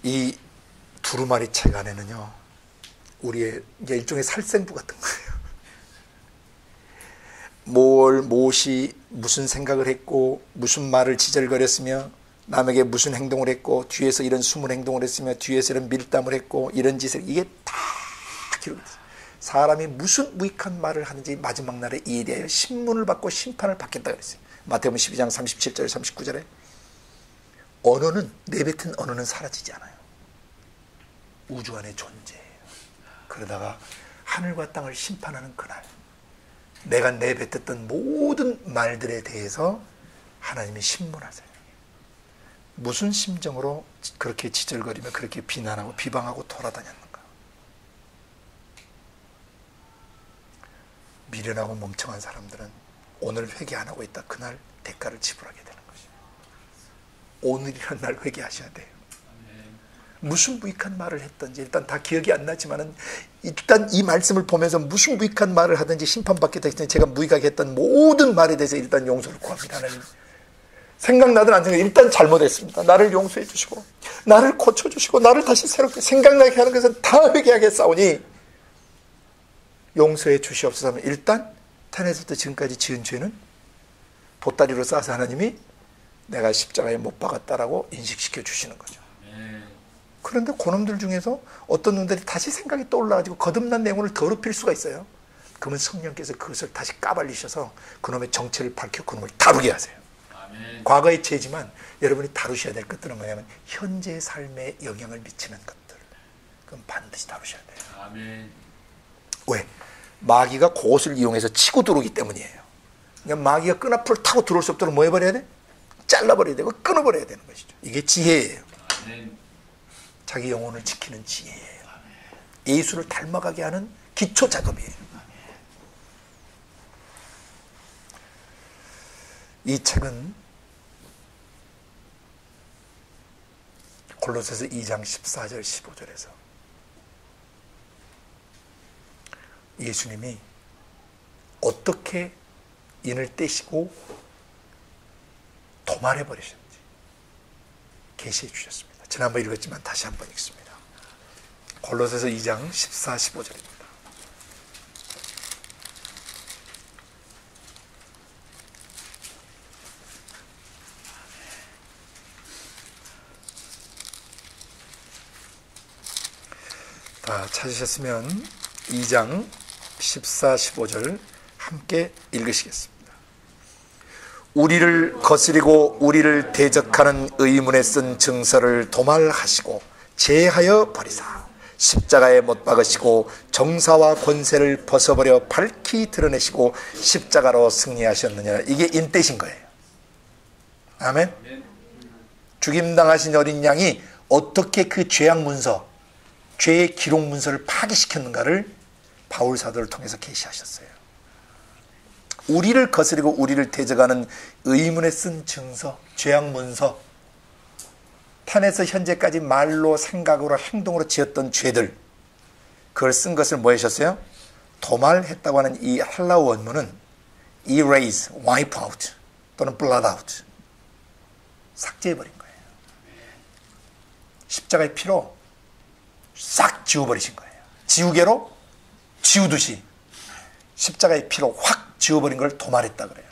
이 두루마리 책 안에는요, 우리의 이제 일종의 살생부 같은 거예요. 무엇이 무슨 생각을 했고 무슨 말을 지절거렸으며 남에게 무슨 행동을 했고 뒤에서 이런 숨은 행동을 했으며 뒤에서 이런 밀담을 했고 이런 짓을, 이게 다 기록됐어요. 사람이 무슨 무익한 말을 하는지 마지막 날에 이에 대하여 신문을 받고 심판을 받겠다 그랬어요. 마태복음 12장 37절 39절에 언어는, 내뱉은 언어는 사라지지 않아요. 우주 안의 존재예요. 그러다가 하늘과 땅을 심판하는 그날, 내가 내뱉었던 모든 말들에 대해서 하나님이 신문하세요. 무슨 심정으로 그렇게 지절거리며 그렇게 비난하고 비방하고 돌아다녔는가. 미련하고 멍청한 사람들은 오늘 회개 안 하고 있다, 그날 대가를 지불하게 되는 것이에요. 오늘이란 날 회개하셔야 돼요. 무슨 무익한 말을 했든지 일단 다 기억이 안 나지만은 일단 이 말씀을 보면서 무슨 무익한 말을 하든지 심판받게 되기 전에 제가 무익하게 했던 모든 말에 대해서 일단 용서를 구합니다. 하나님, 생각나든 안 생각나든 일단 잘못했습니다. 나를 용서해 주시고 나를 고쳐주시고 나를 다시 새롭게 생각나게 하는 것은 다 회개하겠사오니 용서해 주시옵소서 하면 일단 태어나서부터 지금까지 지은 죄는 보따리로 싸서 하나님이 내가 십자가에 못 박았다라고 인식시켜 주시는 거죠. 그런데 그놈들 중에서 어떤 놈들이 다시 생각이 떠올라가지고 거듭난 내용을 더럽힐 수가 있어요. 그러면 성령께서 그것을 다시 까발리셔서 그놈의 정체를 밝혀 그놈을 다루게 하세요. 아멘. 과거의 죄지만 여러분이 다루셔야 될 것들은 뭐냐면 현재의 삶에 영향을 미치는 것들, 그럼 반드시 다루셔야 돼요. 아멘. 왜? 마귀가 그것을 이용해서 치고 들어오기 때문이에요. 그러니까 마귀가 끈앞을 타고 들어올 수 없도록 뭐 해버려야 돼? 잘라버려야 되고 끊어버려야 되는 것이죠. 이게 지혜예요. 자기 영혼을 지키는 지혜예요. 예수를 닮아가게 하는 기초 작업이에요. 이 책은 골로새서 2장 14절 15절에서 예수님이 어떻게 인을 떼시고 도말해 버리셨는지 계시해 주셨습니다. 지난번 읽었지만 다시 한번 읽습니다. 골로새서 2장 14, 15절입니다. 다 찾으셨으면 2장 14, 15절 함께 읽으시겠습니다. 우리를 거스리고 우리를 대적하는 의문에 쓴 증서를 도말하시고 제하여 버리사 십자가에 못 박으시고 정사와 권세를 벗어버려 밝히 드러내시고 십자가로 승리하셨느니라. 이게 인대신 거예요. 아멘. 죽임당하신 어린 양이 어떻게 그 죄악 문서, 죄의 기록 문서를 파기시켰는가를 바울 사도를 통해서 계시하셨어요. 우리를 거스리고 우리를 대적하는 의문에 쓴 증서, 죄악 문서, 탄에서 현재까지 말로 생각으로 행동으로 지었던 죄들, 그걸 쓴 것을 뭐 하셨어요? 도말했다고 하는 이 헬라어 원문은 erase, wipe out 또는 blot out, 삭제해버린 거예요. 십자가의 피로 싹 지워버리신 거예요. 지우개로 지우듯이 십자가의 피로 확 지워버린 걸 도말했다 그래요.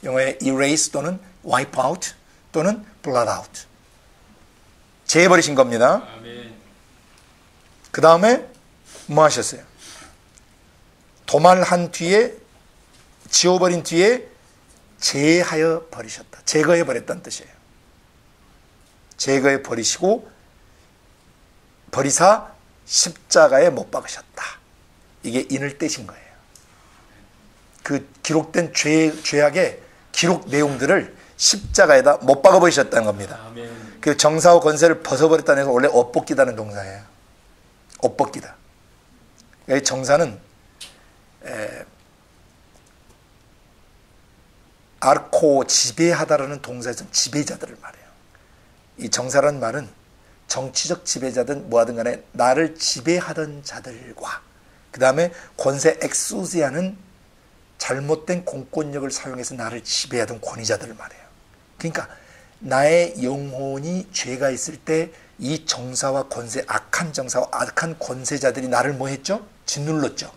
영어에 erase 또는 wipe out 또는 blot out, 제해버리신 겁니다. 그 다음에 뭐 하셨어요? 도말한 뒤에, 지워버린 뒤에 제하여 버리셨다. 제거해 버렸다는 뜻이에요. 제거해 버리시고 버리사 십자가에 못 박으셨다. 이게 인을 떼신 거예요. 그 기록된 죄악의 기록 내용들을 십자가에다 못 박아 버리셨다는 겁니다. 그 정사와 권세를 벗어버렸다는 것은 원래 옷벗기다는 동사예요. 옷벗기다. 정사는 아르코, 지배하다라는 동사에서 지배자들을 말해요. 이 정사라는 말은 정치적 지배자든 뭐하든 간에 나를 지배하던 자들과 그 다음에 권세 엑수지아는 잘못된 공권력을 사용해서 나를 지배하던 권위자들을 말해요. 그러니까 나의 영혼이 죄가 있을 때 이 정사와 권세, 악한 정사와 악한 권세자들이 나를 뭐 했죠? 짓눌렀죠.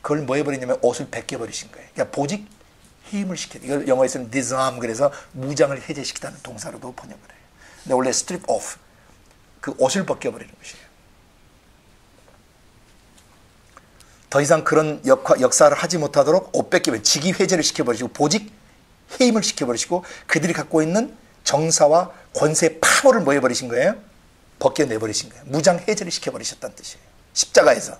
그걸 뭐 해버리냐면 옷을 벗겨버리신 거예요. 그러니까 보직 해임을 시켜요. 이걸 영어에서는 disarm, 그래서 무장을 해제시키다는 동사로도 번역을 해요. 근데 원래 strip off, 그 옷을 벗겨버리는 것이에요. 더 이상 그런 역사를 하지 못하도록 옷 뺏기면 직위 회제를 시켜버리시고 보직 해임을 시켜버리시고 그들이 갖고 있는 정사와 권세 파워를 뭐 해버리신 거예요? 벗겨내버리신 거예요. 무장 해제를 시켜버리셨다는 뜻이에요. 십자가에서.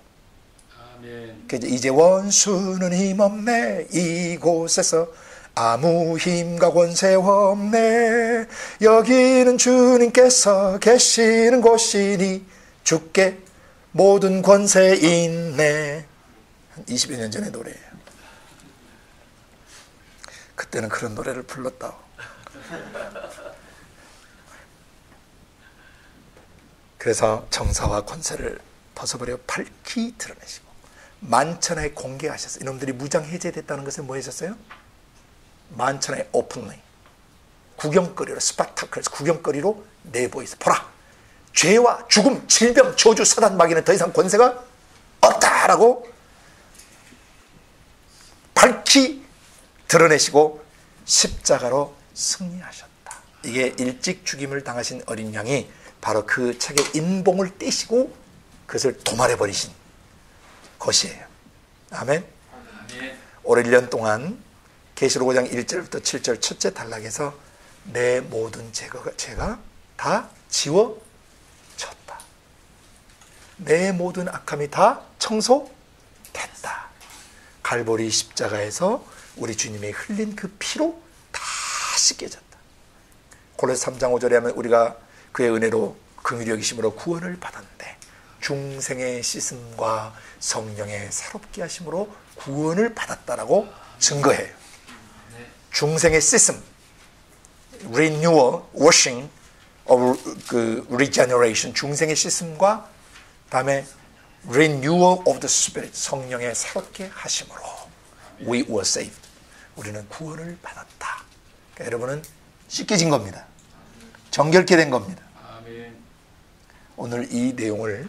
아멘. 이제 원수는 힘없네 이곳에서 아무 힘과 권세 없네 여기는 주님께서 계시는 곳이니 주께 모든 권세 있네. 한 20여 년 전의 노래예요. 그때는 그런 노래를 불렀다. 그래서 정사와 권세를 벗어버려 밝히 드러내시고 만천하에 공개하셨어요. 이놈들이 무장 해제됐다는 것을 뭐 하셨어요? 만천하에 오픈리, 구경거리로, 스파타클에서 구경거리로 내보이세요. 보라, 죄와 죽음, 질병, 저주, 사단, 마귀는 더 이상 권세가 없다라고 밝히 드러내시고 십자가로 승리하셨다. 이게 일찍 죽임을 당하신 어린 양이 바로 그 책의 인봉을 떼시고 그것을 도말해버리신 것이에요. 아멘. 올 1년 동안 계시록 5장 1절부터 7절 첫째 단락에서 내 모든 죄가 다 지워졌다. 내 모든 악함이 다 청소됐다. 갈보리 십자가에서 우리 주님의 흘린 그 피로 다 씻겨졌다. 골로새 3장 5절에 하면 우리가 그의 은혜로 긍휼히 여기심으로 구원을 받았는데 중생의 씻음과 성령의 새롭게 하심으로 구원을 받았다라고 증거해요. 중생의 씻음, renewal, washing, 그 regeneration, 중생의 씻음과 다음에 renewal of the spirit, 성령의 새롭게 하심으로 we were saved. 우리는 구원을 받았다. 그러니까 여러분은 씻겨진 겁니다. 정결케 된 겁니다. 오늘 이 내용을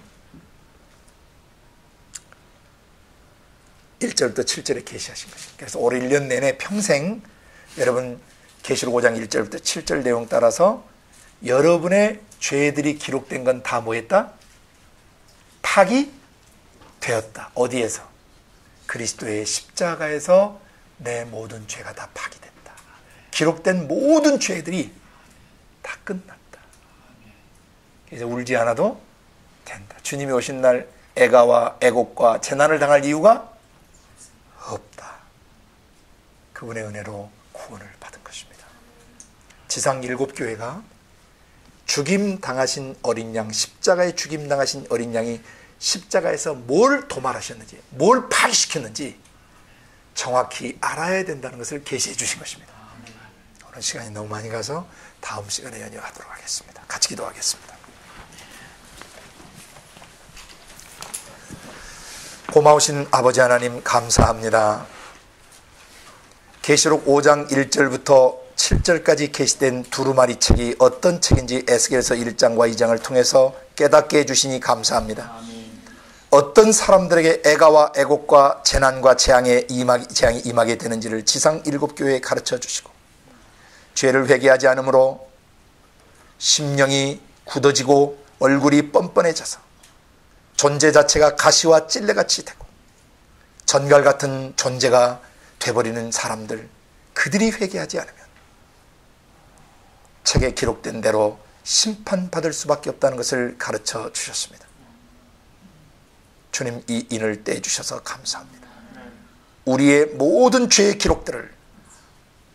1절부터 7절에 계시하신 것입니다. 그래서 올 1년 내내 평생 여러분 계시록 5장 1절부터 7절 내용 따라서 여러분의 죄들이 기록된 건 다 뭐했다? 파기 되었다. 어디에서? 그리스도의 십자가에서 내 모든 죄가 다 파기됐다. 기록된 모든 죄들이 다 끝났다. 이제 울지 않아도 된다. 주님이 오신 날 애가와 애곡과 재난을 당할 이유가 없다. 그분의 은혜로 구원을 받은 것입니다. 지상 7교회가 죽임 당하신 어린 양, 십자가에 죽임 당하신 어린 양이 십자가에서 뭘 도말하셨는지, 뭘 파기시켰는지 정확히 알아야 된다는 것을 계시해 주신 것입니다. 오늘 시간이 너무 많이 가서 다음 시간에 연이어가도록 하겠습니다. 같이 기도하겠습니다. 고마우신 아버지 하나님 감사합니다. 계시록 5장 1절부터 7절까지 게시된 두루마리 책이 어떤 책인지 에스겔서 1장과 2장을 통해서 깨닫게 해주시니 감사합니다. 어떤 사람들에게 애가와 애곡과 재난과 재앙이 임하게 되는지를 지상 7교회에 가르쳐 주시고 죄를 회개하지 않으므로 심령이 굳어지고 얼굴이 뻔뻔해져서 존재 자체가 가시와 찔레같이 되고 전갈 같은 존재가 돼버리는 사람들, 그들이 회개하지 않으면 책에 기록된 대로 심판받을 수밖에 없다는 것을 가르쳐 주셨습니다. 주님, 이 인을 떼주셔서 감사합니다. 우리의 모든 죄의 기록들을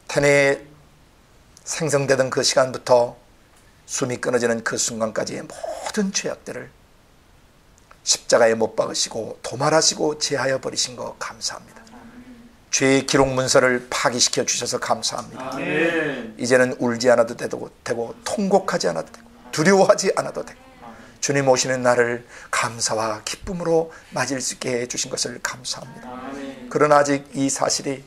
태내에 생성되던 그 시간부터 숨이 끊어지는 그 순간까지의 모든 죄악들을 십자가에 못 박으시고 도말하시고 제하여 버리신 거 감사합니다. 죄의 기록 문서를 파기시켜 주셔서 감사합니다. 아멘. 이제는 울지 않아도 되고 통곡하지 않아도 되고 두려워하지 않아도 되고 주님 오시는 날을 감사와 기쁨으로 맞을 수 있게 해주신 것을 감사합니다. 아멘. 그러나 아직 이 사실이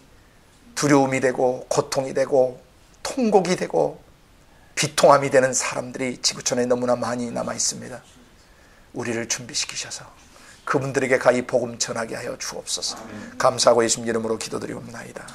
두려움이 되고 고통이 되고 통곡이 되고 비통함이 되는 사람들이 지구촌에 너무나 많이 남아 있습니다. 우리를 준비시키셔서 그분들에게 가히 복음 전하게 하여 주옵소서. 감사하고 예수님 이름으로 기도드리옵나이다.